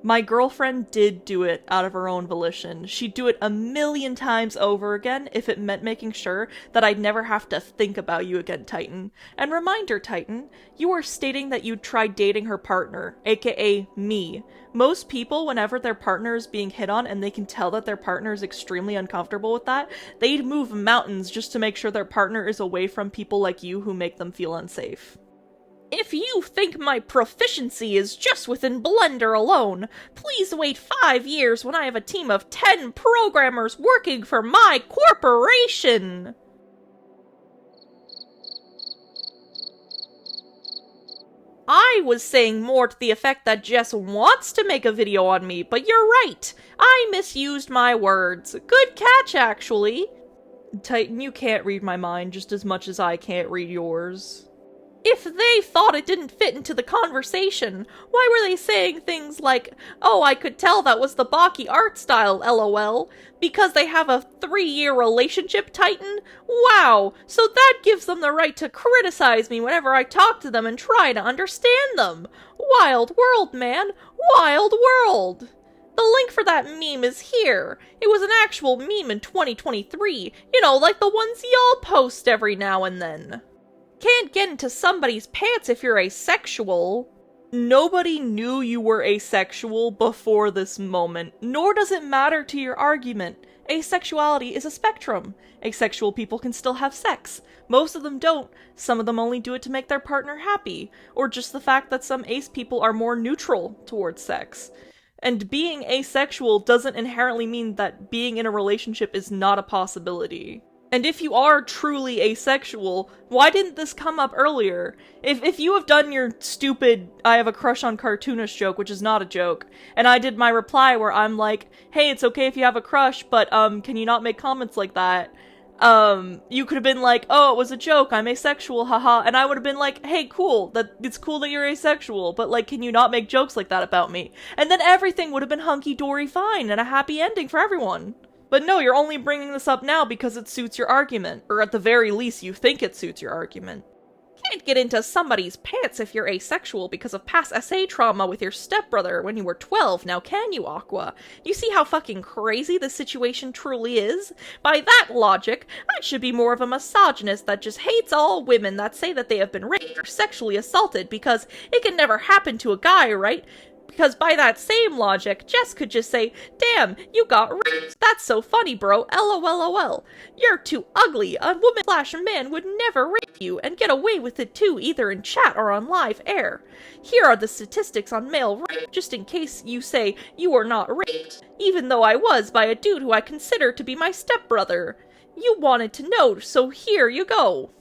My girlfriend did do it out of her own volition. She'd do it 1,000,000 times over again if it meant making sure that I'd never have to think about you again, Titan. And reminder, Titan, you are stating that you'd try dating her partner, aka me. Most people, whenever their partner is being hit on and they can tell that their partner is extremely uncomfortable with that, they'd move mountains just to make sure their partner is away from people like you who make them feel unsafe. If you think my proficiency is just within Blender alone, please wait 5 years when I have a team of 10 programmers working for my corporation! I was saying more to the effect that Jess wants to make a video on me, but you're right. I misused my words. Good catch, actually. Titan, you can't read my mind just as much as I can't read yours. If they thought it didn't fit into the conversation, why were they saying things like, oh, I could tell that was the Baki art style, lol, because they have a 3-year relationship, Titan? Wow, so that gives them the right to criticize me whenever I talk to them and try to understand them. Wild world, man, wild world. The link for that meme is here. It was an actual meme in 2023, you know, like the ones y'all post every now and then. Can't get into somebody's pants if you're asexual. Nobody knew you were asexual before this moment, nor does it matter to your argument. Asexuality is a spectrum. Asexual people can still have sex. Most of them don't. Some of them only do it to make their partner happy, or just the fact that some ace people are more neutral towards sex. And being asexual doesn't inherently mean that being in a relationship is not a possibility. And if you are truly asexual, why didn't this come up earlier? If you have done your stupid I have a crush on cartoonist joke, which is not a joke, and I did my reply where I'm like, hey, it's okay if you have a crush, but can you not make comments like that? You could have been like, oh, it was a joke, I'm asexual, haha, and I would have been like, hey, cool, it's cool that you're asexual, but like, can you not make jokes like that about me? And then everything would have been hunky-dory fine and a happy ending for everyone. But no, you're only bringing this up now because it suits your argument, or at the very least you think it suits your argument. Can't get into somebody's pants if you're asexual because of past SA trauma with your stepbrother when you were 12, now can you, Aqua? You see how fucking crazy the situation truly is? By that logic, I should be more of a misogynist that just hates all women that say that they have been raped or sexually assaulted because it can never happen to a guy, right? Because by that same logic, Jess could just say, damn, you got raped. That's so funny, bro. LOLOL. You're too ugly. A woman/man would never rape you and get away with it too, either in chat or on live air. Here are the statistics on male rape, just in case you say you were not raped, even though I was by a dude who I consider to be my stepbrother. You wanted to know, so here you go.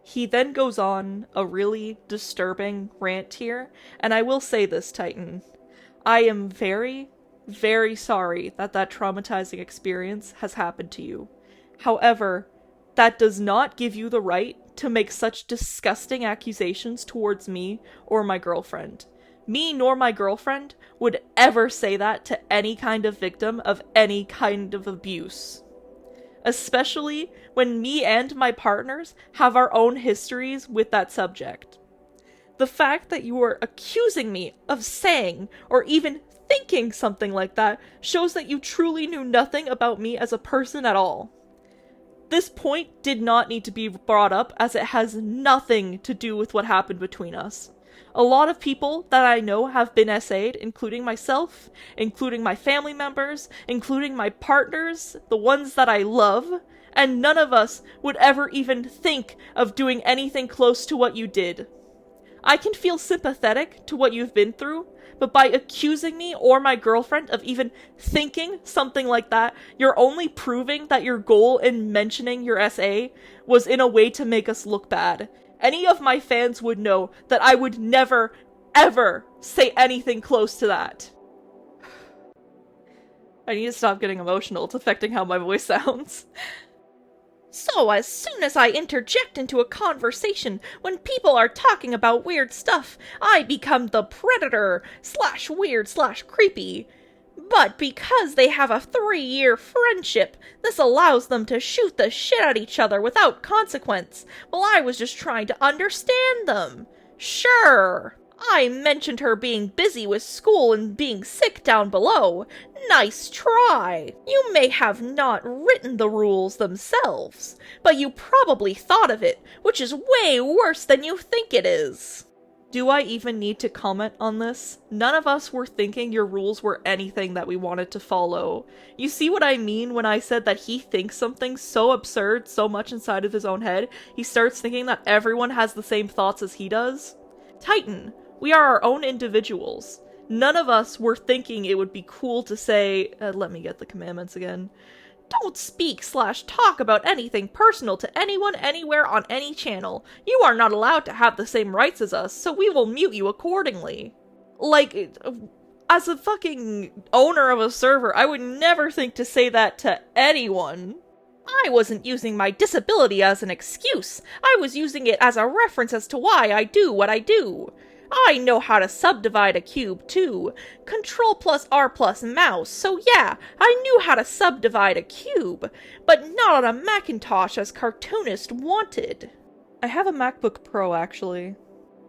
He then goes on a really disturbing rant here, and I will say this, Titan. I am very, very sorry that that traumatizing experience has happened to you. However, that does not give you the right to make such disgusting accusations towards me or my girlfriend. Me nor my girlfriend would ever say that to any kind of victim of any kind of abuse. Especially when me and my partners have our own histories with that subject. The fact that you are accusing me of saying, or even thinking something like that, shows that you truly knew nothing about me as a person at all. This point did not need to be brought up, as it has nothing to do with what happened between us. A lot of people that I know have been SA'd, including myself, including my family members, including my partners, the ones that I love, and none of us would ever even think of doing anything close to what you did. I can feel sympathetic to what you've been through, but by accusing me or my girlfriend of even thinking something like that, you're only proving that your goal in mentioning your SA was in a way to make us look bad. Any of my fans would know that I would never, ever say anything close to that. I need to stop getting emotional. It's affecting how my voice sounds. So as soon as I interject into a conversation when people are talking about weird stuff, I become the predator / weird / creepy. But because they have a 3-year friendship, this allows them to shoot the shit at each other without consequence, while I was just trying to understand them. Sure, I mentioned her being busy with school and being sick down below. Nice try. You may have not written the rules themselves, but you probably thought of it, which is way worse than you think it is. Do I even need to comment on this? None of us were thinking your rules were anything that we wanted to follow. You see what I mean when I said that he thinks something so absurd so much inside of his own head, he starts thinking that everyone has the same thoughts as he does? Titan, we are our own individuals. None of us were thinking it would be cool to say, let me get the commandments again. Don't speak / talk about anything personal to anyone anywhere on any channel. You are not allowed to have the same rights as us, so we will mute you accordingly. Like, as a fucking owner of a server, I would never think to say that to anyone. I wasn't using my disability as an excuse. I was using it as a reference as to why I do what I do. I know how to subdivide a cube, too. Control+R+ mouse, so yeah, I knew how to subdivide a cube, but not on a Macintosh as Cartoonist wanted. I have a MacBook Pro, actually.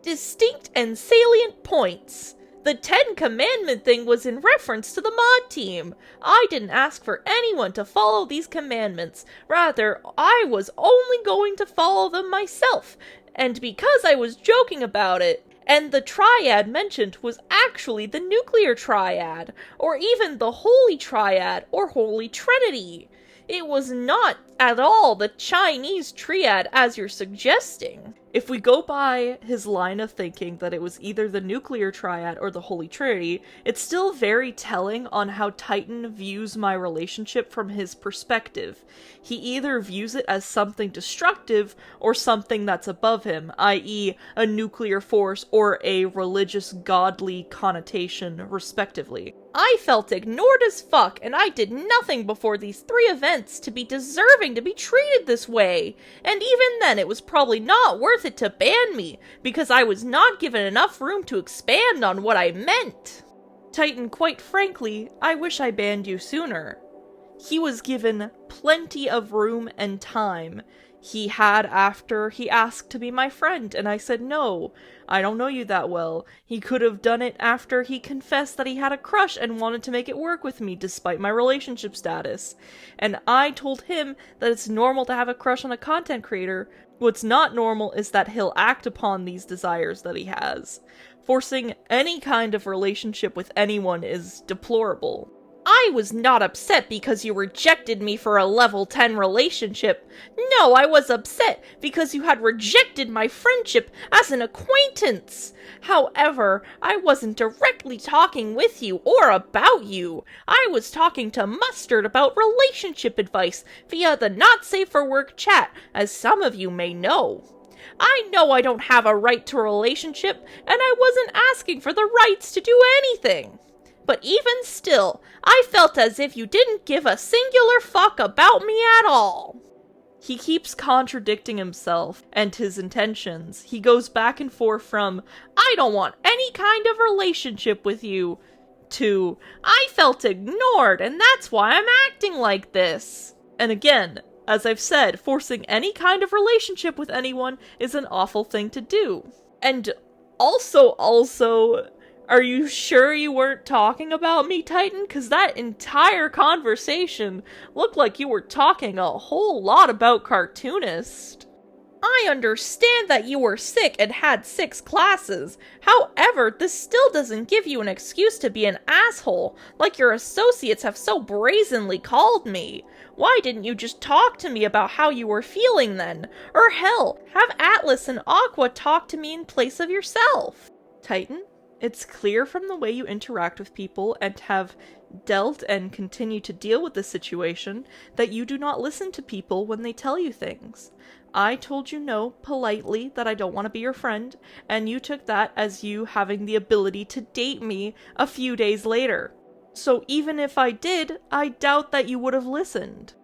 Distinct and salient points. The 10 commandment thing was in reference to the mod team. I didn't ask for anyone to follow these commandments. Rather, I was only going to follow them myself, and because I was joking about it, and the triad mentioned was actually the nuclear triad, or even the holy triad, or holy trinity. It was not at all the Chinese triad as you're suggesting. If we go by his line of thinking that it was either the nuclear triad or the Holy Trinity, it's still very telling on how Titan views my relationship from his perspective. He either views it as something destructive or something that's above him, i.e. a nuclear force or a religious godly connotation, respectively. I felt ignored as fuck, and I did nothing before these 3 events to be deserving to be treated this way. And even then, it was probably not worth it to ban me, because I was not given enough room to expand on what I meant. Titan, quite frankly, I wish I banned you sooner. He was given plenty of room and time. He had after he asked to be my friend, and I said no, I don't know you that well. He could have done it after he confessed that he had a crush and wanted to make it work with me despite my relationship status. And I told him that it's normal to have a crush on a content creator. What's not normal is that he'll act upon these desires that he has. Forcing any kind of relationship with anyone is deplorable. I was not upset because you rejected me for a level 10 relationship. No, I was upset because you had rejected my friendship as an acquaintance. However, I wasn't directly talking with you or about you. I was talking to Mustard about relationship advice via the Not Safe for Work chat, as some of you may know. I know I don't have a right to a relationship, and I wasn't asking for the rights to do anything. But even still, I felt as if you didn't give a singular fuck about me at all. He keeps contradicting himself and his intentions. He goes back and forth from, I don't want any kind of relationship with you, to, I felt ignored and that's why I'm acting like this. And again, as I've said, forcing any kind of relationship with anyone is an awful thing to do. And also, are you sure you weren't talking about me, Titan? Because that entire conversation looked like you were talking a whole lot about Cartoonist. I understand that you were sick and had 6 classes. However, this still doesn't give you an excuse to be an asshole, like your associates have so brazenly called me. Why didn't you just talk to me about how you were feeling then? Or hell, have Atlas and Aqua talk to me in place of yourself? Titan? It's clear from the way you interact with people and have dealt and continue to deal with this situation that you do not listen to people when they tell you things. I told you no, politely, that I don't want to be your friend, and you took that as you having the ability to date me a few days later. So even if I did, I doubt that you would have listened.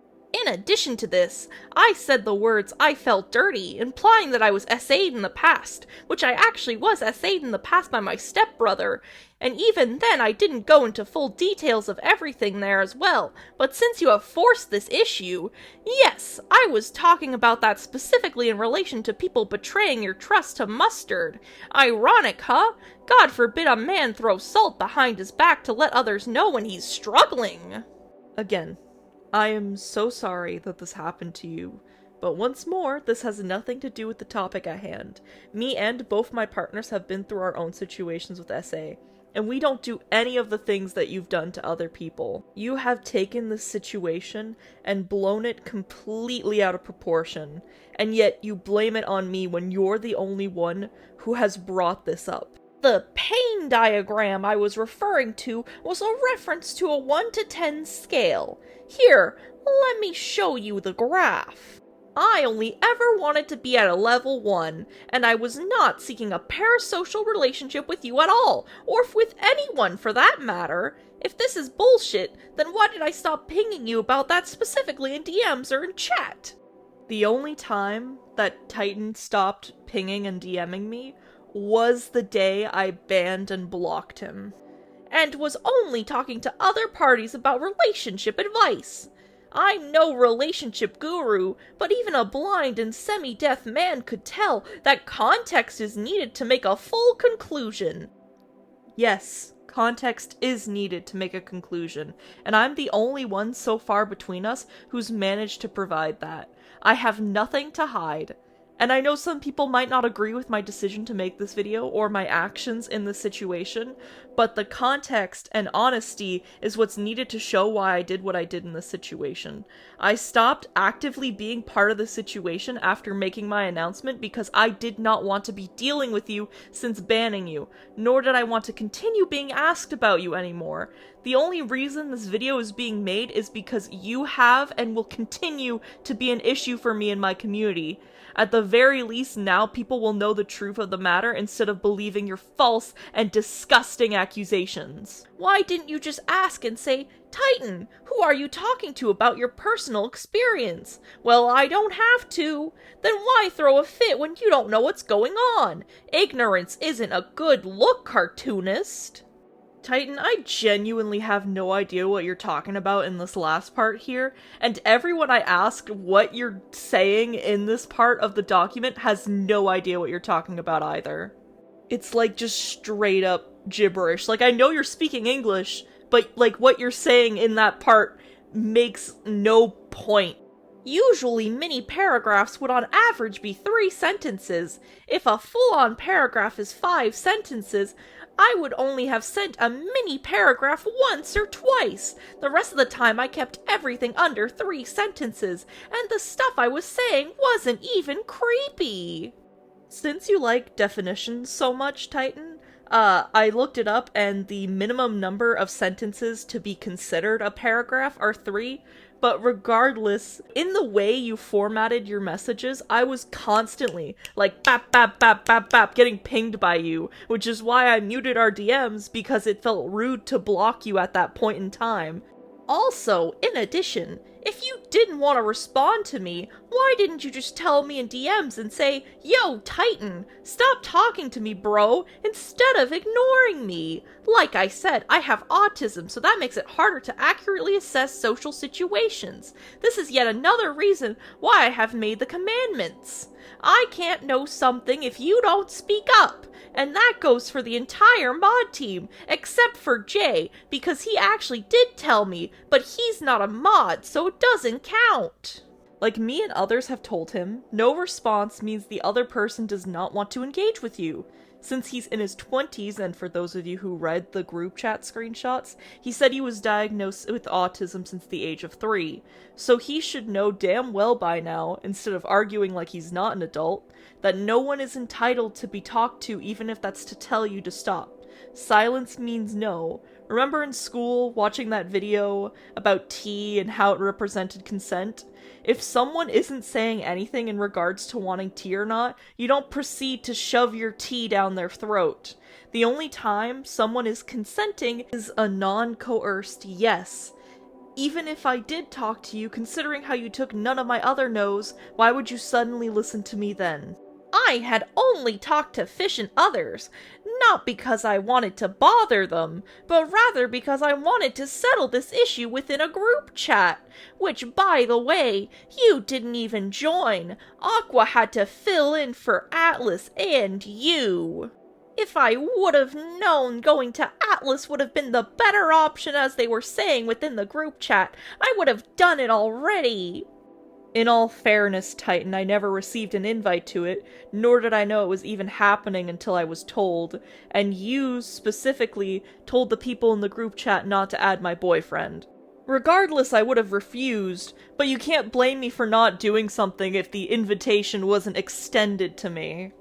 In addition to this, I said the words I felt dirty, implying that I was SA'd in the past, which I actually was SA'd in the past by my stepbrother, and even then I didn't go into full details of everything there as well, but since you have forced this issue, yes, I was talking about that specifically in relation to people betraying your trust to Mustard. Ironic, huh? God forbid a man throw salt behind his back to let others know when he's struggling. Again, I am so sorry that this happened to you, but once more, this has nothing to do with the topic at hand. Me and both my partners have been through our own situations with SA, and we don't do any of the things that you've done to other people. You have taken this situation and blown it completely out of proportion, and yet you blame it on me when you're the only one who has brought this up. The pain diagram I was referring to was a reference to a 1 to 10 scale. Here, let me show you the graph. I only ever wanted to be at a level 1, and I was not seeking a parasocial relationship with you at all, or with anyone for that matter. If this is bullshit, then why did I stop pinging you about that specifically in DMs or in chat? The only time that Titan stopped pinging and DMing me was the day I banned and blocked him, and was only talking to other parties about relationship advice. I'm no relationship guru, but even a blind and semi-deaf man could tell that context is needed to make a full conclusion. Yes, context is needed to make a conclusion, and I'm the only one so far between us who's managed to provide that. I have nothing to hide. And I know some people might not agree with my decision to make this video or my actions in this situation, but the context and honesty is what's needed to show why I did what I did in this situation. I stopped actively being part of the situation after making my announcement because I did not want to be dealing with you since banning you, nor did I want to continue being asked about you anymore. The only reason this video is being made is because you have and will continue to be an issue for me in my community. At the very least, now people will know the truth of the matter instead of believing your false and disgusting accusations. Why didn't you just ask and say, Titan, who are you talking to about your personal experience? Well, I don't have to. Then why throw a fit when you don't know what's going on? Ignorance isn't a good look, cartoonist. Titan, I genuinely have no idea what you're talking about in this last part here, and everyone I asked what you're saying in this part of the document has no idea what you're talking about either. It's like just straight up gibberish. Like, I know you're speaking English, but like what you're saying in that part makes no point. Usually mini paragraphs would on average be 3 sentences. If a full-on paragraph is 5 sentences, I would only have sent a mini paragraph once or twice. The rest of the time I kept everything under 3 sentences, and the stuff I was saying wasn't even creepy. Since you like definitions so much, Titan, I looked it up and the minimum number of sentences to be considered a paragraph are 3. But regardless, in the way you formatted your messages, I was constantly, like, bap, bap, bap, bap, bap, getting pinged by you, which is why I muted our DMs, because it felt rude to block you at that point in time. Also, in addition, if you didn't want to respond to me, why didn't you just tell me in DMs and say, Yo, Titan, stop talking to me, bro, instead of ignoring me? Like I said, I have autism, so that makes it harder to accurately assess social situations. This is yet another reason why I have made the commandments. I can't know something if you don't speak up, and that goes for the entire mod team, except for Jay, because he actually did tell me, but he's not a mod, so it doesn't count. Like me and others have told him, no response means the other person does not want to engage with you. Since he's in his 20s, and for those of you who read the group chat screenshots, he said he was diagnosed with autism since the age of 3. So he should know damn well by now, instead of arguing like he's not an adult, that no one is entitled to be talked to even if that's to tell you to stop. Silence means no. Remember in school, watching that video about tea and how it represented consent? If someone isn't saying anything in regards to wanting tea or not, you don't proceed to shove your tea down their throat. The only time someone is consenting is a non-coerced yes. Even if I did talk to you, considering how you took none of my other no's, why would you suddenly listen to me then? I had only talked to Fish and others, not because I wanted to bother them, but rather because I wanted to settle this issue within a group chat, which, by the way, you didn't even join. Aqua had to fill in for Atlas and you. If I would have known going to Atlas would have been the better option, as they were saying within the group chat, I would have done it already. In all fairness, Titan, I never received an invite to it, nor did I know it was even happening until I was told, and you, specifically, told the people in the group chat not to add my boyfriend. Regardless, I would have refused, but you can't blame me for not doing something if the invitation wasn't extended to me.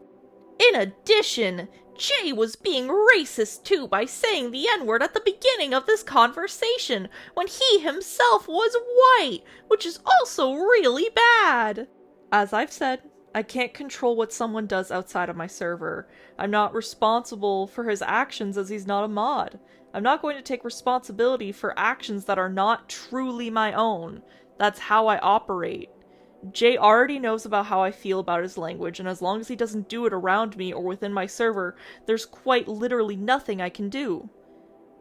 In addition, Jay was being racist too by saying the N-word at the beginning of this conversation, when he himself was white, which is also really bad. As I've said, I can't control what someone does outside of my server. I'm not responsible for his actions as he's not a mod. I'm not going to take responsibility for actions that are not truly my own. That's how I operate. Jay already knows about how I feel about his language, and as long as he doesn't do it around me or within my server, there's quite literally nothing I can do.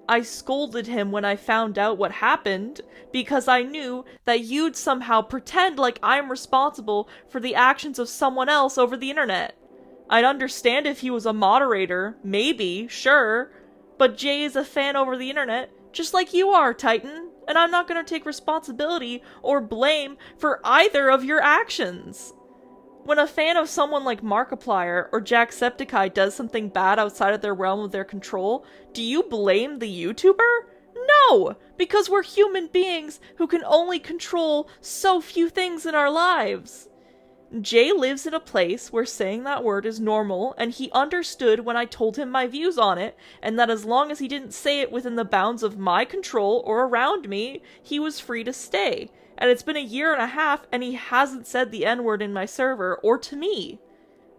I scolded him when I found out what happened, because I knew that you'd somehow pretend like I'm responsible for the actions of someone else over the internet. I'd understand if he was a moderator, maybe, sure, but Jay is a fan over the internet, just like you are, Titan. And I'm not going to take responsibility or blame for either of your actions. When a fan of someone like Markiplier or Jacksepticeye does something bad outside of their realm of their control, do you blame the YouTuber? No! Because we're human beings who can only control so few things in our lives. Jay lives in a place where saying that word is normal, and he understood when I told him my views on it, and that as long as he didn't say it within the bounds of my control or around me, he was free to stay. And it's been a year and a half, and he hasn't said the N-word in my server, or to me.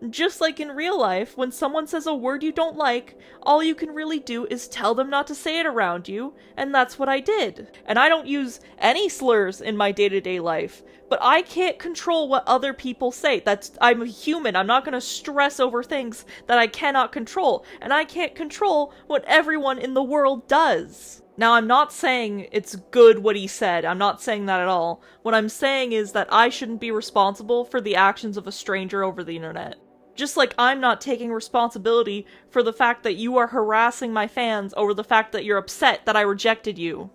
Just like in real life, when someone says a word you don't like, all you can really do is tell them not to say it around you, and that's what I did. And I don't use any slurs in my day-to-day life, but I can't control what other people say. I'm a human, I'm not gonna stress over things that I cannot control, and I can't control what everyone in the world does. Now, I'm not saying it's good what he said, I'm not saying that at all. What I'm saying is that I shouldn't be responsible for the actions of a stranger over the internet. Just like I'm not taking responsibility for the fact that you are harassing my fans over the fact that you're upset that I rejected you.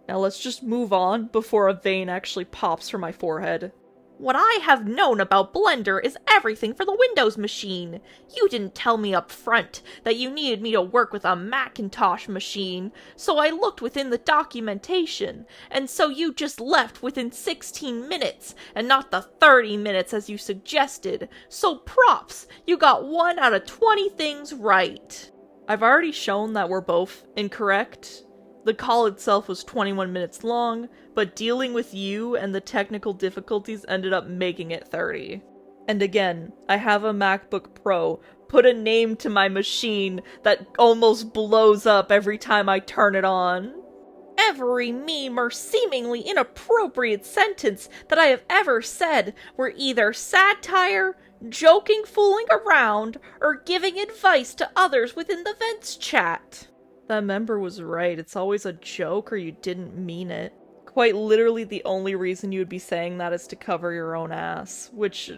Now let's just move on before a vein actually pops from my forehead. What I have known about Blender is everything for the Windows machine. You didn't tell me up front that you needed me to work with a Macintosh machine, so I looked within the documentation, and so you just left within 16 minutes, and not the 30 minutes as you suggested. So props, you got 1 out of 20 things right. I've already shown that we're both incorrect. The call itself was 21 minutes long, but dealing with you and the technical difficulties ended up making it 30. And again, I have a MacBook Pro. Put a name to my machine that almost blows up every time I turn it on. Every meme or seemingly inappropriate sentence that I have ever said were either satire, joking, fooling around, or giving advice to others within the Vents chat. That member was right, it's always a joke or you didn't mean it. Quite literally the only reason you would be saying that is to cover your own ass, which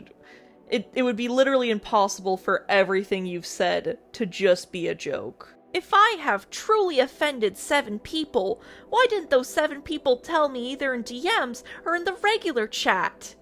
it would be literally impossible for everything you've said to just be a joke. If I have truly offended 7 people, why didn't those 7 people tell me either in DMs or in the regular chat?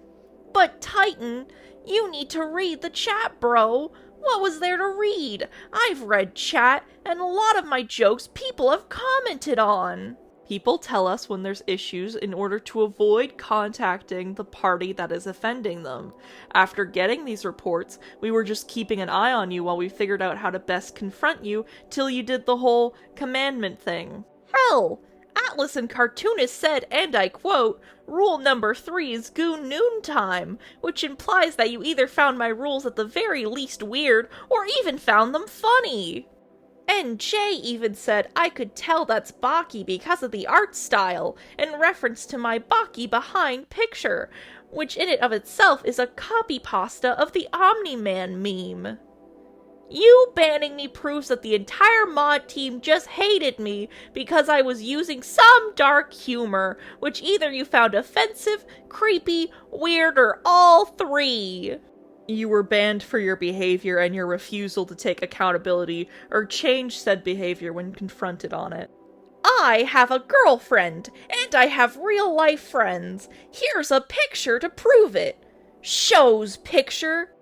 But Titan, you need to read the chat, bro. What was there to read? I've read chat, and a lot of my jokes people have commented on. People tell us when there's issues in order to avoid contacting the party that is offending them. After getting these reports, we were just keeping an eye on you while we figured out how to best confront you till you did the whole commandment thing. Hell! Atlas and Cartoonist said, and I quote, "Rule number 3 is Goon Noontime," which implies that you either found my rules at the very least weird, or even found them funny. And Jay even said I could tell that's Baki because of the art style, in reference to my Baki behind picture, which in and of itself is a copy pasta of the Omni-Man meme. You banning me proves that the entire mod team just hated me because I was using some dark humor, which either you found offensive, creepy, weird, or all 3. You were banned for your behavior and your refusal to take accountability or change said behavior when confronted on it. I have a girlfriend, and I have real-life friends. Here's a picture to prove it. Shows picture.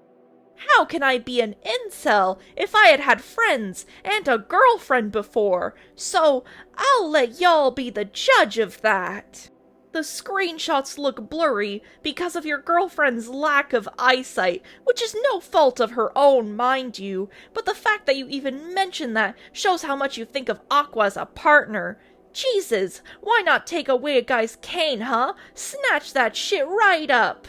How can I be an incel if I had had friends and a girlfriend before? So I'll let y'all be the judge of that. The screenshots look blurry because of your girlfriend's lack of eyesight, which is no fault of her own, mind you, but the fact that you even mention that shows how much you think of Aqua as a partner. Jesus, why not take away a guy's cane, huh? Snatch that shit right up.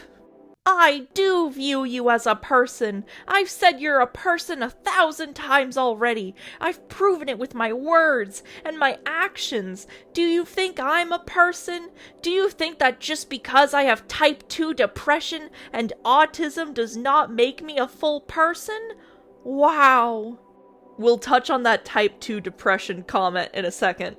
I do view you as a person. I've said you're a person 1,000 times already. I've proven it with my words and my actions. Do you think I'm a person? Do you think that just because I have type 2 depression and autism does not make me a full person? Wow. We'll touch on that type 2 depression comment in a second.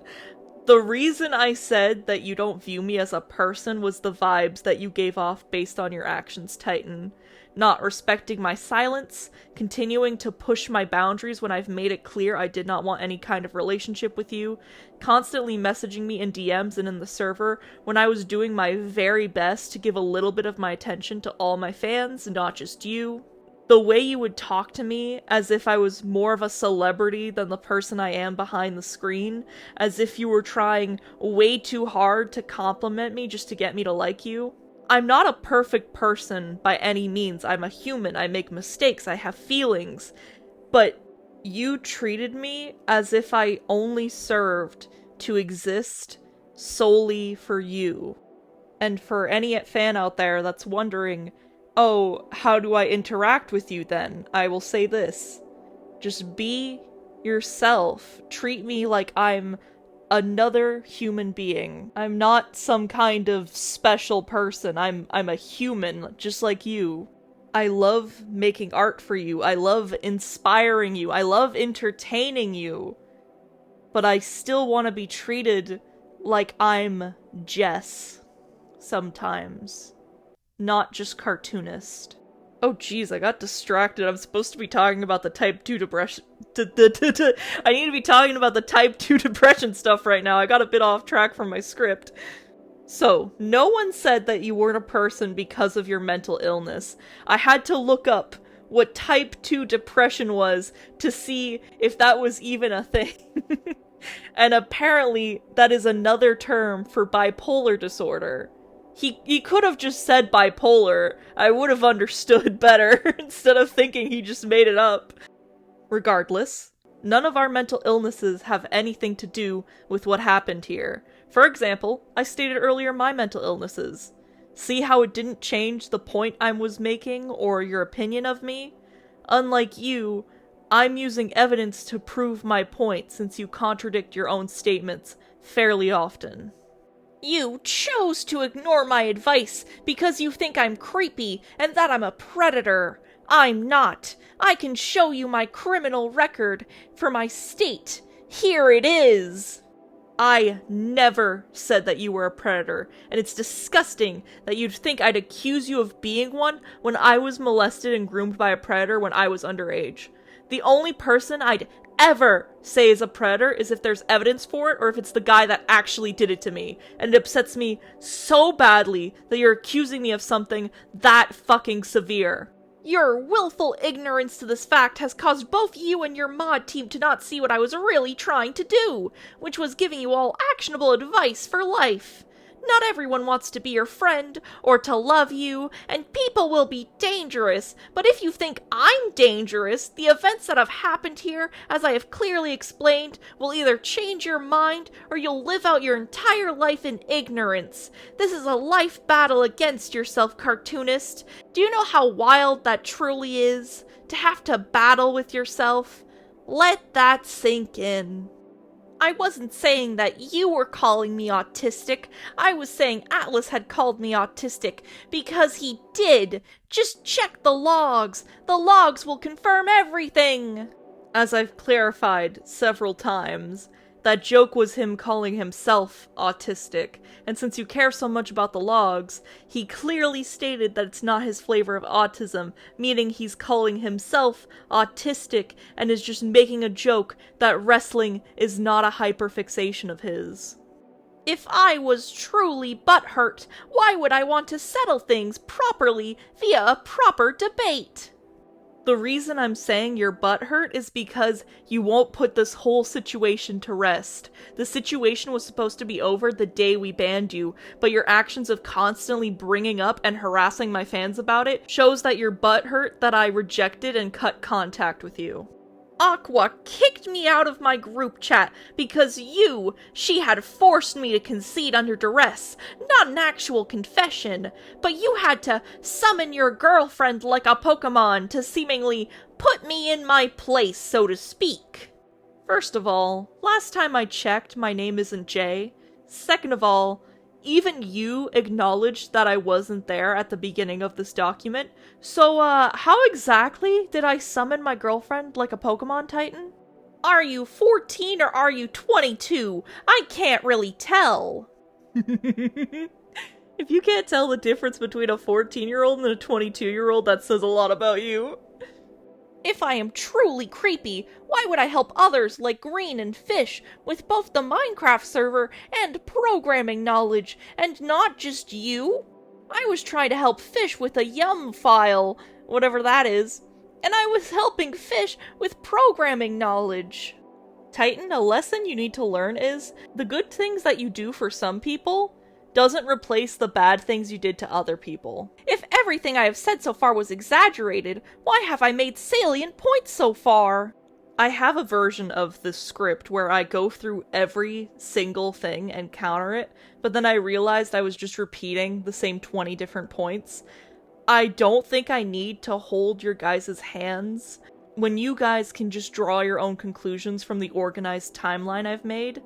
The reason I said that you don't view me as a person was the vibes that you gave off based on your actions, Titan. not respecting my silence, continuing to push my boundaries when I've made it clear I did not want any kind of relationship with you, constantly messaging me in DMs and in the server when I was doing my very best to give a little bit of my attention to all my fans, not just you. The way you would talk to me as if I was more of a celebrity than the person I am behind the screen, as if you were trying way too hard to compliment me just to get me to like you. I'm not a perfect person by any means. I'm a human. I make mistakes. I have feelings. But you treated me as if I only served to exist solely for you. And for any fan out there that's wondering, oh, how do I interact with you then? I will say this. Just be yourself. Treat me like I'm another human being. I'm not some kind of special person. I'm a human, just like you. I love making art for you. I love inspiring you. I love entertaining you. But I still want to be treated like I'm Jess sometimes. Not just cartoonist. Oh geez, I got distracted. I'm supposed to be talking about the type 2 depression. I need to be talking about the type 2 depression stuff right now. I got a bit off track from my script. So, no one said that you weren't a person because of your mental illness. I had to look up what type 2 depression was to see if that was even a thing. And apparently, that is another term for bipolar disorder. He could have just said bipolar. I would have understood better instead of thinking he just made it up. Regardless, none of our mental illnesses have anything to do with what happened here. For example, I stated earlier my mental illnesses. See how it didn't change the point I was making or your opinion of me? Unlike you, I'm using evidence to prove my point since you contradict your own statements fairly often. You chose to ignore my advice because you think I'm creepy and that I'm a predator. I'm not. I can show you my criminal record for my state. Here it is. I never said that you were a predator, and it's disgusting that you'd think I'd accuse you of being one when I was molested and groomed by a predator when I was underage. The only person I'd ever say is a predator is if there's evidence for it or if it's the guy that actually did it to me. And it upsets me so badly that you're accusing me of something that fucking severe. Your willful ignorance to this fact has caused both you and your mod team to not see what I was really trying to do, which was giving you all actionable advice for life. Not everyone wants to be your friend, or to love you, and people will be dangerous, but if you think I'm dangerous, the events that have happened here, as I have clearly explained, will either change your mind, or you'll live out your entire life in ignorance. This is a life battle against yourself, cartoonist. Do you know how wild that truly is? To have to battle with yourself? Let that sink in. I wasn't saying that you were calling me autistic. I was saying Atlas had called me autistic because he did. Just check the logs. The logs will confirm everything. As I've clarified several times, that joke was him calling himself autistic, and since you care so much about the logs, he clearly stated that it's not his flavor of autism, meaning he's calling himself autistic and is just making a joke that wrestling is not a hyperfixation of his. If I was truly butthurt, why would I want to settle things properly via a proper debate? The reason I'm saying you're butthurt is because you won't put this whole situation to rest. The situation was supposed to be over the day we banned you, but your actions of constantly bringing up and harassing my fans about it shows that you're butthurt that I rejected and cut contact with you. Aqua kicked me out of my group chat because she had forced me to concede under duress, not an actual confession, but you had to summon your girlfriend like a Pokemon to seemingly put me in my place, so to speak. First of all, last time I checked, my name isn't Jay. Second of all, even you acknowledged that I wasn't there at the beginning of this document, so how exactly did I summon my girlfriend like a Pokemon Titan? Are you 14 or are you 22? I can't really tell. If If you can't tell the difference between a 14-year-old and a 22-year-old, that says a lot about you. If I am truly creepy, why would I help others like Green and Fish with both the Minecraft server and programming knowledge, and not just you? I was trying to help Fish with a yum file, whatever that is, and I was helping Fish with programming knowledge. Titan, a lesson you need to learn is, the good things that you do for some people doesn't replace the bad things you did to other people. If everything I have said so far was exaggerated, why have I made salient points so far? I have a version of this script where I go through every single thing and counter it, but then I realized I was just repeating the same 20 different points. I don't think I need to hold your guys' hands when you guys can just draw your own conclusions from the organized timeline I've made.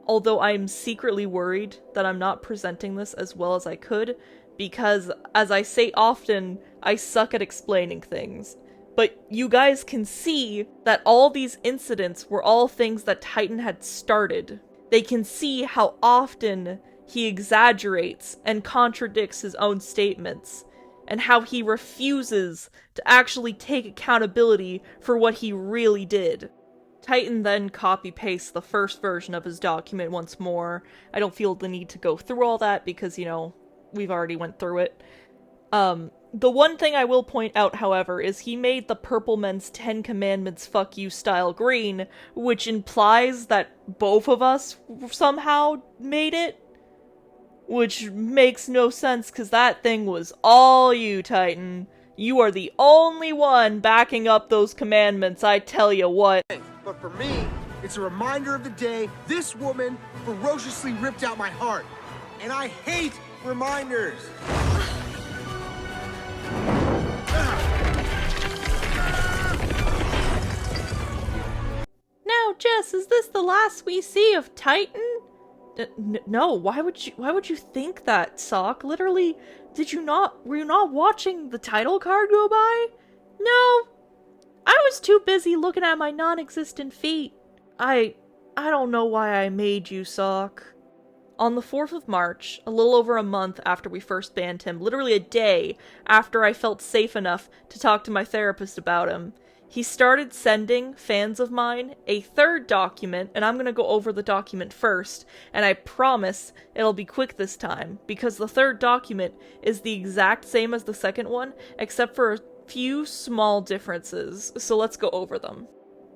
Although I'm secretly worried that I'm not presenting this as well as I could, because, as I say often, I suck at explaining things. But you guys can see that all these incidents were all things that Titan had started. They can see how often he exaggerates and contradicts his own statements, and how he refuses to actually take accountability for what he really did. Titan then copy-pastes the first version of his document once more. I don't feel the need to go through all that because, you know, we've already went through it. The one thing I will point out, however, is he made the Purple Men's 10 Commandments fuck you style green, which implies that both of us somehow made it. Which makes no sense, because that thing was all you, Titan. You are the only one backing up those commandments, I tell you what. But for me, it's a reminder of the day this woman ferociously ripped out my heart. And I hate reminders. Now, Jess, is this the last we see of Titan? No, why would you think that, Sock? Literally, were you not watching the title card go by? No, I was too busy looking at my non-existent feet. I don't know why I made you, Sock. On the 4th of March, a little over a month after we first banned him, literally a day after I felt safe enough to talk to my therapist about him, he started sending fans of mine a third document, and I'm gonna go over the document first, and I promise it'll be quick this time, because the third document is the exact same as the second one, except for a few small differences, so let's go over them.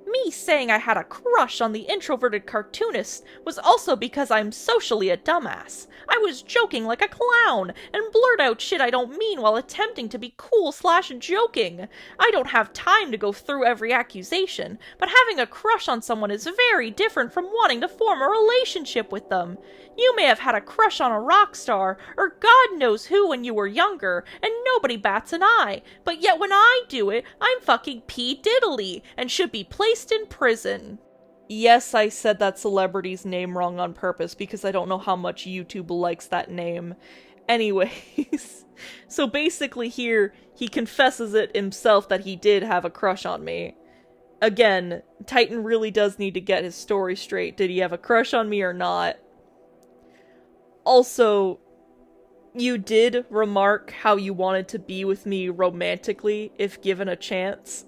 Me saying I had a crush on the introverted cartoonist was also because I'm socially a dumbass. I was joking like a clown, and blurt out shit I don't mean while attempting to be cool/joking. I don't have time to go through every accusation, but having a crush on someone is very different from wanting to form a relationship with them. You may have had a crush on a rock star, or God knows who when you were younger, and nobody bats an eye, but yet when I do it, I'm fucking P. Diddley, and should be placed in prison. Yes, I said that celebrity's name wrong on purpose, because I don't know how much YouTube likes that name. Anyways, so basically here, he confesses it himself that he did have a crush on me. Again, Titan really does need to get his story straight. Did he have a crush on me or not? Also, you did remark how you wanted to be with me romantically if given a chance.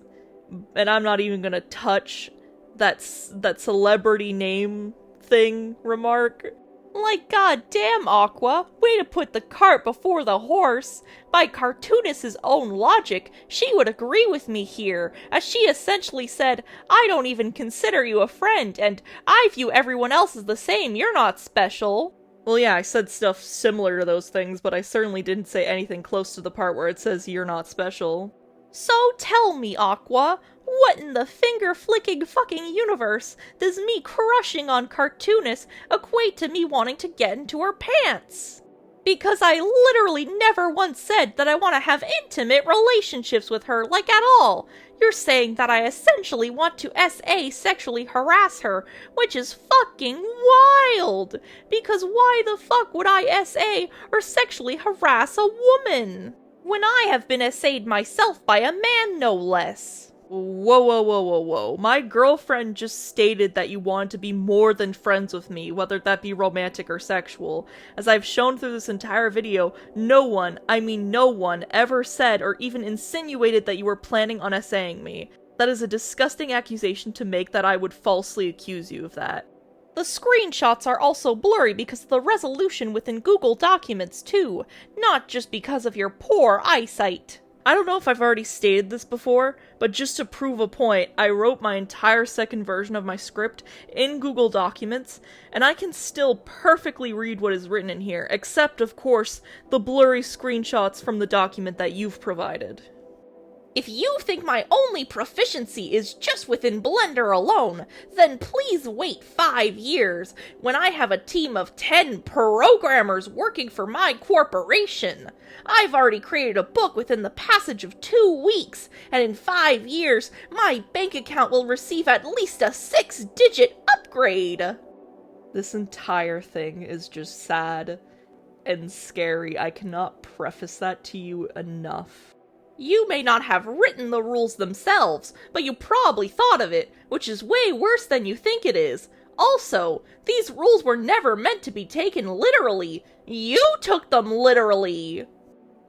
And I'm not even gonna touch that celebrity name thing remark. Like, goddamn, Aqua, way to put the cart before the horse. By cartoonist's own logic, she would agree with me here, as she essentially said, I don't even consider you a friend, and I view everyone else as the same, you're not special. Well, yeah, I said stuff similar to those things, but I certainly didn't say anything close to the part where it says you're not special. So tell me, Aqua, what in the finger-flicking fucking universe does me crushing on cartoonists equate to me wanting to get into her pants? Because I literally never once said that I want to have intimate relationships with her, like at all. You're saying that I essentially want to S.A. sexually harass her, which is fucking wild! Because why the fuck would I S.A. or sexually harass a woman? When I have been essayed myself by a man, no less. Whoa, whoa, whoa, whoa, whoa. My girlfriend just stated that you wanted to be more than friends with me, whether that be romantic or sexual. As I've shown through this entire video, no one, I mean no one, ever said or even insinuated that you were planning on essaying me. That is a disgusting accusation to make that I would falsely accuse you of that. The screenshots are also blurry because of the resolution within Google Documents too, not just because of your poor eyesight. I don't know if I've already stated this before, but just to prove a point, I wrote my entire second version of my script in Google Documents, and I can still perfectly read what is written in here, except, of course, the blurry screenshots from the document that you've provided. If you think my only proficiency is just within Blender alone, then please wait 5 years, when I have a team of 10 programmers working for my corporation. I've already created a book within the passage of 2 weeks, and in 5 years, my bank account will receive at least a 6-digit upgrade. This entire thing is just sad and scary. I cannot preface that to you enough. You may not have written the rules themselves, but you probably thought of it, which is way worse than you think it is. Also, these rules were never meant to be taken literally. You took them literally!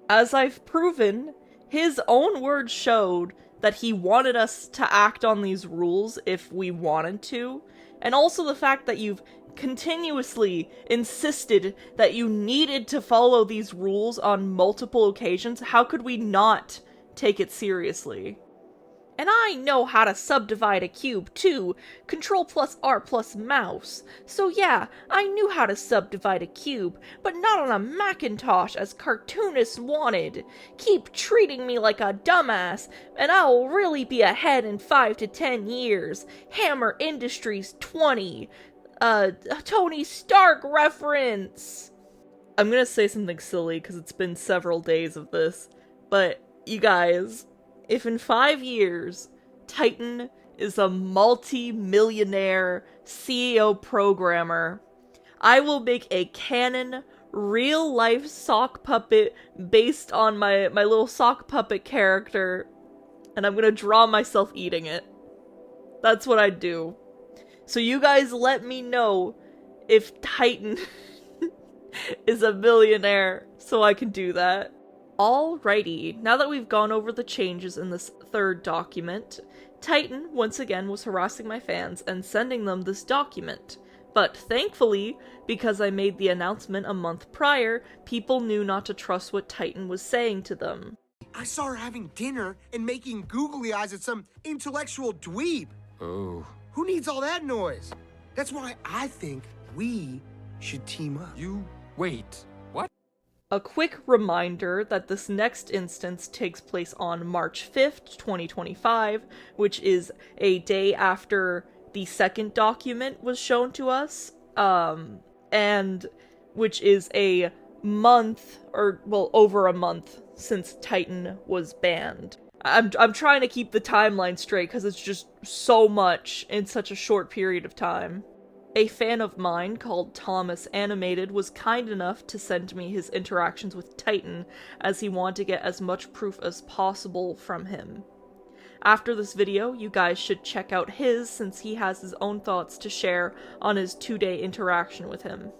As I've proven, his own words showed that he wanted us to act on these rules if we wanted to, and also the fact that you've continuously insisted that you needed to follow these rules on multiple occasions. How could we not take it seriously? And I know how to subdivide a cube too, Control+R plus mouse. So yeah, I knew how to subdivide a cube, but not on a Macintosh as cartoonists wanted. Keep treating me like a dumbass, and I'll really be ahead in 5 to 10 years. Hammer Industries 20. Tony Stark reference! I'm gonna say something silly because it's been several days of this, but you guys, if in 5 years, Titan is a multi-millionaire CEO programmer, I will make a canon, real-life sock puppet based on my little sock puppet character, and I'm gonna draw myself eating it. That's what I'd do. So you guys let me know if Titan is a millionaire so I can do that. Alrighty, now that we've gone over the changes in this third document, Titan once again was harassing my fans and sending them this document. But thankfully, because I made the announcement a month prior, people knew not to trust what Titan was saying to them. I saw her having dinner and making googly eyes at some intellectual dweeb. Oh. Who needs all that noise? That's why I think we should team up. Wait. What? A quick reminder that this next instance takes place on March 5th, 2025, which is a day after the second document was shown to us, and which is a month, or, well, over a month since Titan was banned. I'm trying to keep the timeline straight because it's just so much in such a short period of time. A fan of mine called Thomas Animated was kind enough to send me his interactions with Titan, as he wanted to get as much proof as possible from him. After this video, you guys should check out his, since he has his own thoughts to share on his 2-day interaction with him.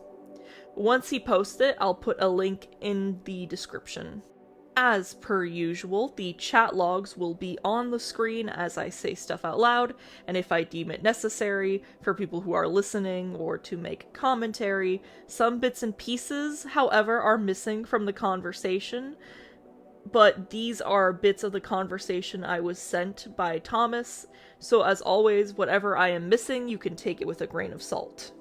Once he posts it, I'll put a link in the description. As per usual, the chat logs will be on the screen as I say stuff out loud, and if I deem it necessary for people who are listening or to make commentary. Some bits and pieces, however, are missing from the conversation, but these are bits of the conversation I was sent by Thomas, so as always, whatever I am missing, you can take it with a grain of salt.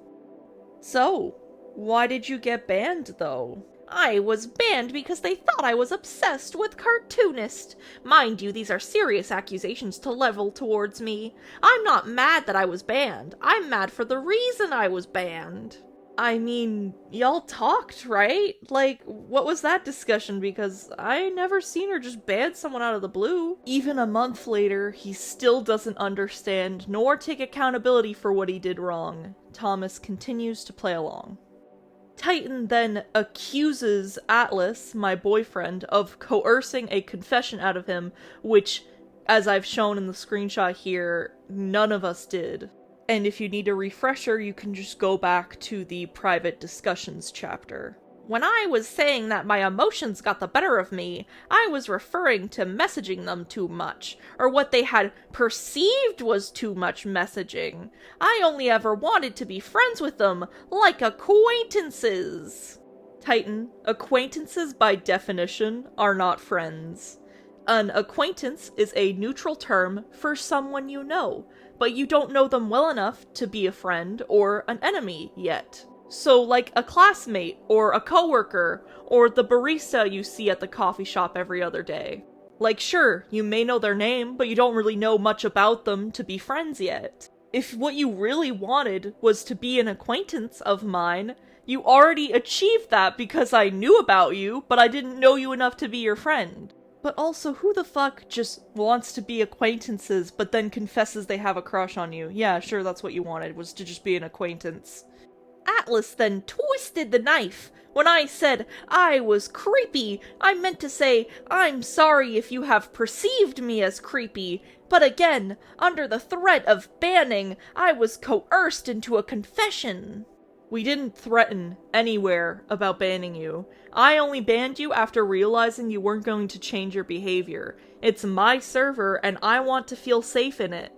So, why did you get banned, though? I was banned because they thought I was obsessed with cartoonist. Mind you, these are serious accusations to level towards me. I'm not mad that I was banned. I'm mad for the reason I was banned. I mean, y'all talked, right? Like, what was that discussion? Because I never seen her just ban someone out of the blue. Even a month later, he still doesn't understand nor take accountability for what he did wrong. Thomas continues to play along. Titan then accuses Atlas, my boyfriend, of coercing a confession out of him, which as I've shown in the screenshot here, none of us did. And if you need a refresher, you can just go back to the private discussions chapter. When I was saying that my emotions got the better of me, I was referring to messaging them too much, or what they had perceived was too much messaging. I only ever wanted to be friends with them, like acquaintances. Titan, acquaintances by definition are not friends. An acquaintance is a neutral term for someone you know, but you don't know them well enough to be a friend or an enemy yet. So like a classmate, or a coworker, or the barista you see at the coffee shop every other day. Like sure, you may know their name, but you don't really know much about them to be friends yet. If what you really wanted was to be an acquaintance of mine, you already achieved that because I knew about you, but I didn't know you enough to be your friend. But also, who the fuck just wants to be acquaintances, but then confesses they have a crush on you? Yeah, sure, that's what you wanted, was to just be an acquaintance. Atlas then twisted the knife. When I said I was creepy, I meant to say, I'm sorry if you have perceived me as creepy. But again, under the threat of banning, I was coerced into a confession. We didn't threaten anywhere about banning you. I only banned you after realizing you weren't going to change your behavior. It's my server, and I want to feel safe in it.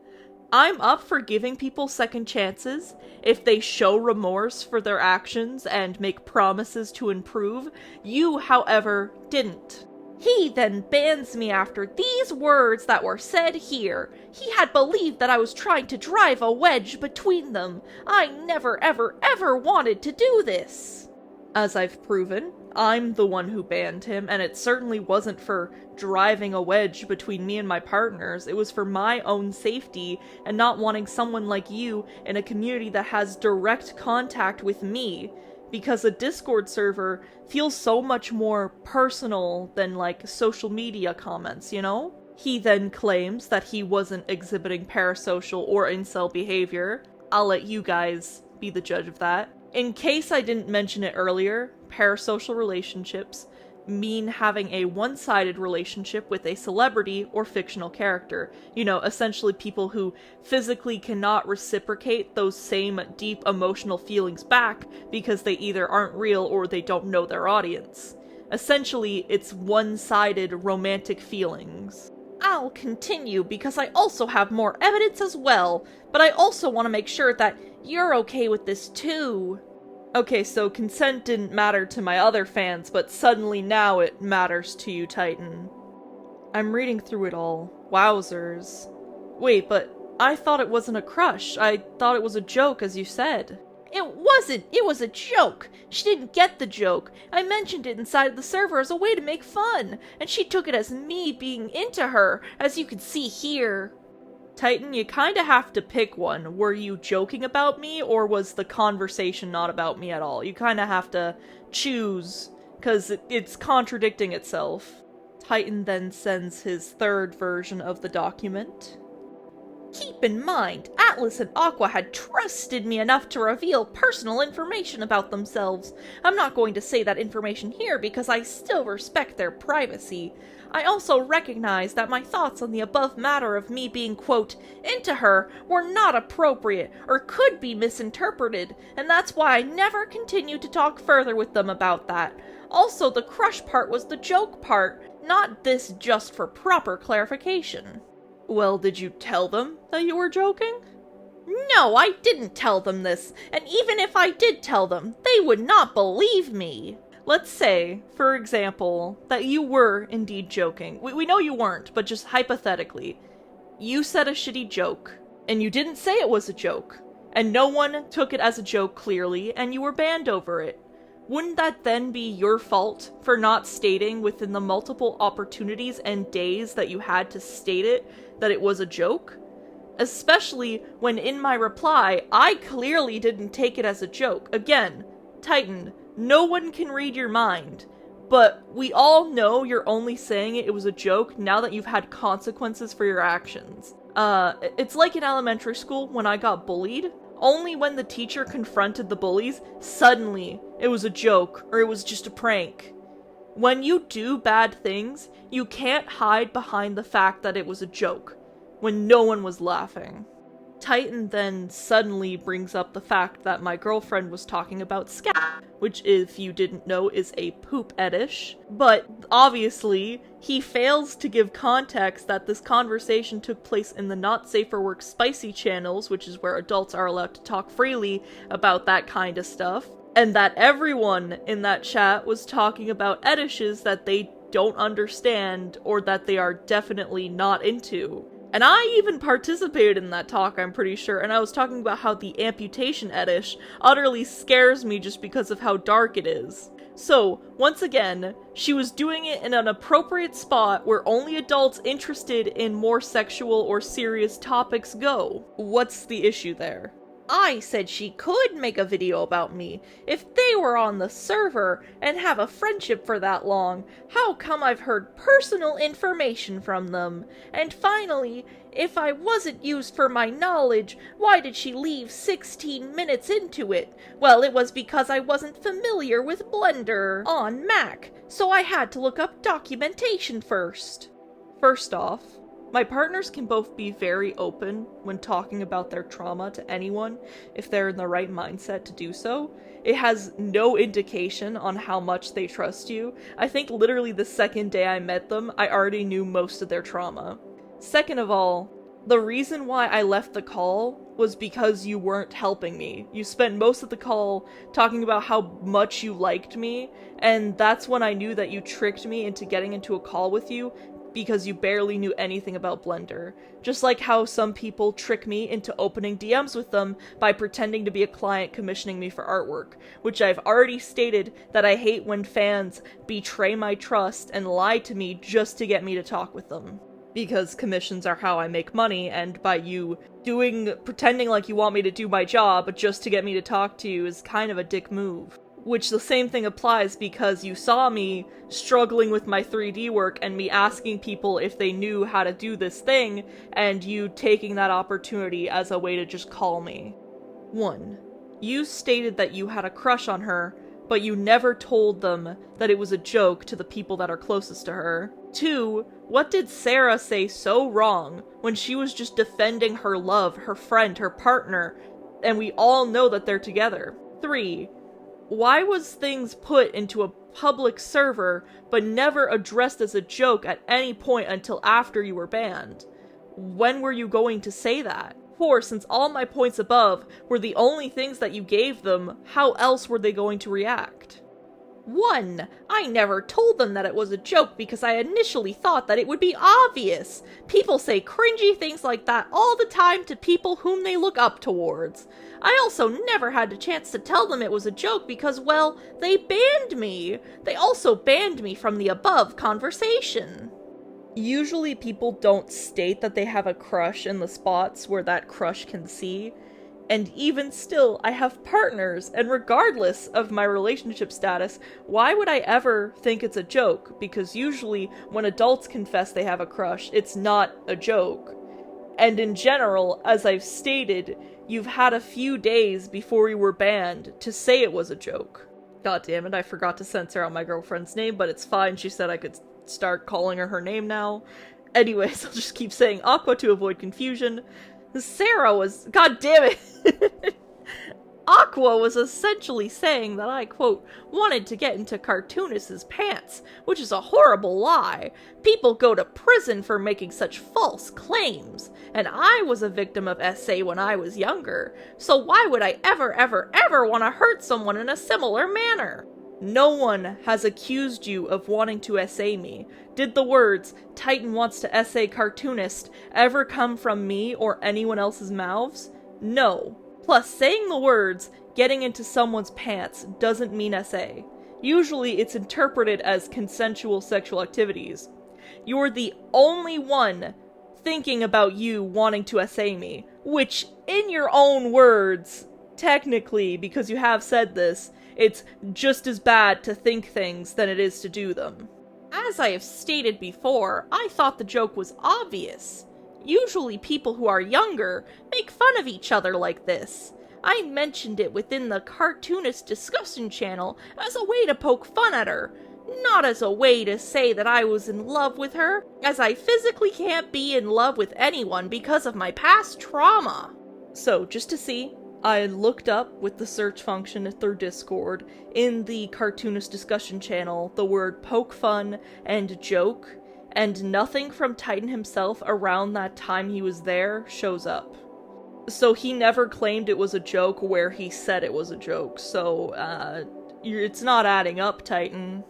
I'm up for giving people second chances if they show remorse for their actions and make promises to improve. You, however, didn't. He then bans me after these words that were said here. He had believed that I was trying to drive a wedge between them. I never ever ever wanted to do this. As I've proven, I'm the one who banned him, and it certainly wasn't for driving a wedge between me and my partners. It was for my own safety and not wanting someone like you in a community that has direct contact with me, because a Discord server feels so much more personal than like social media comments, you know? He then claims that he wasn't exhibiting parasocial or incel behavior. I'll let you guys be the judge of that. In case I didn't mention it earlier, parasocial relationships mean having a one-sided relationship with a celebrity or fictional character. You know, essentially people who physically cannot reciprocate those same deep emotional feelings back because they either aren't real or they don't know their audience. Essentially, it's one-sided romantic feelings. I'll continue because I also have more evidence as well, but I also want to make sure that you're okay with this too. Okay, so consent didn't matter to my other fans, but suddenly now it matters to you, Titan. I'm reading through it all. Wowzers. Wait, but I thought it wasn't a crush. I thought it was a joke, as you said. It wasn't! It was a joke! She didn't get the joke. I mentioned it inside the server as a way to make fun, and she took it as me being into her, as you can see here. Titan, you kinda have to pick one. Were you joking about me, or was the conversation not about me at all? You kinda have to choose, cause it's contradicting itself. Titan then sends his third version of the document. Keep in mind, Atlas and Aqua had trusted me enough to reveal personal information about themselves. I'm not going to say that information here because I still respect their privacy. I also recognize that my thoughts on the above matter of me being, quote, into her were not appropriate or could be misinterpreted, and that's why I never continued to talk further with them about that. Also, the crush part was the joke part, not this just for proper clarification. Well, did you tell them that you were joking? No, I didn't tell them this, and even if I did tell them, they would not believe me. Let's say, for example, that you were indeed joking. We know you weren't, but just hypothetically. You said a shitty joke, and you didn't say it was a joke, and no one took it as a joke clearly, and you were banned over it. Wouldn't that then be your fault for not stating within the multiple opportunities and days that you had to state it that it was a joke? Especially when in my reply, I clearly didn't take it as a joke. Again, Titan, no one can read your mind, but we all know you're only saying it was a joke now that you've had consequences for your actions. It's like in elementary school when I got bullied. Only when the teacher confronted the bullies, suddenly it was a joke or it was just a prank. When you do bad things, you can't hide behind the fact that it was a joke, when no one was laughing. Titan then suddenly brings up the fact that my girlfriend was talking about scat, which, if you didn't know, is a poop edish. But obviously, he fails to give context that this conversation took place in the Not Safe for Work spicy channels, which is where adults are allowed to talk freely about that kind of stuff, and that everyone in that chat was talking about edishes that they don't understand or that they are definitely not into. And I even participated in that talk, I'm pretty sure, and I was talking about how the amputation edish utterly scares me just because of how dark it is. So, once again, she was doing it in an appropriate spot where only adults interested in more sexual or serious topics go. What's the issue there? I said she could make a video about me if they were on the server and have a friendship for that long. How come I've heard personal information from them? And finally, if I wasn't used for my knowledge, why did she leave 16 minutes into it? Well, it was because I wasn't familiar with Blender on Mac, so I had to look up documentation first. First off, my partners can both be very open when talking about their trauma to anyone if they're in the right mindset to do so. It has no indication on how much they trust you. I think literally the second day I met them, I already knew most of their trauma. Second of all, the reason why I left the call was because you weren't helping me. You spent most of the call talking about how much you liked me, and that's when I knew that you tricked me into getting into a call with you because you barely knew anything about Blender. Just like how some people trick me into opening DMs with them by pretending to be a client commissioning me for artwork, which I've already stated that I hate when fans betray my trust and lie to me just to get me to talk with them. Because commissions are how I make money, and by you pretending like you want me to do my job just to get me to talk to you is kind of a dick move. Which the same thing applies because you saw me struggling with my 3D work and me asking people if they knew how to do this thing, and you taking that opportunity as a way to just call me. 1. You stated that you had a crush on her, but you never told them that it was a joke to the people that are closest to her. 2. What did Sarah say so wrong when she was just defending her love, her friend, her partner, and we all know that they're together? 3. Why was things put into a public server but never addressed as a joke at any point until after you were banned? When were you going to say that? 4. Since all my points above were the only things that you gave them, how else were they going to react? 1. I never told them that it was a joke because I initially thought that it would be obvious. People say cringy things like that all the time to people whom they look up towards. I also never had a chance to tell them it was a joke because, well, they banned me. They also banned me from the above conversation. Usually people don't state that they have a crush in the spots where that crush can see. And even still, I have partners, and regardless of my relationship status, why would I ever think it's a joke? Because usually, when adults confess they have a crush, it's not a joke. And in general, as I've stated, you've had a few days before you were banned to say it was a joke. God damn it, I forgot to censor out my girlfriend's name, but it's fine, she said I could start calling her name now. Anyways, I'll just keep saying Aqua to avoid confusion. Sarah was- God damn it! Aqua was essentially saying that I, quote, wanted to get into cartoonist's pants, which is a horrible lie. People go to prison for making such false claims, and I was a victim of SA when I was younger, so why would I ever want to hurt someone in a similar manner? No one has accused you of wanting to SA me. Did the words, Titan wants to SA cartoonist, ever come from me or anyone else's mouths? No. Plus, saying the words, getting into someone's pants, doesn't mean SA. Usually it's interpreted as consensual sexual activities. You're the only one thinking about you wanting to SA me, which, in your own words, technically, because you have said this, it's just as bad to think things than it is to do them. As I have stated before, I thought the joke was obvious. Usually people who are younger make fun of each other like this. I mentioned it within the cartoonist discussion channel as a way to poke fun at her. Not as a way to say that I was in love with her, as I physically can't be in love with anyone because of my past trauma. So, just to see, I looked up with the search function through Discord in the cartoonist discussion channel the word poke fun and joke, and nothing from Titan himself around that time he was there shows up. So he never claimed it was a joke where he said it was a joke, so, it's not adding up, Titan.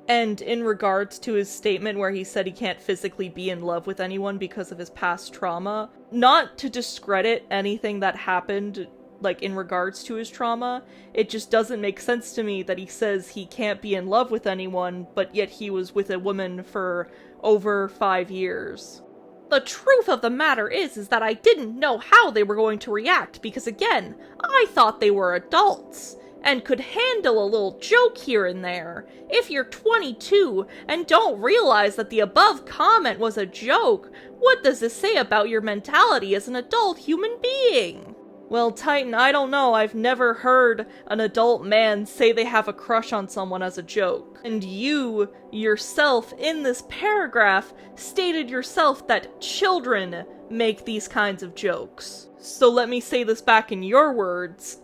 And in regards to his statement where he said he can't physically be in love with anyone because of his past trauma, not to discredit anything that happened, like, in regards to his trauma, it just doesn't make sense to me that he says he can't be in love with anyone, but yet he was with a woman for over 5 years. The truth of the matter is that I didn't know how they were going to react because, again, I thought they were adults and could handle a little joke here and there. If you're 22 and don't realize that the above comment was a joke, what does this say about your mentality as an adult human being? Well, Titan, I don't know, I've never heard an adult man say they have a crush on someone as a joke. And you, yourself, in this paragraph, stated yourself that children make these kinds of jokes. So let me say this back in your words.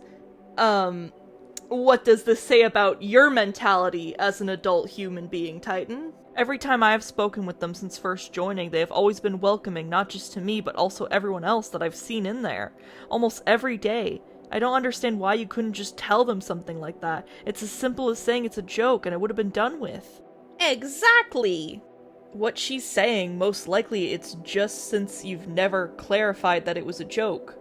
What does this say about your mentality as an adult human being, Titan? Every time I have spoken with them since first joining, they have always been welcoming, not just to me, but also everyone else that I've seen in there. Almost every day. I don't understand why you couldn't just tell them something like that. It's as simple as saying it's a joke and it would have been done with. Exactly! What she's saying, most likely it's just since you've never clarified that it was a joke.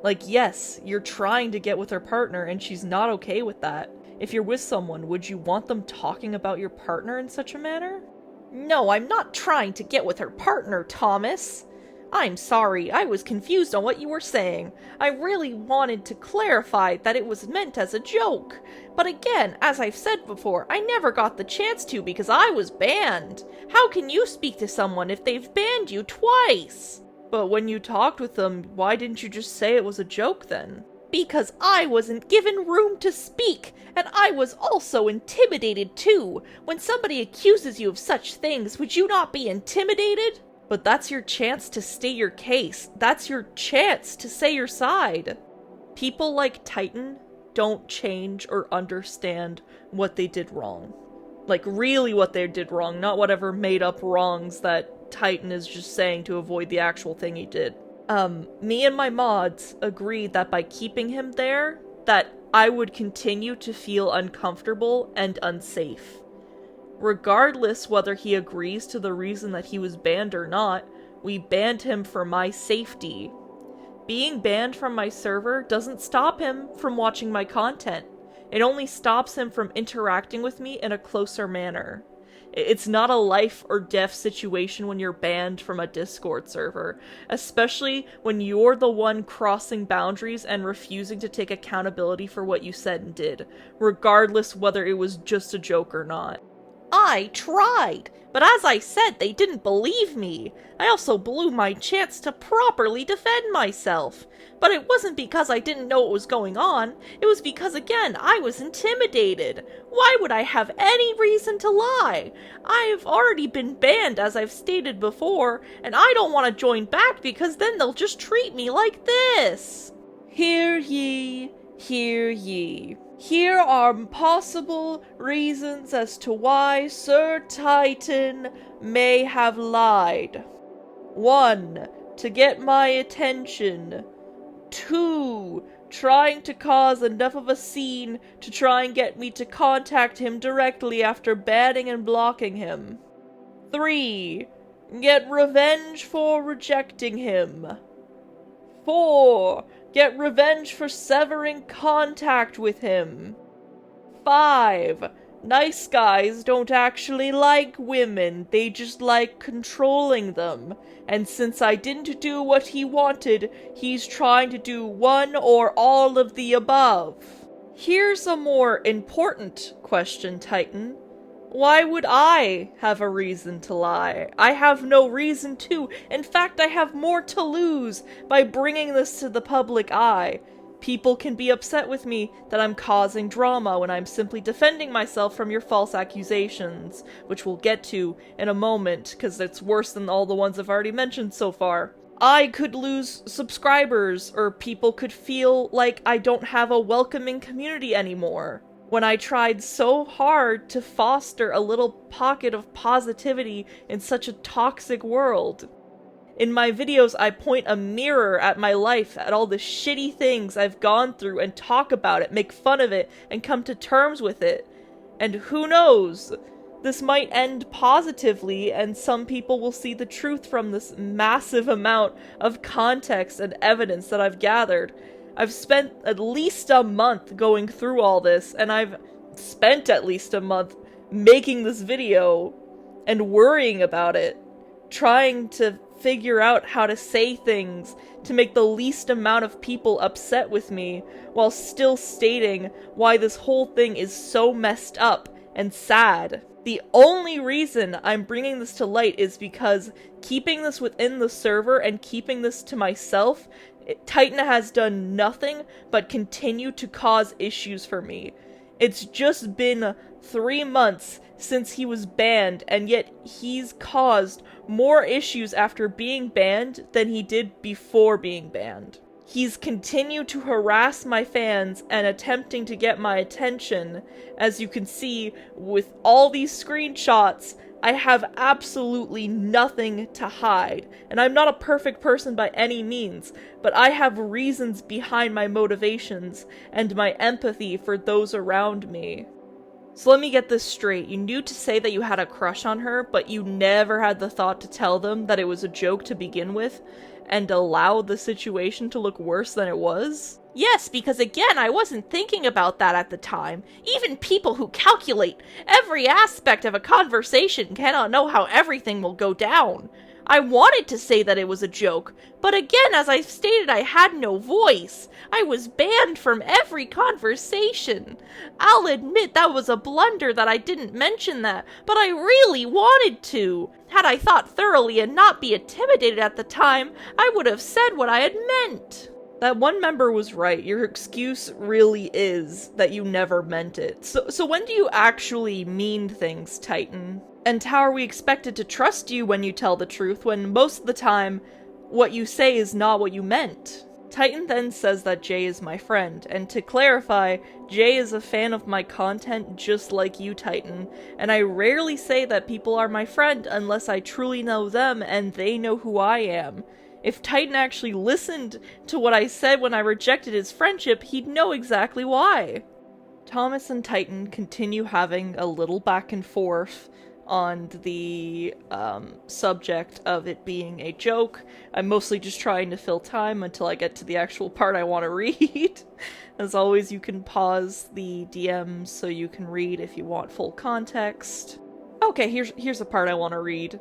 Like, yes, you're trying to get with her partner and she's not okay with that. If you're with someone, would you want them talking about your partner in such a manner? No, I'm not trying to get with her partner, Thomas. I'm sorry, I was confused on what you were saying. I really wanted to clarify that it was meant as a joke. But again, as I've said before, I never got the chance to because I was banned. How can you speak to someone if they've banned you twice? But when you talked with them, why didn't you just say it was a joke then? Because I wasn't given room to speak, and I was also intimidated too. When somebody accuses you of such things, would you not be intimidated? But that's your chance to state your case. That's your chance to say your side. People like Titan don't change or understand what they did wrong. Like, really what they did wrong, not whatever made-up wrongs that Titan is just saying to avoid the actual thing he did. Me and my mods agreed that by keeping him there, that I would continue to feel uncomfortable and unsafe. Regardless whether he agrees to the reason that he was banned or not, we banned him for my safety. Being banned from my server doesn't stop him from watching my content. It only stops him from interacting with me in a closer manner. It's not a life or death situation when you're banned from a Discord server, especially when you're the one crossing boundaries and refusing to take accountability for what you said and did, regardless whether it was just a joke or not. I tried, but as I said, they didn't believe me. I also blew my chance to properly defend myself. But it wasn't because I didn't know what was going on. It was because, again, I was intimidated. Why would I have any reason to lie? I've already been banned, as I've stated before, and I don't want to join back because then they'll just treat me like this. Hear ye, hear ye. Here are possible reasons as to why Sir Titan may have lied. 1. To get my attention. 2. Trying to cause enough of a scene to try and get me to contact him directly after banning and blocking him. 3. Get revenge for rejecting him. 4. Get revenge for severing contact with him. 5. Nice guys don't actually like women, they just like controlling them. And since I didn't do what he wanted, he's trying to do one or all of the above. Here's a more important question, Titan. Why would I have a reason to lie? I have no reason to. In fact, I have more to lose by bringing this to the public eye. People can be upset with me that I'm causing drama when I'm simply defending myself from your false accusations, which we'll get to in a moment, because it's worse than all the ones I've already mentioned so far. I could lose subscribers, or people could feel like I don't have a welcoming community anymore. When I tried so hard to foster a little pocket of positivity in such a toxic world. In my videos, I point a mirror at my life, at all the shitty things I've gone through, and talk about it, make fun of it, and come to terms with it. And who knows? This might end positively, and some people will see the truth from this massive amount of context and evidence that I've gathered. I've spent at least a month going through all this, and I've spent at least a month making this video and worrying about it, trying to figure out how to say things to make the least amount of people upset with me, while still stating why this whole thing is so messed up and sad. The only reason I'm bringing this to light is because keeping this within the server and keeping this to myself, Titan has done nothing but continue to cause issues for me. It's just been 3 months since he was banned, and yet he's caused more issues after being banned than he did before being banned. He's continued to harass my fans and attempting to get my attention. As you can see, with all these screenshots, I have absolutely nothing to hide. And I'm not a perfect person by any means, but I have reasons behind my motivations and my empathy for those around me. So let me get this straight. You knew to say that you had a crush on her, but you never had the thought to tell them that it was a joke to begin with, and allow the situation to look worse than it was? Yes, because again, I wasn't thinking about that at the time. Even people who calculate every aspect of a conversation cannot know how everything will go down. I wanted to say that it was a joke, but again, as I've stated, I had no voice. I was banned from every conversation. I'll admit that was a blunder that I didn't mention that, but I really wanted to. Had I thought thoroughly and not be intimidated at the time, I would have said what I had meant. That one member was right. Your excuse really is that you never meant it. So when do you actually mean things, Titan? And how are we expected to trust you when you tell the truth, when most of the time, what you say is not what you meant? Titan then says that Jay is my friend, and to clarify, Jay is a fan of my content just like you, Titan, and I rarely say that people are my friend unless I truly know them and they know who I am. If Titan actually listened to what I said when I rejected his friendship, he'd know exactly why. Thomas and Titan continue having a little back and forth on the subject of it being a joke. I'm mostly just trying to fill time until I get to the actual part I want to read. As always, you can pause the DMs so you can read if you want full context. Okay, here's the part I want to read.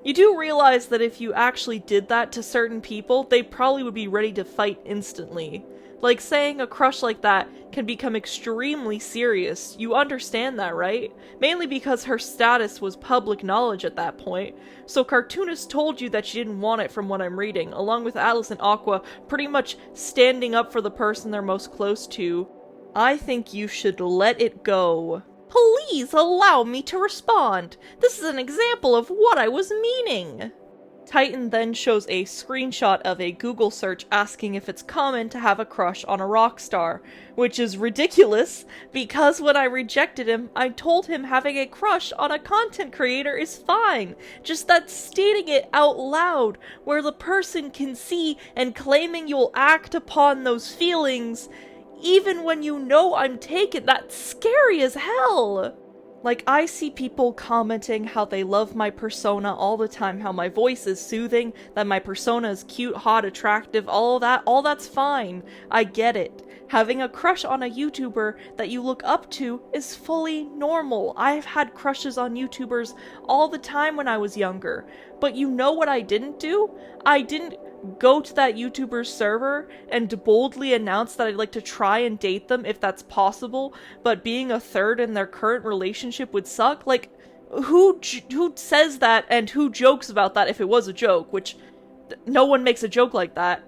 You do realize that if you actually did that to certain people, they probably would be ready to fight instantly. Like, saying a crush like that can become extremely serious. You understand that, right? Mainly because her status was public knowledge at that point. So cartoonists told you that she didn't want it from what I'm reading, along with Atlas and Aqua pretty much standing up for the person they're most close to. I think you should let it go. Please allow me to respond. This is an example of what I was meaning. Titan then shows a screenshot of a Google search asking if it's common to have a crush on a rock star, which is ridiculous because when I rejected him, I told him having a crush on a content creator is fine, just that stating it out loud where the person can see and claiming you'll act upon those feelings, even when you know I'm taken, that's scary as hell. Like, I see people commenting how they love my persona all the time, how my voice is soothing, that my persona is cute, hot, attractive, all that's fine. I get it. Having a crush on a YouTuber that you look up to is fully normal. I've had crushes on YouTubers all the time when I was younger. But you know what I didn't do? I didn't go to that YouTuber's server and boldly announce that I'd like to try and date them if that's possible, but being a third in their current relationship would suck? Like, who says that and who jokes about that if it was a joke, which no one makes a joke like that.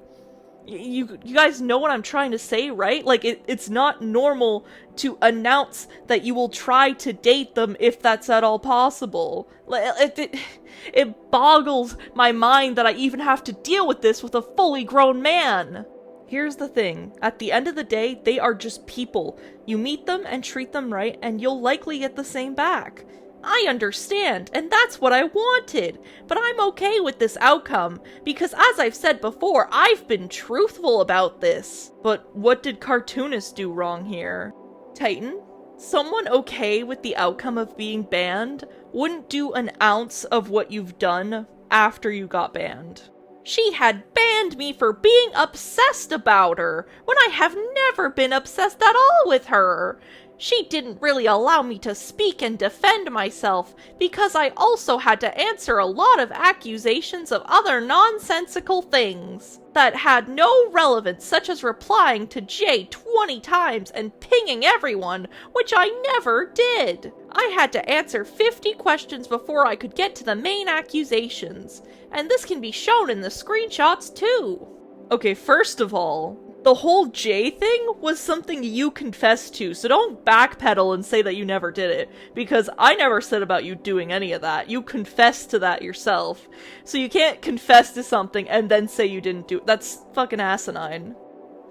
You guys know what I'm trying to say, right? Like, it's not normal to announce that you will try to date them if that's at all possible. It boggles my mind that I even have to deal with this with a fully grown man. Here's the thing, at the end of the day, they are just people. You meet them and treat them right, and you'll likely get the same back. I understand, and that's what I wanted, but I'm okay with this outcome, because as I've said before, I've been truthful about this. But what did Cartoonist do wrong here? Titan, someone okay with the outcome of being banned wouldn't do an ounce of what you've done after you got banned. She had banned me for being obsessed about her, when I have never been obsessed at all with her. She didn't really allow me to speak and defend myself, because I also had to answer a lot of accusations of other nonsensical things that had no relevance, such as replying to Jay 20 times and pinging everyone, which I never did. I had to answer 50 questions before I could get to the main accusations, and this can be shown in the screenshots too. Okay, first of all, the whole Jay thing was something you confessed to, so don't backpedal and say that you never did it, because I never said about you doing any of that. You confessed to that yourself. So you can't confess to something and then say you didn't do it. That's fucking asinine.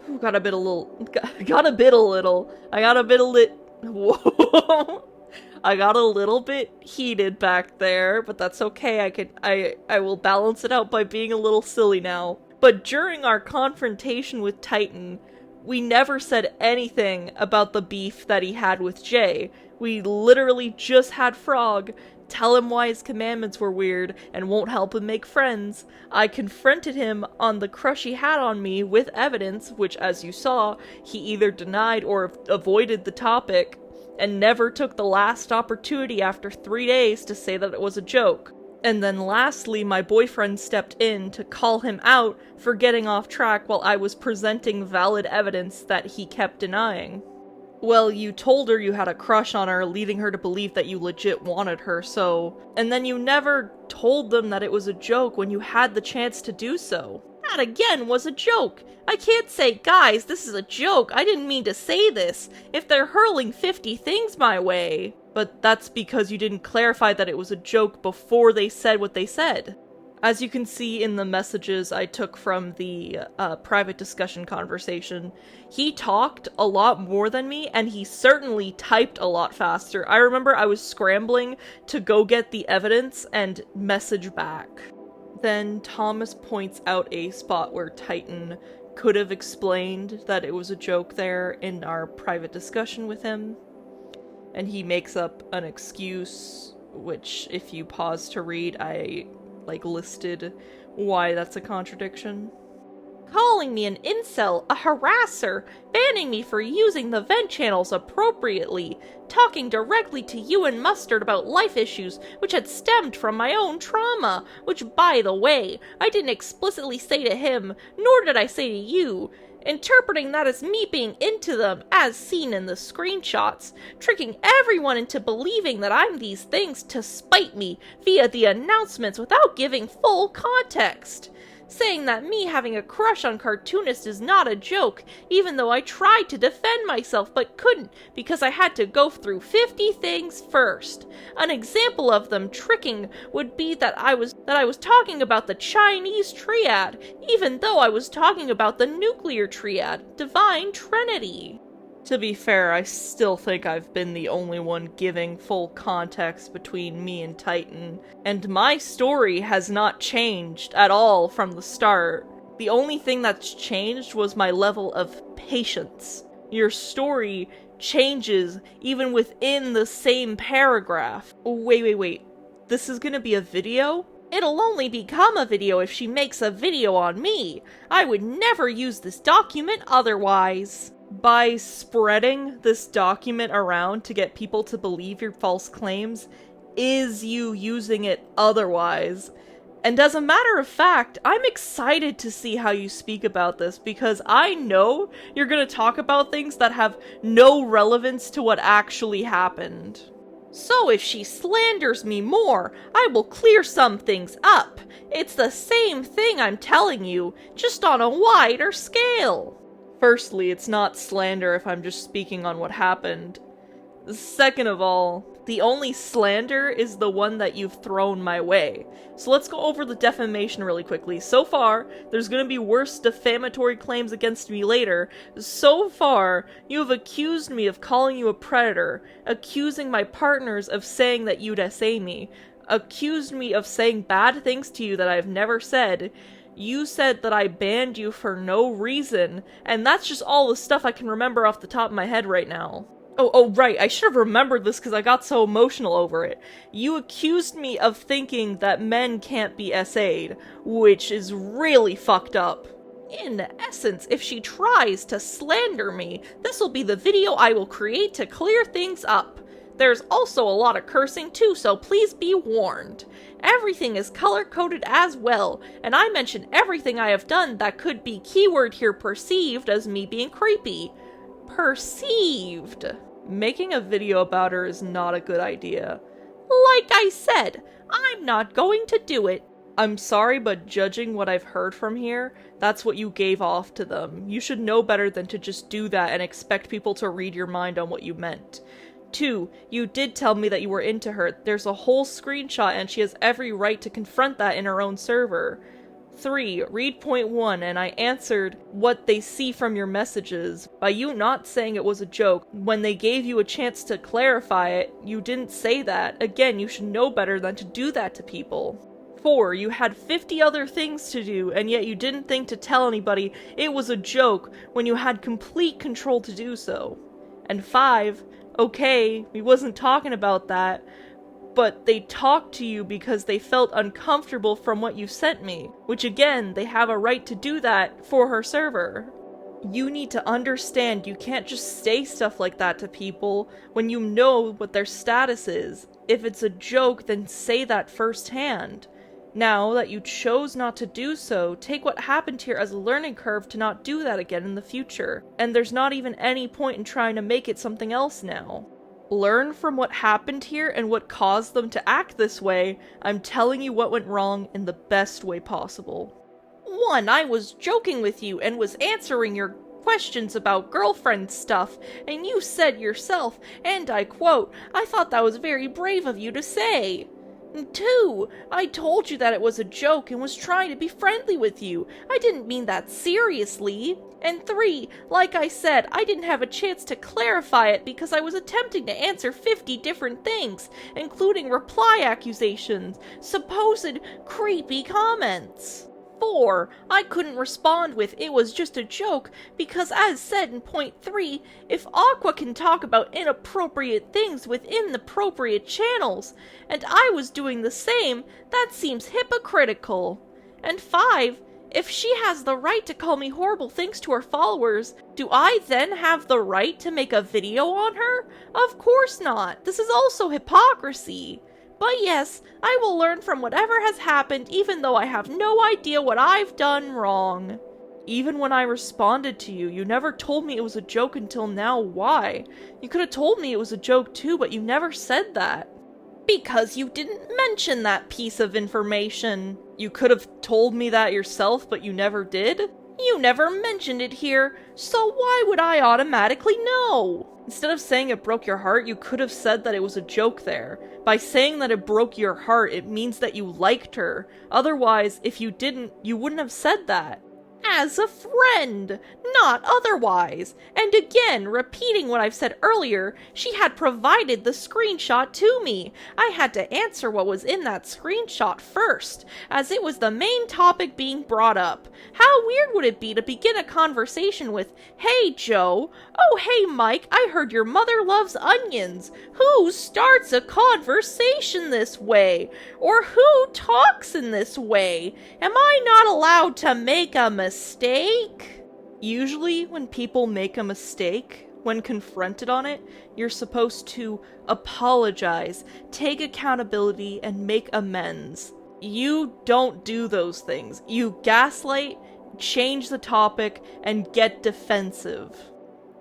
Ooh, got a bit a little. Whoa. I got a little bit heated back there, but that's okay. I will balance it out by being a little silly now. But during our confrontation with Titan, we never said anything about the beef that he had with Jay. We literally just had Frog tell him why his commandments were weird and won't help him make friends. I confronted him on the crush he had on me with evidence, which, as you saw, he either denied or avoided the topic, and never took the last opportunity after 3 days to say that it was a joke. And then lastly, my boyfriend stepped in to call him out for getting off track while I was presenting valid evidence that he kept denying. Well, you told her you had a crush on her, leading her to believe that you legit wanted her, so... And then you never told them that it was a joke when you had the chance to do so. That again was a joke. I can't say, guys, this is a joke, I didn't mean to say this, if they're hurling 50 things my way. But that's because you didn't clarify that it was a joke before they said what they said. As you can see in the messages I took from the private discussion conversation, he talked a lot more than me, and he certainly typed a lot faster. I remember I was scrambling to go get the evidence and message back. Then Thomas points out a spot where Titan could have explained that it was a joke there in our private discussion with him. And he makes up an excuse, which, if you pause to read, I, listed why that's a contradiction. Calling me an incel, a harasser, banning me for using the vent channels appropriately, talking directly to you and Mustard about life issues which had stemmed from my own trauma, which, by the way, I didn't explicitly say to him, nor did I say to you, interpreting that as me being into them, as seen in the screenshots, tricking everyone into believing that I'm these things to spite me via the announcements without giving full context. Saying that me having a crush on Cartoonist is not a joke, even though I tried to defend myself but couldn't because I had to go through 50 things first. An example of them tricking would be that I was talking about the Chinese triad, even though I was talking about the nuclear triad, Divine Trinity. To be fair, I still think I've been the only one giving full context between me and Titan, and my story has not changed at all from the start. The only thing that's changed was my level of patience. Your story changes even within the same paragraph. Wait. This is gonna be a video? It'll only become a video if she makes a video on me. I would never use this document otherwise. By spreading this document around to get people to believe your false claims, is you using it otherwise. And as a matter of fact, I'm excited to see how you speak about this, because I know you're gonna talk about things that have no relevance to what actually happened. So if she slanders me more, I will clear some things up. It's the same thing, I'm telling you, just on a wider scale. Firstly, it's not slander if I'm just speaking on what happened. Second of all, the only slander is the one that you've thrown my way. So let's go over the defamation really quickly. So far, there's gonna be worse defamatory claims against me later. So far, you have accused me of calling you a predator, accusing my partners of saying that you'd SA me, accused me of saying bad things to you that I've never said. You said that I banned you for no reason, and that's just all the stuff I can remember off the top of my head right now. Oh, right, I should have remembered this because I got so emotional over it. You accused me of thinking that men can't be SA'd, which is really fucked up. In essence, if she tries to slander me, this will be the video I will create to clear things up. There's also a lot of cursing too, so please be warned. Everything is color-coded as well, and I mention everything I have done that could be keyword here perceived as me being creepy. Perceived. Making a video about her is not a good idea. Like I said, I'm not going to do it. I'm sorry, but judging what I've heard from here, that's what you gave off to them. You should know better than to just do that and expect people to read your mind on what you meant. 2, you did tell me that you were into her. There's a whole screenshot and she has every right to confront that in her own server. 3, read point 1, and I answered what they see from your messages. By you not saying it was a joke, when they gave you a chance to clarify it, you didn't say that. Again, you should know better than to do that to people. 4, you had 50 other things to do, and yet you didn't think to tell anybody it was a joke when you had complete control to do so. And 5, okay, we wasn't talking about that, but they talked to you because they felt uncomfortable from what you sent me, which again, they have a right to do that for her server. You need to understand you can't just say stuff like that to people when you know what their status is. If it's a joke, then say that firsthand. Now that you chose not to do so, take what happened here as a learning curve to not do that again in the future. And there's not even any point in trying to make it something else now. Learn from what happened here and what caused them to act this way. I'm telling you what went wrong in the best way possible. 1, I was joking with you and was answering your questions about girlfriend stuff, and you said yourself, and I quote, I thought that was very brave of you to say. 2, I told you that it was a joke and was trying to be friendly with you. I didn't mean that seriously. And 3, like I said, I didn't have a chance to clarify it because I was attempting to answer 50 different things, including reply accusations, supposed creepy comments. 4, I couldn't respond with it was just a joke because, as said in point 3, if Aqua can talk about inappropriate things within the appropriate channels, and I was doing the same, that seems hypocritical. And 5, if she has the right to call me horrible things to her followers, do I then have the right to make a video on her? Of course not. This is also hypocrisy. But yes, I will learn from whatever has happened even though I have no idea what I've done wrong. Even when I responded to you, you never told me it was a joke until now. Why? You could have told me it was a joke too, but you never said that. Because you didn't mention that piece of information. You could have told me that yourself, but you never did? You never mentioned it here, so why would I automatically know? Instead of saying it broke your heart, you could have said that it was a joke there. By saying that it broke your heart, it means that you liked her. Otherwise, if you didn't, you wouldn't have said that. As a friend, not otherwise. And again, repeating what I've said earlier, she had provided the screenshot to me. I had to answer what was in that screenshot first, as it was the main topic being brought up. How weird would it be to begin a conversation with, "Hey Joe, oh hey Mike, I heard your mother loves onions. Who starts a conversation this way? Or who talks in this way? Am I not allowed to make a mistake?" Usually when people make a mistake, when confronted on it, you're supposed to apologize, take accountability, and make amends. You don't do those things. You gaslight, change the topic, and get defensive.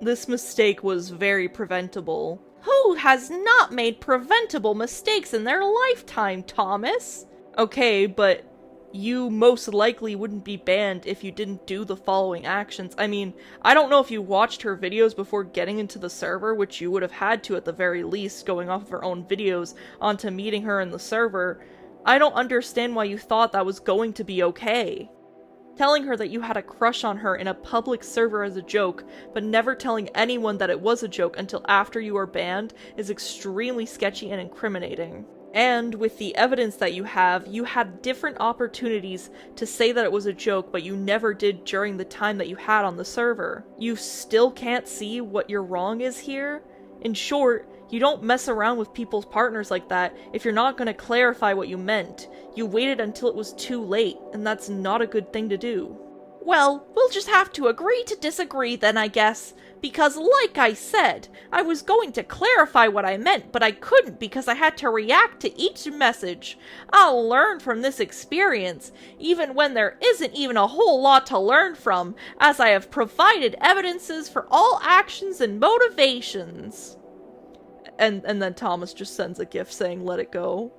This mistake was very preventable. Who has not made preventable mistakes in their lifetime, Thomas? Okay, but you most likely wouldn't be banned if you didn't do the following actions. I mean, I don't know if you watched her videos before getting into the server, which you would have had to at the very least, going off of her own videos onto meeting her in the server. I don't understand why you thought that was going to be okay. Telling her that you had a crush on her in a public server as a joke, but never telling anyone that it was a joke until after you are banned is extremely sketchy and incriminating. And with the evidence that you have, you had different opportunities to say that it was a joke, but you never did during the time that you had on the server. You still can't see what your wrong is here? In short, you don't mess around with people's partners like that if you're not going to clarify what you meant. You waited until it was too late, and that's not a good thing to do. Well, we'll just have to agree to disagree then, I guess. Because like I said, I was going to clarify what I meant, but I couldn't because I had to react to each message. I'll learn from this experience, even when there isn't even a whole lot to learn from, as I have provided evidences for all actions and motivations. And then Thomas just sends a gif saying, let it go.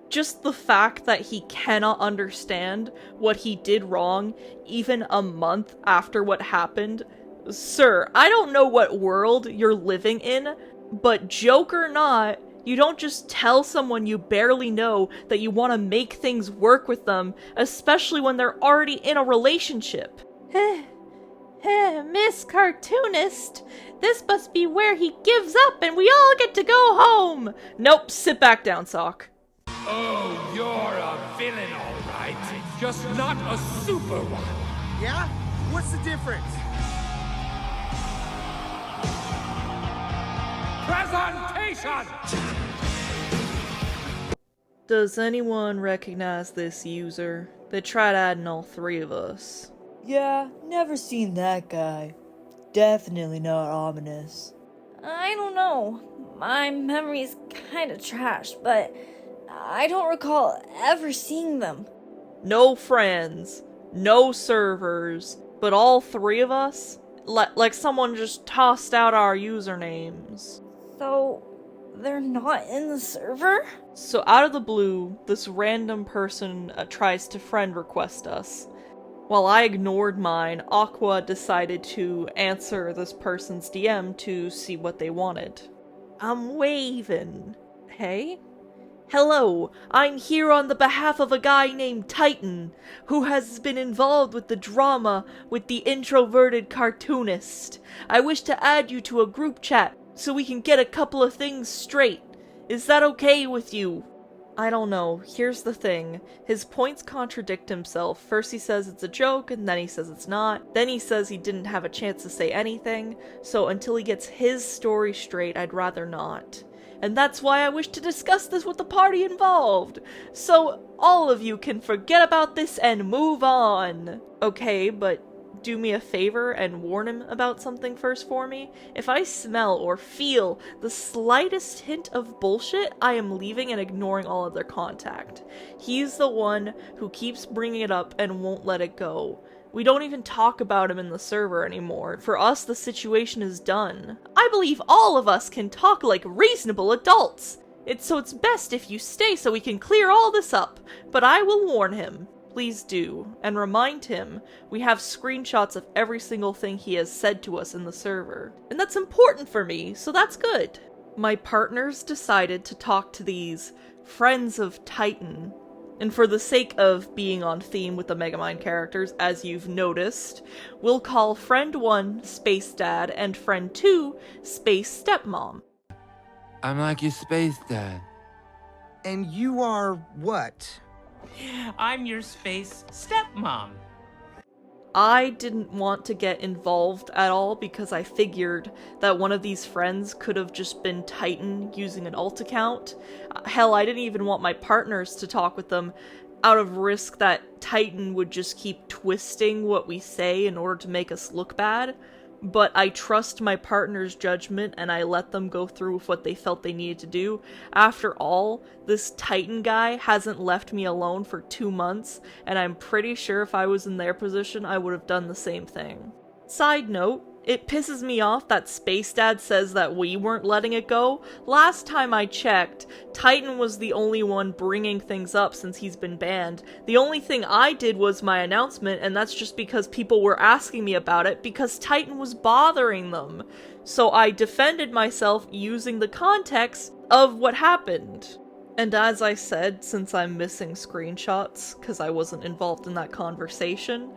Just the fact that he cannot understand what he did wrong even a month after what happened. Sir, I don't know what world you're living in, but joke or not, you don't just tell someone you barely know that you want to make things work with them, especially when they're already in a relationship. Miss Cartoonist, this must be where he gives up and we all get to go home. Nope, sit back down, Sock. Oh, you're a villain, all right. Just not a super one. Yeah? What's the difference? Presentation! Does anyone recognize this user? They tried adding all three of us. Yeah, never seen that guy. Definitely not ominous. I don't know. My memory's kinda trash, but I don't recall ever seeing them. No friends, no servers, but all three of us? Like someone just tossed out our usernames. So, they're not in the server? So out of the blue, this random person tries to friend request us. While I ignored mine, Aqua decided to answer this person's DM to see what they wanted. I'm waving. Hey? Hello, I'm here on the behalf of a guy named Titan, who has been involved with the drama with the introverted cartoonist. I wish to add you to a group chat so we can get a couple of things straight. Is that okay with you? I don't know. Here's the thing. His points contradict himself. First he says it's a joke, and then he says it's not. Then he says he didn't have a chance to say anything, so until he gets his story straight, I'd rather not. And that's why I wish to discuss this with the party involved, so all of you can forget about this and move on. Okay, but do me a favor and warn him about something first for me. If I smell or feel the slightest hint of bullshit, I am leaving and ignoring all of their contact. He's the one who keeps bringing it up and won't let it go. We don't even talk about him in the server anymore. For us, the situation is done. I believe all of us can talk like reasonable adults. It's best if you stay so we can clear all this up. But I will warn him. Please do. And remind him we have screenshots of every single thing he has said to us in the server. And that's important for me, so that's good. My partners decided to talk to these Friends of Titan. And for the sake of being on theme with the Megamind characters, as you've noticed, we'll call Friend 1 Space Dad and Friend 2 Space Stepmom. I'm like your space dad. And you are what? I'm your space stepmom. I didn't want to get involved at all because I figured that one of these friends could have just been Titan using an alt account. Hell, I didn't even want my partners to talk with them out of risk that Titan would just keep twisting what we say in order to make us look bad. But I trust my partner's judgment and I let them go through with what they felt they needed to do. After all, this Titan guy hasn't left me alone for 2 months, and I'm pretty sure if I was in their position, I would have done the same thing. Side note, It pisses me off that Space Dad says that we weren't letting it go. Last time I checked, Titan was the only one bringing things up since he's been banned. The only thing I did was my announcement, and that's just because people were asking me about it because Titan was bothering them. So I defended myself using the context of what happened. And as I said, since I'm missing screenshots because I wasn't involved in that conversation,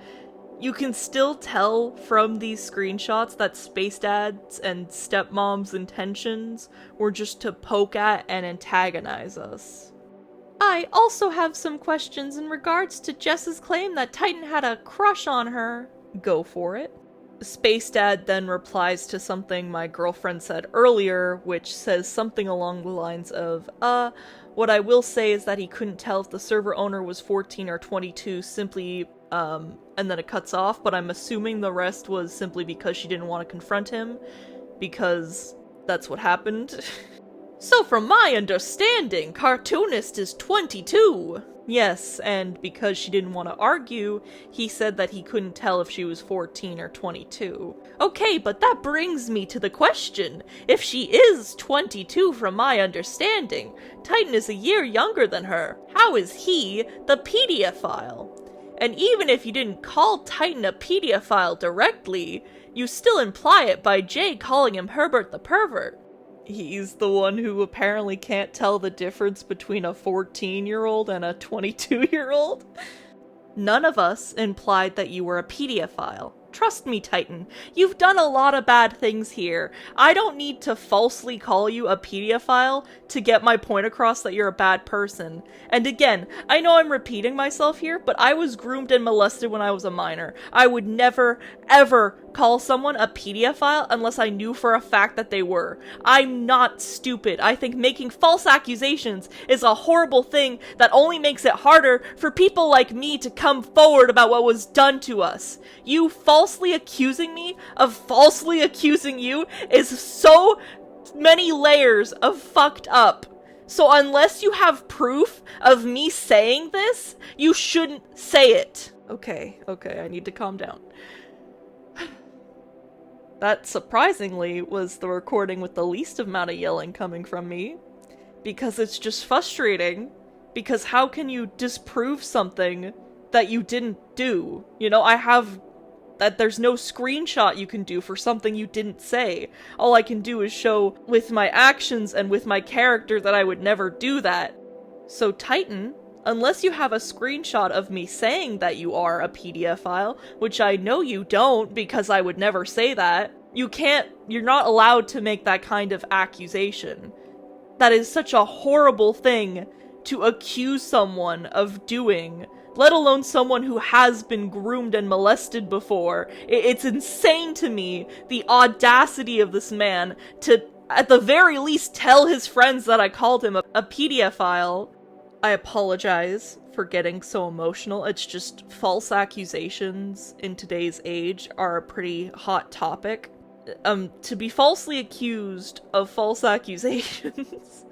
you can still tell from these screenshots that Space Dad's and Stepmom's intentions were just to poke at and antagonize us. I also have some questions in regards to Jess's claim that Titan had a crush on her. Go for it. Space Dad then replies to something my girlfriend said earlier, which says something along the lines of, what I will say is that he couldn't tell if the server owner was 14 or 22 simply, and then it cuts off, but I'm assuming the rest was simply because she didn't want to confront him, because that's what happened. So from my understanding, Cartoonist is 22! Yes, and because she didn't want to argue, he said that he couldn't tell if she was 14 or 22. Okay, but that brings me to the question. If she is 22 from my understanding, Titan is a year younger than her. How is he the pedophile? And even if you didn't call Titan a pedophile directly, you still imply it by Jay calling him Herbert the pervert. He's the one who apparently can't tell the difference between a 14-year-old and a 22-year-old. None of us implied that you were a pedophile. Trust me, Titan, you've done a lot of bad things here. I don't need to falsely call you a pedophile to get my point across that you're a bad person. And again, I know I'm repeating myself here, but I was groomed and molested when I was a minor. I would never, ever call someone a pedophile unless I knew for a fact that they were. I'm not stupid. I think making false accusations is a horrible thing that only makes it harder for people like me to come forward about what was done to us. You falsely accusing me of falsely accusing you is so many layers of fucked up. So unless you have proof of me saying this, you shouldn't say it. Okay, I need to calm down. That, surprisingly, was the recording with the least amount of yelling coming from me. Because it's just frustrating. Because how can you disprove something that you didn't do? You know, I have that there's no screenshot you can do for something you didn't say. All I can do is show with my actions and with my character that I would never do that. So Titan, unless you have a screenshot of me saying that you are a pedophile, which I know you don't because I would never say that, you're not allowed to make that kind of accusation. That is such a horrible thing to accuse someone of doing, let alone someone who has been groomed and molested before. It's insane to me, the audacity of this man to, at the very least, tell his friends that I called him a pedophile. I apologize for getting so emotional. It's just false accusations in today's age are a pretty hot topic. To be falsely accused of false accusations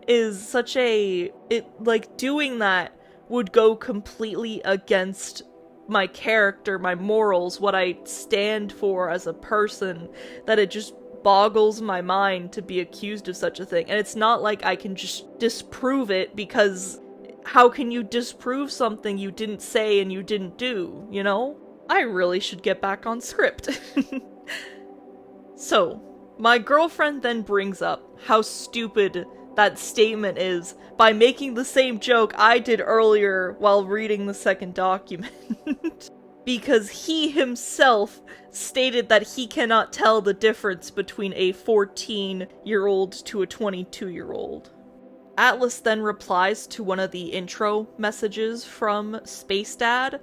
is such doing that would go completely against my character, my morals, what I stand for as a person, that it just boggles my mind to be accused of such a thing. And it's not like I can just disprove it, because how can you disprove something you didn't say and you didn't do, you know? I really should get back on script. So, my girlfriend then brings up how stupid that statement is by making the same joke I did earlier while reading the second document. Because he himself stated that he cannot tell the difference between a 14-year-old to a 22-year-old. Atlas then replies to one of the intro messages from Space Dad,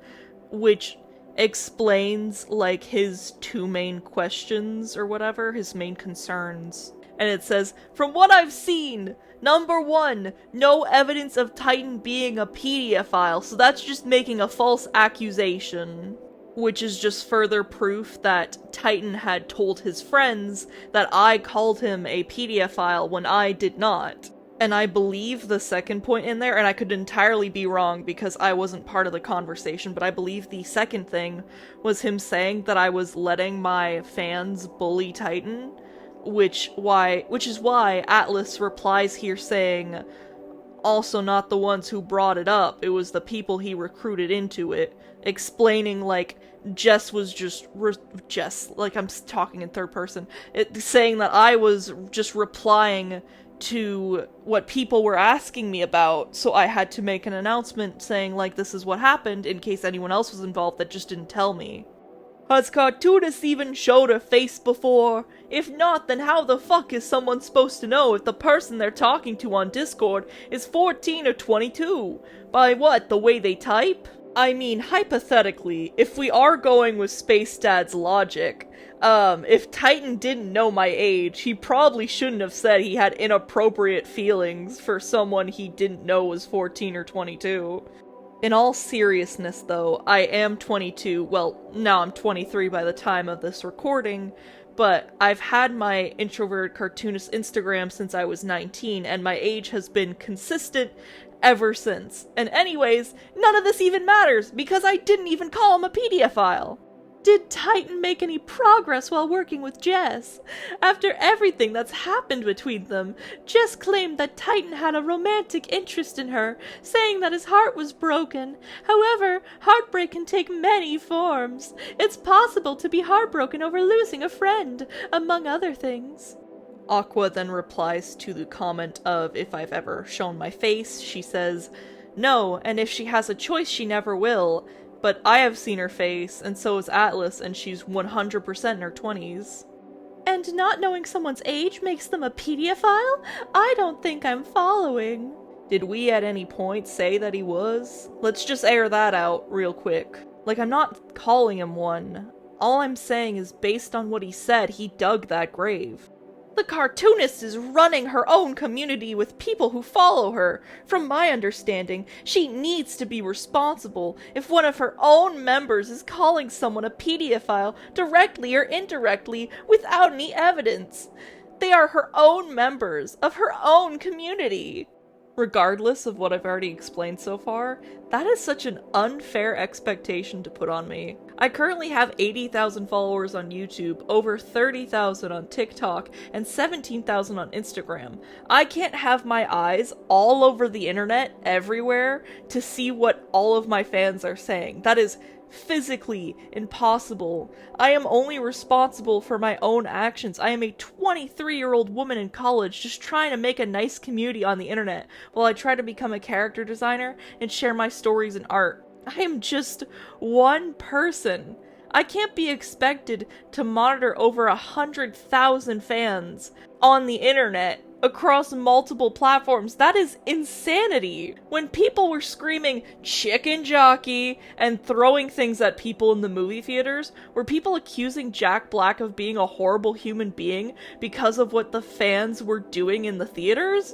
which explains, like, his two main questions or whatever, his main concerns. And it says, from what I've seen, number 1, no evidence of Titan being a pedophile, so that's just making a false accusation. Which is just further proof that Titan had told his friends that I called him a pedophile when I did not. And I believe the second point in there, and I could entirely be wrong because I wasn't part of the conversation, but I believe the second thing was him saying that I was letting my fans bully Titan, which is why Atlas replies here saying, also not the ones who brought it up, it was the people he recruited into it, explaining like Jess was Jess, like I'm talking in third person, saying that I was just replying to what people were asking me about, so I had to make an announcement saying like this is what happened in case anyone else was involved that just didn't tell me. Has Cartoonist even showed her face before? If not, then how the fuck is someone supposed to know if the person they're talking to on Discord is 14 or 22? By what, the way they type? I mean, hypothetically, if we are going with Space Dad's logic, if Titan didn't know my age, he probably shouldn't have said he had inappropriate feelings for someone he didn't know was 14 or 22. In all seriousness though, I am 22, well, now I'm 23 by the time of this recording, but I've had my introverted cartoonist Instagram since I was 19, and my age has been consistent ever since. And anyways, none of this even matters, because I didn't even call him a pedophile. Did Titan make any progress while working with Jess? After everything that's happened between them, Jess claimed that Titan had a romantic interest in her, saying that his heart was broken. However, heartbreak can take many forms. It's possible to be heartbroken over losing a friend, among other things. Aqua then replies to the comment of if I've ever shown my face. She says, no, and if she has a choice she never will. But I have seen her face, and so has Atlas, and she's 100% in her 20s. And not knowing someone's age makes them a pedophile? I don't think I'm following. Did we at any point say that he was? Let's just air that out real quick. Like, I'm not calling him one. All I'm saying is based on what he said, he dug that grave. The cartoonist is running her own community with people who follow her. From my understanding, she needs to be responsible if one of her own members is calling someone a pedophile directly or indirectly without any evidence. They are her own members of her own community. Regardless of what I've already explained so far, that is such an unfair expectation to put on me. I currently have 80,000 followers on YouTube, over 30,000 on TikTok, and 17,000 on Instagram. I can't have my eyes all over the internet, everywhere, to see what all of my fans are saying. That is physically impossible. I am only responsible for my own actions. I am a 23-year-old woman in college just trying to make a nice community on the internet while I try to become a character designer and share my stories and art. I am just one person. I can't be expected to monitor over 100,000 fans on the internet across multiple platforms. That is insanity. When people were screaming chicken jockey and throwing things at people in the movie theaters, were people accusing Jack Black of being a horrible human being because of what the fans were doing in the theaters?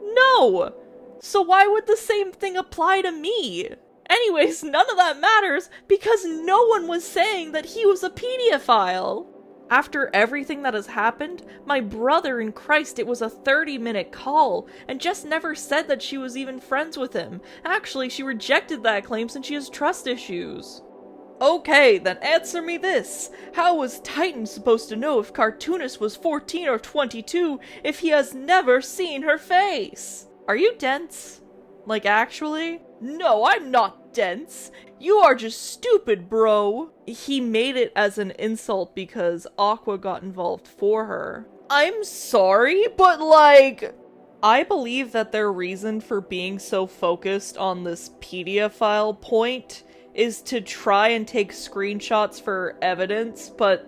No! So why would the same thing apply to me? Anyways, none of that matters because no one was saying that he was a pedophile. After everything that has happened, my brother in Christ, it was a 30-minute call, and Jess never said that she was even friends with him. Actually, she rejected that claim since she has trust issues. Okay, then answer me this. How was Titan supposed to know if Cartoonist was 14 or 22 if he has never seen her face? Are you dense? Like, actually? No, I'm not dense. You are just stupid, bro. He made it as an insult because Aqua got involved for her. I'm sorry, but like, I believe that their reason for being so focused on this pedophile point is to try and take screenshots for evidence, but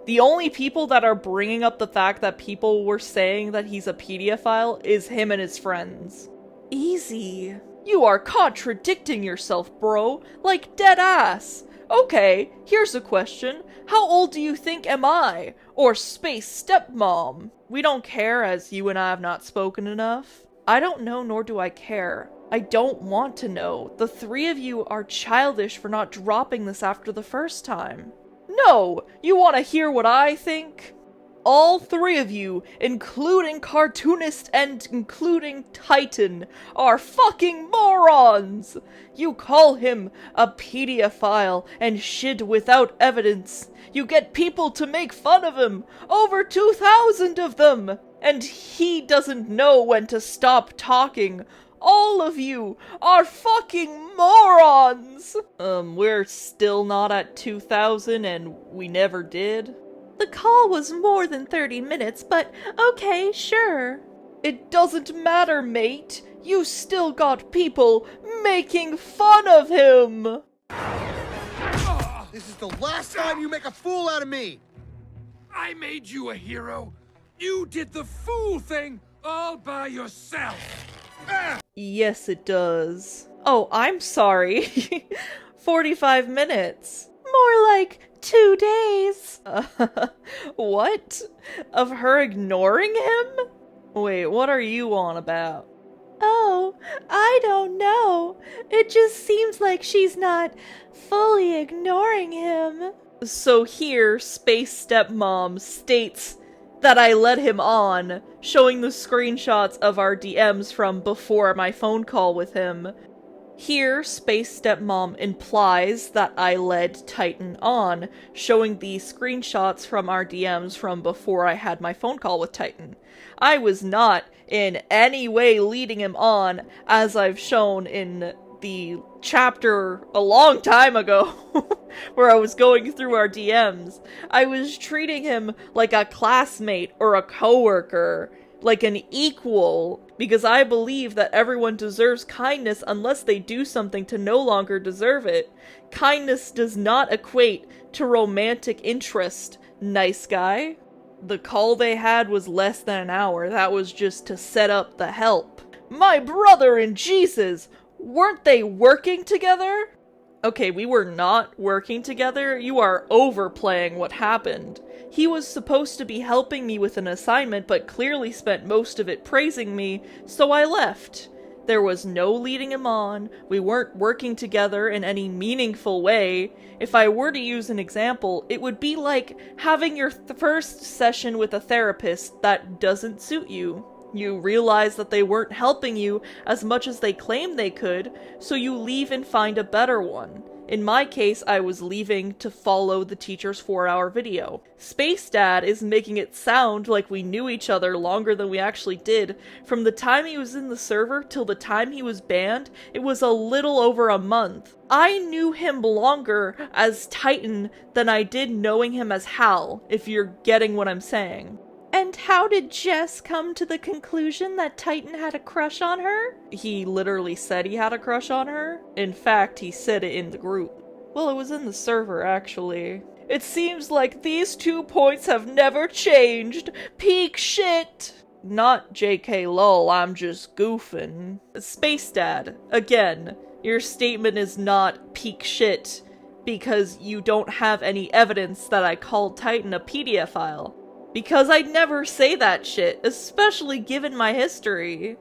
the only people that are bringing up the fact that people were saying that he's a pedophile is him and his friends. Easy. You are contradicting yourself, bro. Like dead ass. Okay, here's a question. How old do you think am I? Or space stepmom? We don't care as you and I have not spoken enough. I don't know, nor do I care. I don't want to know. The three of you are childish for not dropping this after the first time. No! You want to hear what I think? All three of you, including Cartoonist and including Titan, are fucking morons! You call him a pedophile and shit without evidence. You get people to make fun of him, over 2,000 of them! And he doesn't know when to stop talking. All of you are fucking morons! We're still not at 2,000 and we never did? The call was more than 30 minutes, but okay, sure. It doesn't matter, mate. You still got people making fun of him! This is the last time you make a fool out of me! I made you a hero. You did the fool thing all by yourself. Yes, it does. Oh, I'm sorry. 45 minutes. More like 2 days. What? Of her ignoring him? Wait, what are you on about? Oh, I don't know. It just seems like she's not fully ignoring him. So here, Space Stepmom states that I led him on, showing the screenshots of our DMs from before my phone call with him. Here, Space Stepmom implies that I led Titan on, showing the screenshots from our DMs from before I had my phone call with Titan. I was not in any way leading him on, as I've shown in the chapter a long time ago, where I was going through our DMs. I was treating him like a classmate or a coworker, like an equal, because I believe that everyone deserves kindness unless they do something to no longer deserve it. Kindness does not equate to romantic interest, nice guy. The call they had was less than an hour. That was just to set up the help. My brother in Jesus! Weren't they working together? Okay, we were not working together. You are overplaying what happened. He was supposed to be helping me with an assignment, but clearly spent most of it praising me, so I left. There was no leading him on. We weren't working together in any meaningful way. If I were to use an example, it would be like having your first session with a therapist that doesn't suit you. You realize that they weren't helping you as much as they claimed they could, so you leave and find a better one. In my case, I was leaving to follow the teacher's 4-hour video. Space Dad is making it sound like we knew each other longer than we actually did. From the time he was in the server till the time he was banned, it was a little over a month. I knew him longer as Titan than I did knowing him as Hal, if you're getting what I'm saying. And how did Jess come to the conclusion that Titan had a crush on her? He literally said he had a crush on her. In fact, he said it in the group. Well, it was in the server, actually. It seems like these 2 points have never changed. Peak shit! Not JK lol, I'm just goofing. Space Dad, again, your statement is not peak shit because you don't have any evidence that I called Titan a pedophile. Because I'd never say that shit, especially given my history.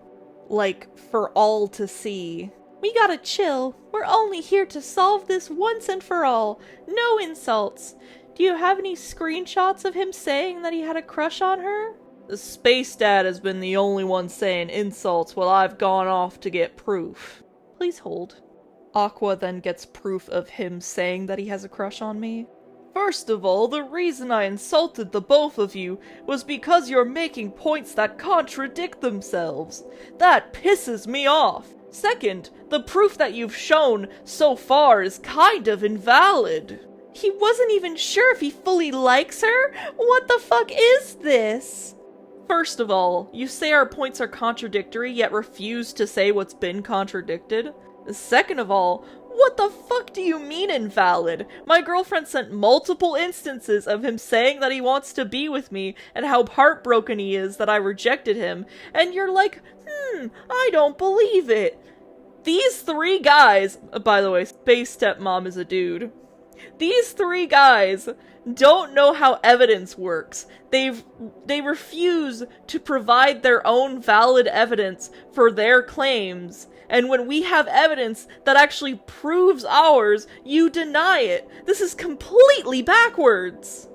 Like, for all to see. We gotta chill. We're only here to solve this once and for all. No insults. Do you have any screenshots of him saying that he had a crush on her? The Space Dad has been the only one saying insults while I've gone off to get proof. Please hold. Aqua then gets proof of him saying that he has a crush on me. First of all, the reason I insulted the both of you was because you're making points that contradict themselves. That pisses me off. Second, the proof that you've shown so far is kind of invalid. He wasn't even sure if he fully likes her? What the fuck is this? First of all, you say our points are contradictory, yet refuse to say what's been contradicted. Second of all, what the fuck do you mean invalid? My girlfriend sent multiple instances of him saying that he wants to be with me and how heartbroken he is that I rejected him, and you're like, I don't believe it. These 3 guys, by the way, Space Stepmom is a dude. These 3 guys don't know how evidence works. They refuse to provide their own valid evidence for their claims. And when we have evidence that actually proves ours, you deny it. This is completely backwards.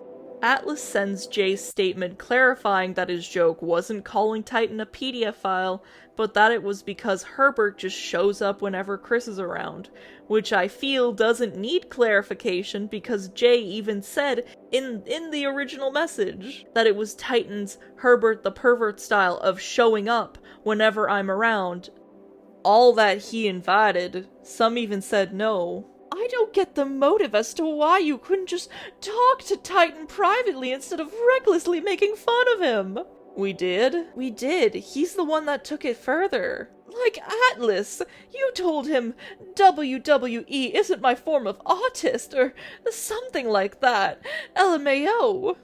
Atlas sends Jay's statement clarifying that his joke wasn't calling Titan a pedophile, but that it was because Herbert just shows up whenever Chris is around, which I feel doesn't need clarification because Jay even said in the original message that it was Titan's Herbert the pervert style of showing up whenever I'm around. All that he invited. Some even said no. I don't get the motive as to why you couldn't just talk to Titan privately instead of recklessly making fun of him. We did. We did. He's the one that took it further. Like Atlas, you told him WWE isn't my form of autist or something like that. LMAO.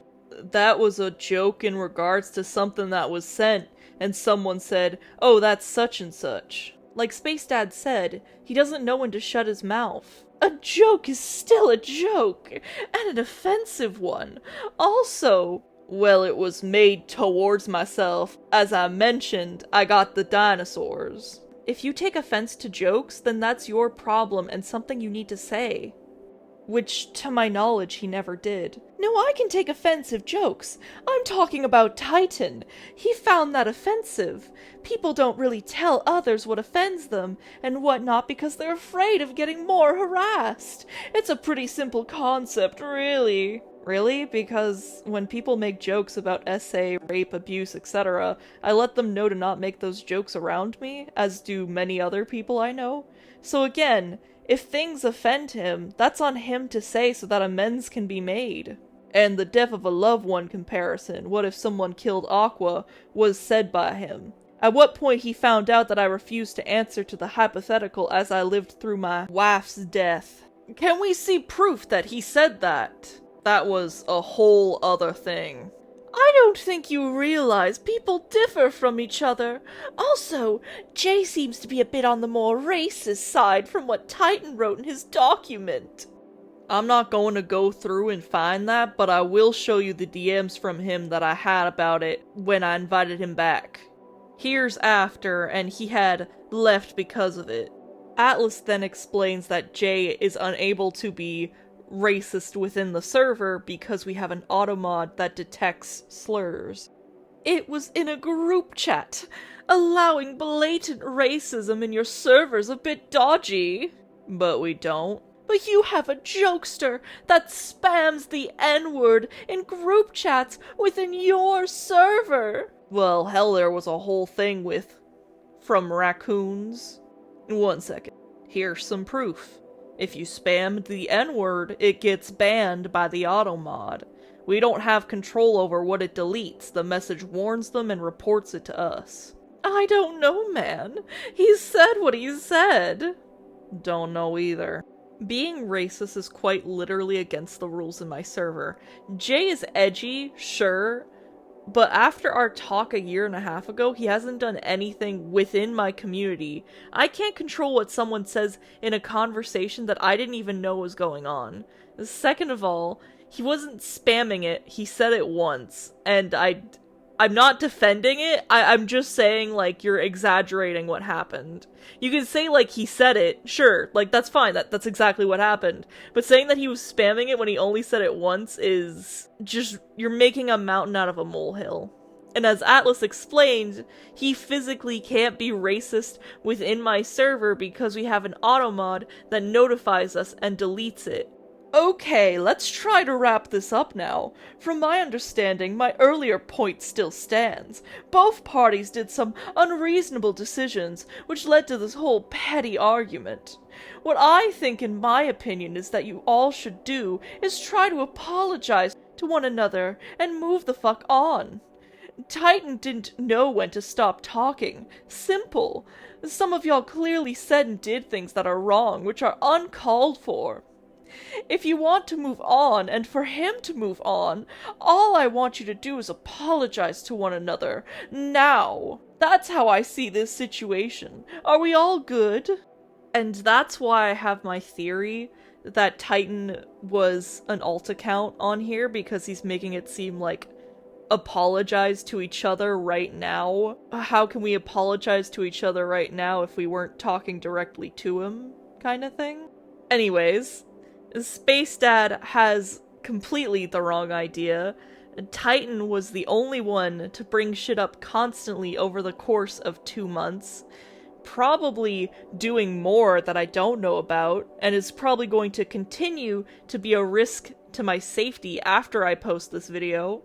That was a joke in regards to something that was sent, and someone said, oh, that's such and such. Like Space Dad said, he doesn't know when to shut his mouth. A joke is still a joke, and an offensive one. Also, well, it was made towards myself. As I mentioned, I got the dinosaurs. If you take offense to jokes, then that's your problem and something you need to say. Which, to my knowledge, he never did. No, I can take offensive jokes. I'm talking about Titan. He found that offensive. People don't really tell others what offends them and whatnot because they're afraid of getting more harassed. It's a pretty simple concept, really. Really? Because when people make jokes about SA, rape, abuse, etc., I let them know to not make those jokes around me, as do many other people I know. So again, if things offend him, that's on him to say so that amends can be made. And the death of a loved one comparison, what if someone killed Aqua, was said by him. At what point he found out that I refused to answer to the hypothetical as I lived through my wife's death. Can we see proof that he said that? That was a whole other thing. I don't think you realize people differ from each other. Also, Jay seems to be a bit on the more racist side from what Titan wrote in his document. I'm not going to go through and find that, but I will show you the DMs from him that I had about it when I invited him back. Here's after, and he had left because of it. Atlas then explains that Jay is unable to be racist within the server because we have an automod that detects slurs. It was in a group chat. Allowing blatant racism in your server's a bit dodgy. But we don't. But you have a jokester that spams the N-word in group chats within your server. Well, hell, there was a whole thing with from raccoons. 1 second. Here's some proof. If you spammed the N-word, it gets banned by the automod. We don't have control over what it deletes. The message warns them and reports it to us. I don't know, man. He said what he said. Don't know either. Being racist is quite literally against the rules in my server. Jay is edgy, sure, but after our talk a year and a half ago, he hasn't done anything within my community. I can't control what someone says in a conversation that I didn't even know was going on. Second of all, he wasn't spamming it, he said it once, and I'm not defending it, I'm just saying, like, you're exaggerating what happened. You can say, like, he said it, sure, like, that's fine, that's exactly what happened. But saying that he was spamming it when he only said it once is just, you're making a mountain out of a molehill. And as Atlas explained, he physically can't be racist within my server because we have an automod that notifies us and deletes it. Okay, let's try to wrap this up now. From my understanding, my earlier point still stands. Both parties did some unreasonable decisions, which led to this whole petty argument. What I think, in my opinion, is that you all should do is try to apologize to one another and move the fuck on. Titan didn't know when to stop talking. Simple. Some of y'all clearly said and did things that are wrong, which are uncalled for. If you want to move on, and for him to move on, all I want you to do is apologize to one another. Now. That's how I see this situation. Are we all good? And that's why I have my theory that Titan was an alt account on here, because he's making it seem like apologize to each other right now. How can we apologize to each other right now if we weren't talking directly to him, kind of thing? Anyways, Space Dad has completely the wrong idea. Titan was the only one to bring shit up constantly over the course of 2 months. Probably doing more that I don't know about, and is probably going to continue to be a risk to my safety after I post this video.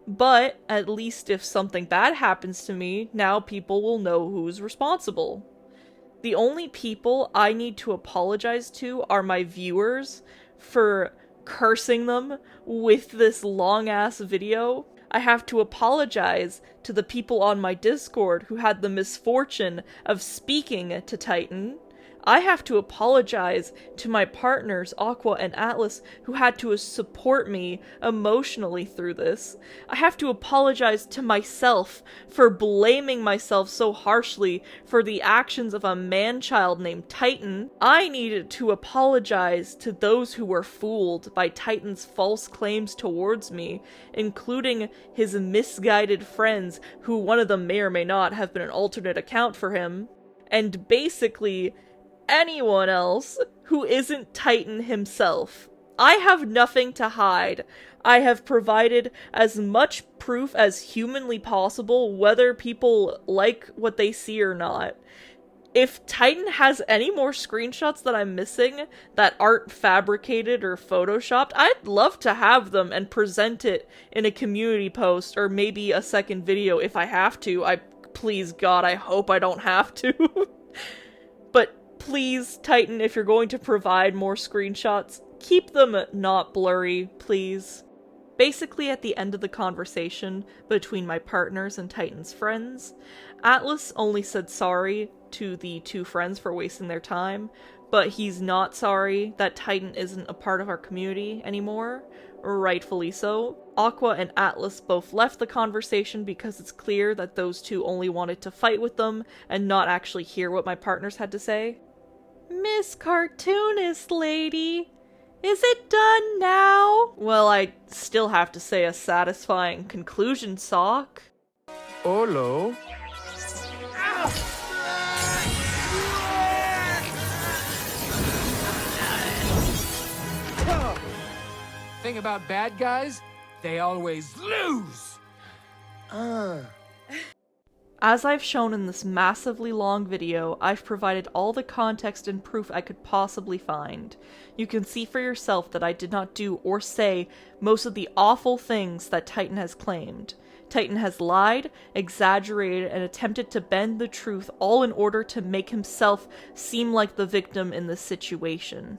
But at least if something bad happens to me, now people will know who's responsible. The only people I need to apologize to are my viewers for cursing them with this long-ass video. I have to apologize to the people on my Discord who had the misfortune of speaking to Titan. I have to apologize to my partners, Aqua and Atlas, who had to support me emotionally through this. I have to apologize to myself for blaming myself so harshly for the actions of a man-child named Titan. I needed to apologize to those who were fooled by Titan's false claims towards me, including his misguided friends, who one of them may or may not have been an alternate account for him, and basically anyone else who isn't Titan himself. I have nothing to hide. I have provided as much proof as humanly possible, whether people like what they see or not. If Titan has any more screenshots that I'm missing that aren't fabricated or photoshopped, I'd love to have them and present it in a community post or maybe a second video if I have to. Please God, I hope I don't have to. But please, Titan, if you're going to provide more screenshots, keep them not blurry, please. Basically, at the end of the conversation between my partners and Titan's friends, Atlas only said sorry to the two friends for wasting their time, but he's not sorry that Titan isn't a part of our community anymore, rightfully so. Aqua and Atlas both left the conversation because it's clear that those two only wanted to fight with them and not actually hear what my partners had to say. Miss Cartoonist Lady, is it done now? Well, I still have to say a satisfying conclusion, Sock. Olo. Thing about bad guys, they always lose. As I've shown in this massively long video, I've provided all the context and proof I could possibly find. You can see for yourself that I did not do or say most of the awful things that Titan has claimed. Titan has lied, exaggerated, and attempted to bend the truth, all in order to make himself seem like the victim in this situation.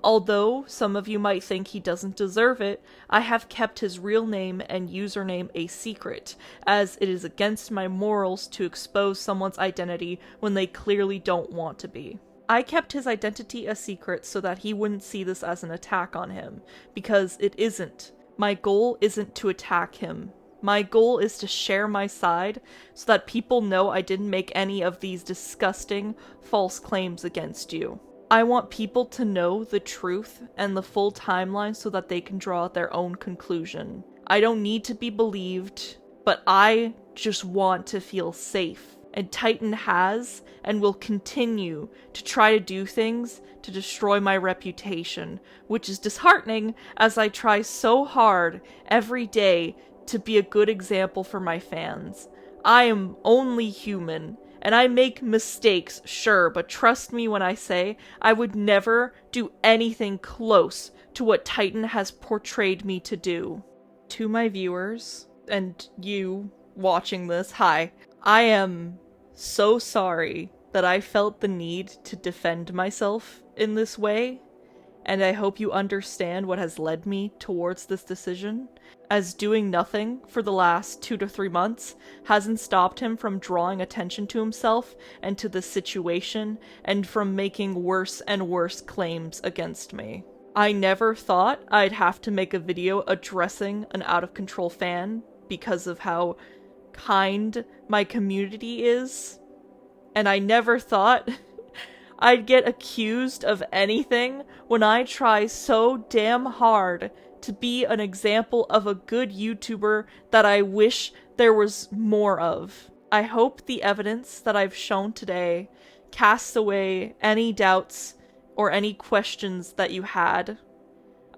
Although some of you might think he doesn't deserve it, I have kept his real name and username a secret, as it is against my morals to expose someone's identity when they clearly don't want to be. I kept his identity a secret so that he wouldn't see this as an attack on him, because it isn't. My goal isn't to attack him. My goal is to share my side so that people know I didn't make any of these disgusting, false claims against you. I want people to know the truth and the full timeline so that they can draw their own conclusion. I don't need to be believed, but I just want to feel safe. And Titan has and will continue to try to do things to destroy my reputation, which is disheartening as I try so hard every day to be a good example for my fans. I am only human. And I make mistakes, sure, but trust me when I say I would never do anything close to what Titan has portrayed me to do. To my viewers, and you watching this, hi. I am so sorry that I felt the need to defend myself in this way, and I hope you understand what has led me towards this decision, as doing nothing for the last 2 to 3 months hasn't stopped him from drawing attention to himself and to the situation, and from making worse and worse claims against me. I never thought I'd have to make a video addressing an out-of-control fan because of how kind my community is, and I never thought I'd get accused of anything when I try so damn hard to be an example of a good YouTuber that I wish there was more of. I hope the evidence that I've shown today casts away any doubts or any questions that you had.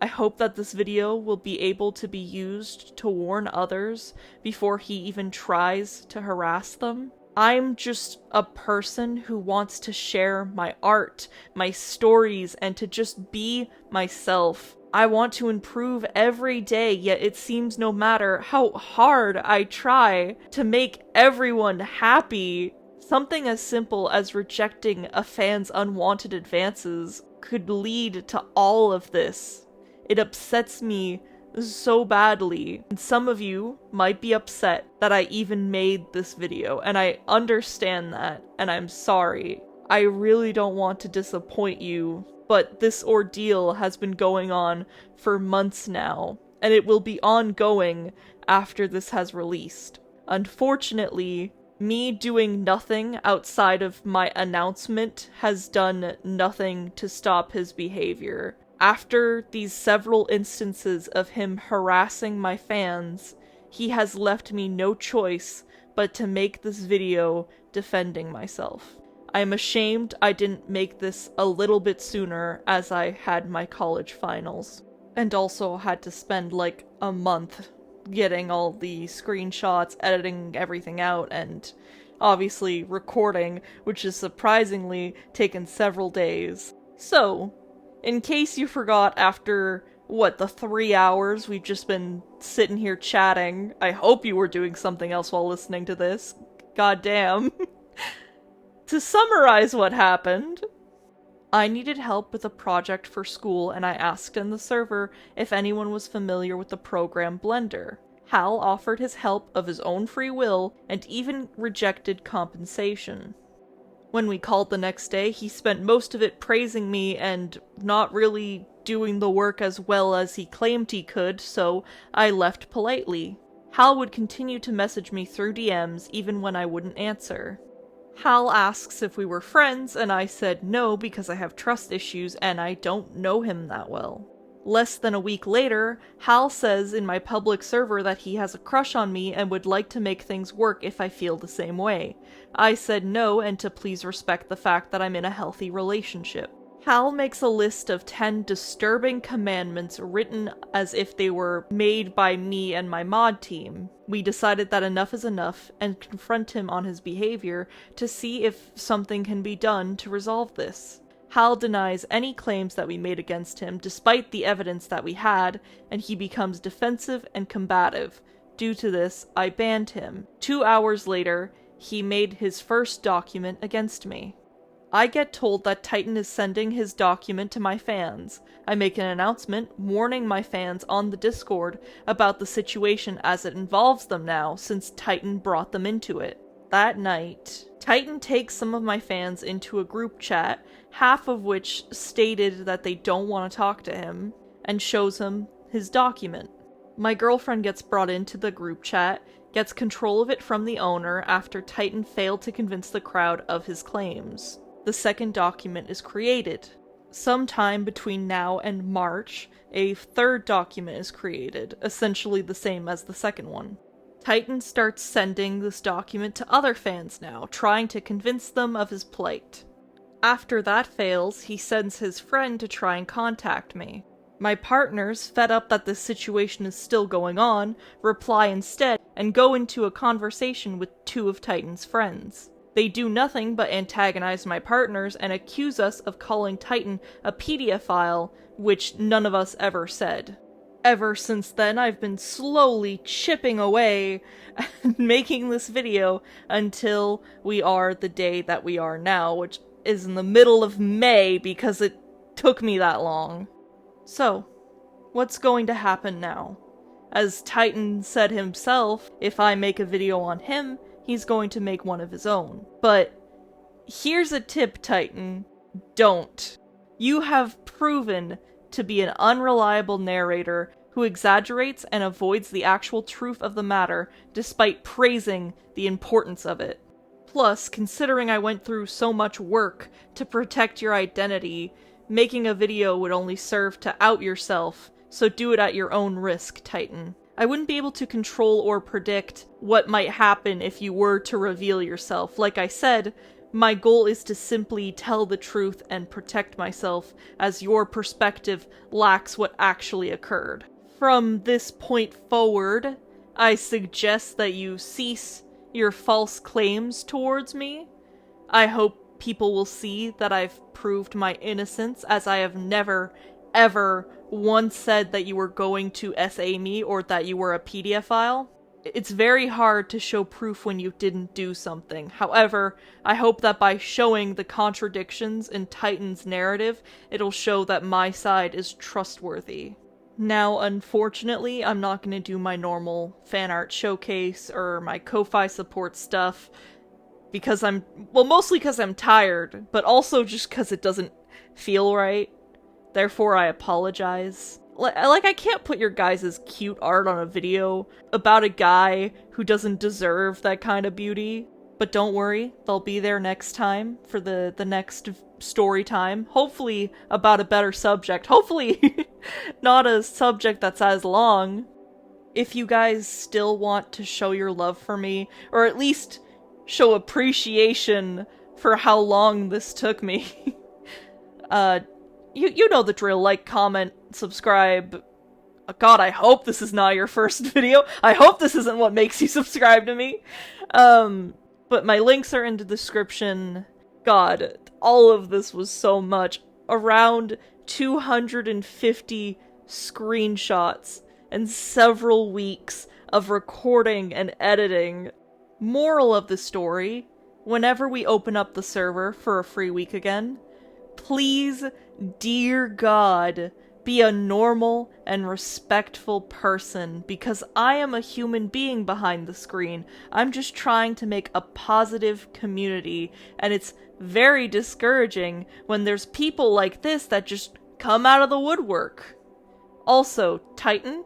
I hope that this video will be able to be used to warn others before he even tries to harass them. I'm just a person who wants to share my art, my stories, and to just be myself. I want to improve every day, yet it seems no matter how hard I try to make everyone happy, something as simple as rejecting a fan's unwanted advances could lead to all of this. It upsets me so badly, and some of you might be upset that I even made this video, and I understand that, and I'm sorry. I really don't want to disappoint you, but this ordeal has been going on for months now, and it will be ongoing after this has released. Unfortunately, me doing nothing outside of my announcement has done nothing to stop his behavior. After these several instances of him harassing my fans, he has left me no choice but to make this video defending myself. I am ashamed I didn't make this a little bit sooner, as I had my college finals. And also had to spend like a month getting all the screenshots, editing everything out, and obviously recording, which has surprisingly taken several days. So, in case you forgot after, the 3 hours we've just been sitting here chatting, I hope you were doing something else while listening to this. Goddamn. To summarize what happened, I needed help with a project for school, and I asked in the server if anyone was familiar with the program Blender. Hal offered his help of his own free will, and even rejected compensation. When we called the next day, he spent most of it praising me and not really doing the work as well as he claimed he could, so I left politely. Hal would continue to message me through DMs even when I wouldn't answer. Hal asks if we were friends, and I said no because I have trust issues and I don't know him that well. Less than a week later, Hal says in my public server that he has a crush on me and would like to make things work if I feel the same way. I said no and to please respect the fact that I'm in a healthy relationship. Hal makes a list of 10 disturbing commandments written as if they were made by me and my mod team. We decided that enough is enough and confront him on his behavior to see if something can be done to resolve this. Hal denies any claims that we made against him despite the evidence that we had, and he becomes defensive and combative. Due to this, I banned him. 2 hours later, he made his first document against me. I get told that Titan is sending his document to my fans. I make an announcement warning my fans on the Discord about the situation as it involves them now, since Titan brought them into it. That night, Titan takes some of my fans into a group chat, half of which stated that they don't want to talk to him, and shows him his document. My girlfriend gets brought into the group chat, gets control of it from the owner after Titan failed to convince the crowd of his claims. The second document is created. Sometime between now and March, a third document is created, essentially the same as the second one. Titan starts sending this document to other fans now, trying to convince them of his plight. After that fails, he sends his friend to try and contact me. My partners, fed up that this situation is still going on, reply instead and go into a conversation with 2 of Titan's friends. They do nothing but antagonize my partners and accuse us of calling Titan a pedophile, which none of us ever said. Ever since then, I've been slowly chipping away and making this video until we are the day that we are now, which is in the middle of May because it took me that long. So, what's going to happen now? As Titan said himself, if I make a video on him, he's going to make one of his own. But here's a tip, Titan. Don't. You have proven to be an unreliable narrator who exaggerates and avoids the actual truth of the matter despite praising the importance of it. Plus, considering I went through so much work to protect your identity, making a video would only serve to out yourself, so do it at your own risk, Titan. I wouldn't be able to control or predict what might happen if you were to reveal yourself. Like I said, My goal is to simply tell the truth and protect myself, as your perspective lacks what actually occurred. From this point forward, I suggest that you cease your false claims towards me. I hope people will see that I've proved my innocence, as I have never, ever once said that you were going to SA me or that you were a pedophile. It's very hard to show proof when you didn't do something. However, I hope that by showing the contradictions in Titan's narrative, it'll show that my side is trustworthy. Now, unfortunately, I'm not going to do my normal fan art showcase or my Ko-Fi support stuff, because mostly because I'm tired, but also just because it doesn't feel right. Therefore, I apologize. Like, I can't put your guys' cute art on a video about a guy who doesn't deserve that kind of beauty. But don't worry, they'll be there next time for the next story time. Hopefully about a better subject. Hopefully not a subject that's as long. If you guys still want to show your love for me, or at least show appreciation for how long this took me, you know the drill. Like, comment, subscribe. God, I hope this is not your first video. I hope this isn't what makes you subscribe to me. But my links are in the description. God, all of this was so much. Around 250 screenshots and several weeks of recording and editing. Moral of the story, whenever we open up the server for a free week again, please, dear God, be a normal and respectful person, because I am a human being behind the screen. I'm just trying to make a positive community, and it's very discouraging when there's people like this that just come out of the woodwork. Also, Titan,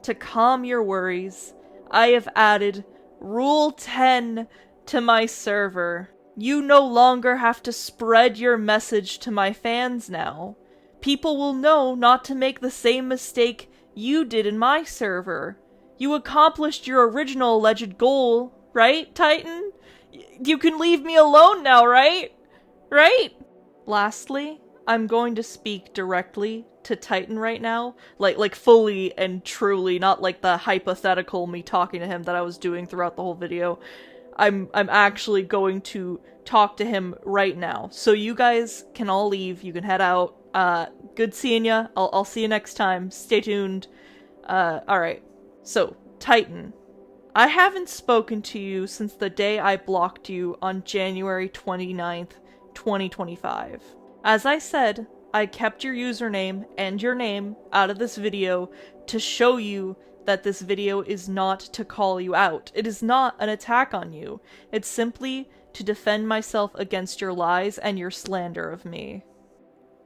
to calm your worries, I have added Rule 10 to my server. You no longer have to spread your message to my fans now. People will know not to make the same mistake you did in my server. You accomplished your original alleged goal, right, Titan? You can leave me alone now, right? Right? Lastly, I'm going to speak directly to Titan right now. Like fully and truly, not like the hypothetical me talking to him that I was doing throughout the whole video. I'm actually going to talk to him right now. So you guys can all leave. You can head out. Good seeing ya. I'll see you next time. Stay tuned. Alright. So, Titan. I haven't spoken to you since the day I blocked you on January 29th, 2025. As I said, I kept your username and your name out of this video to show you that this video is not to call you out. It is not an attack on you. It's simply to defend myself against your lies and your slander of me.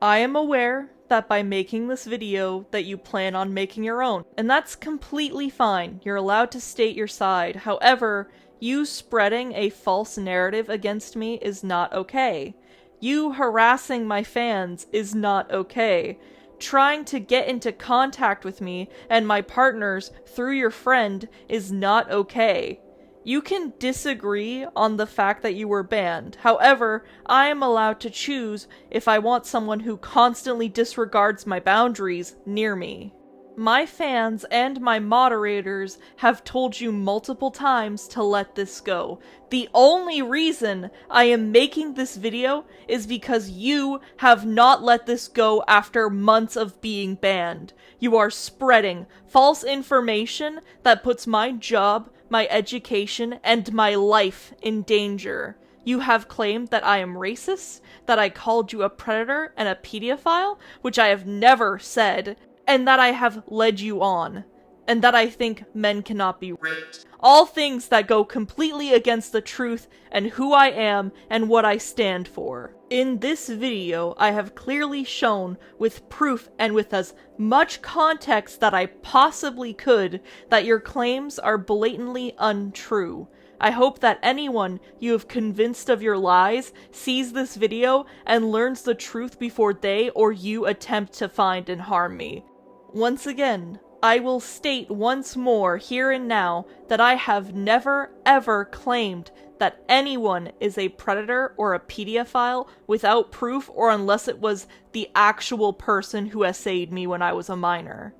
I am aware that by making this video that you plan on making your own, and that's completely fine. You're allowed to state your side. However, you spreading a false narrative against me is not okay. You harassing my fans is not okay. Trying to get into contact with me and my partners through your friend is not okay. You can disagree on the fact that you were banned. However, I am allowed to choose if I want someone who constantly disregards my boundaries near me. My fans and my moderators have told you multiple times to let this go. The only reason I am making this video is because you have not let this go after months of being banned. You are spreading false information that puts my job, my education, and my life in danger. You have claimed that I am racist, that I called you a predator and a pedophile, which I have never said, and that I have led you on, and that I think men cannot be raped. All things that go completely against the truth and who I am and what I stand for. In this video, I have clearly shown with proof and with as much context that I possibly could that your claims are blatantly untrue. I hope that anyone you have convinced of your lies sees this video and learns the truth before they or you attempt to find and harm me. Once again, I will state once more, here and now, that I have never, ever claimed that anyone is a predator or a pedophile without proof or unless it was the actual person who essayed me when I was a minor.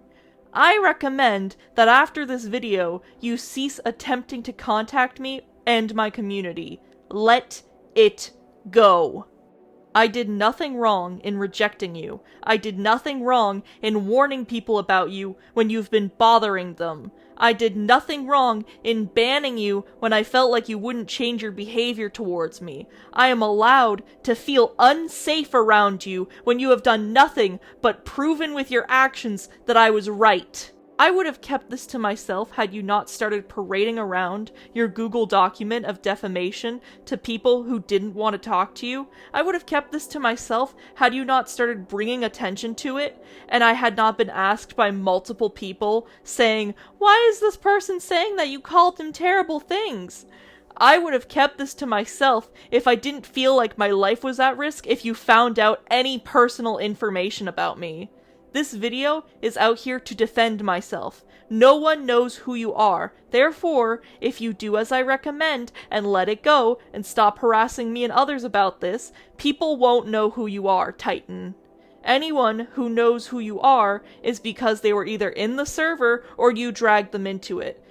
I recommend that after this video, you cease attempting to contact me and my community. Let it go. I did nothing wrong in rejecting you. I did nothing wrong in warning people about you when you've been bothering them. I did nothing wrong in banning you when I felt like you wouldn't change your behavior towards me. I am allowed to feel unsafe around you when you have done nothing but proven with your actions that I was right. I would have kept this to myself had you not started parading around your Google document of defamation to people who didn't want to talk to you. I would have kept this to myself had you not started bringing attention to it, and I had not been asked by multiple people saying, "Why is this person saying that you called them terrible things?" I would have kept this to myself if I didn't feel like my life was at risk if you found out any personal information about me. This video is out here to defend myself. No one knows who you are. Therefore, if you do as I recommend and let it go and stop harassing me and others about this, people won't know who you are, Titan. Anyone who knows who you are is because they were either in the server or you dragged them into it.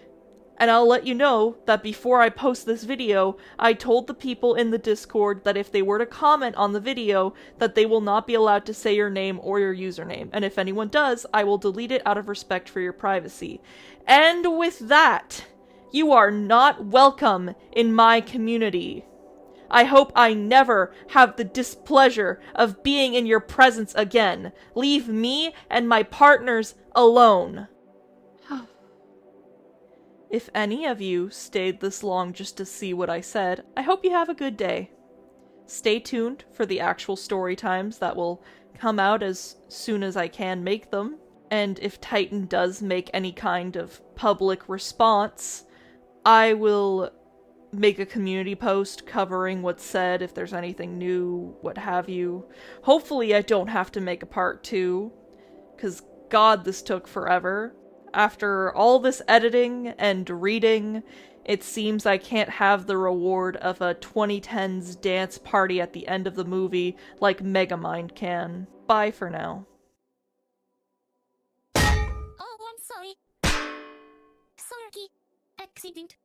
And I'll let you know that before I post this video, I told the people in the Discord that if they were to comment on the video, that they will not be allowed to say your name or your username. And if anyone does, I will delete it out of respect for your privacy. And with that, you are not welcome in my community. I hope I never have the displeasure of being in your presence again. Leave me and my partners alone. If any of you stayed this long just to see what I said, I hope you have a good day. Stay tuned for the actual story times that will come out as soon as I can make them. And if Titan does make any kind of public response, I will make a community post covering what's said, if there's anything new, what have you. Hopefully I don't have to make a part 2, because God, this took forever. After all this editing and reading, it seems I can't have the reward of a 2010s dance party at the end of the movie like Megamind can. Bye for now. Oh, I'm sorry. Sorry. Accident.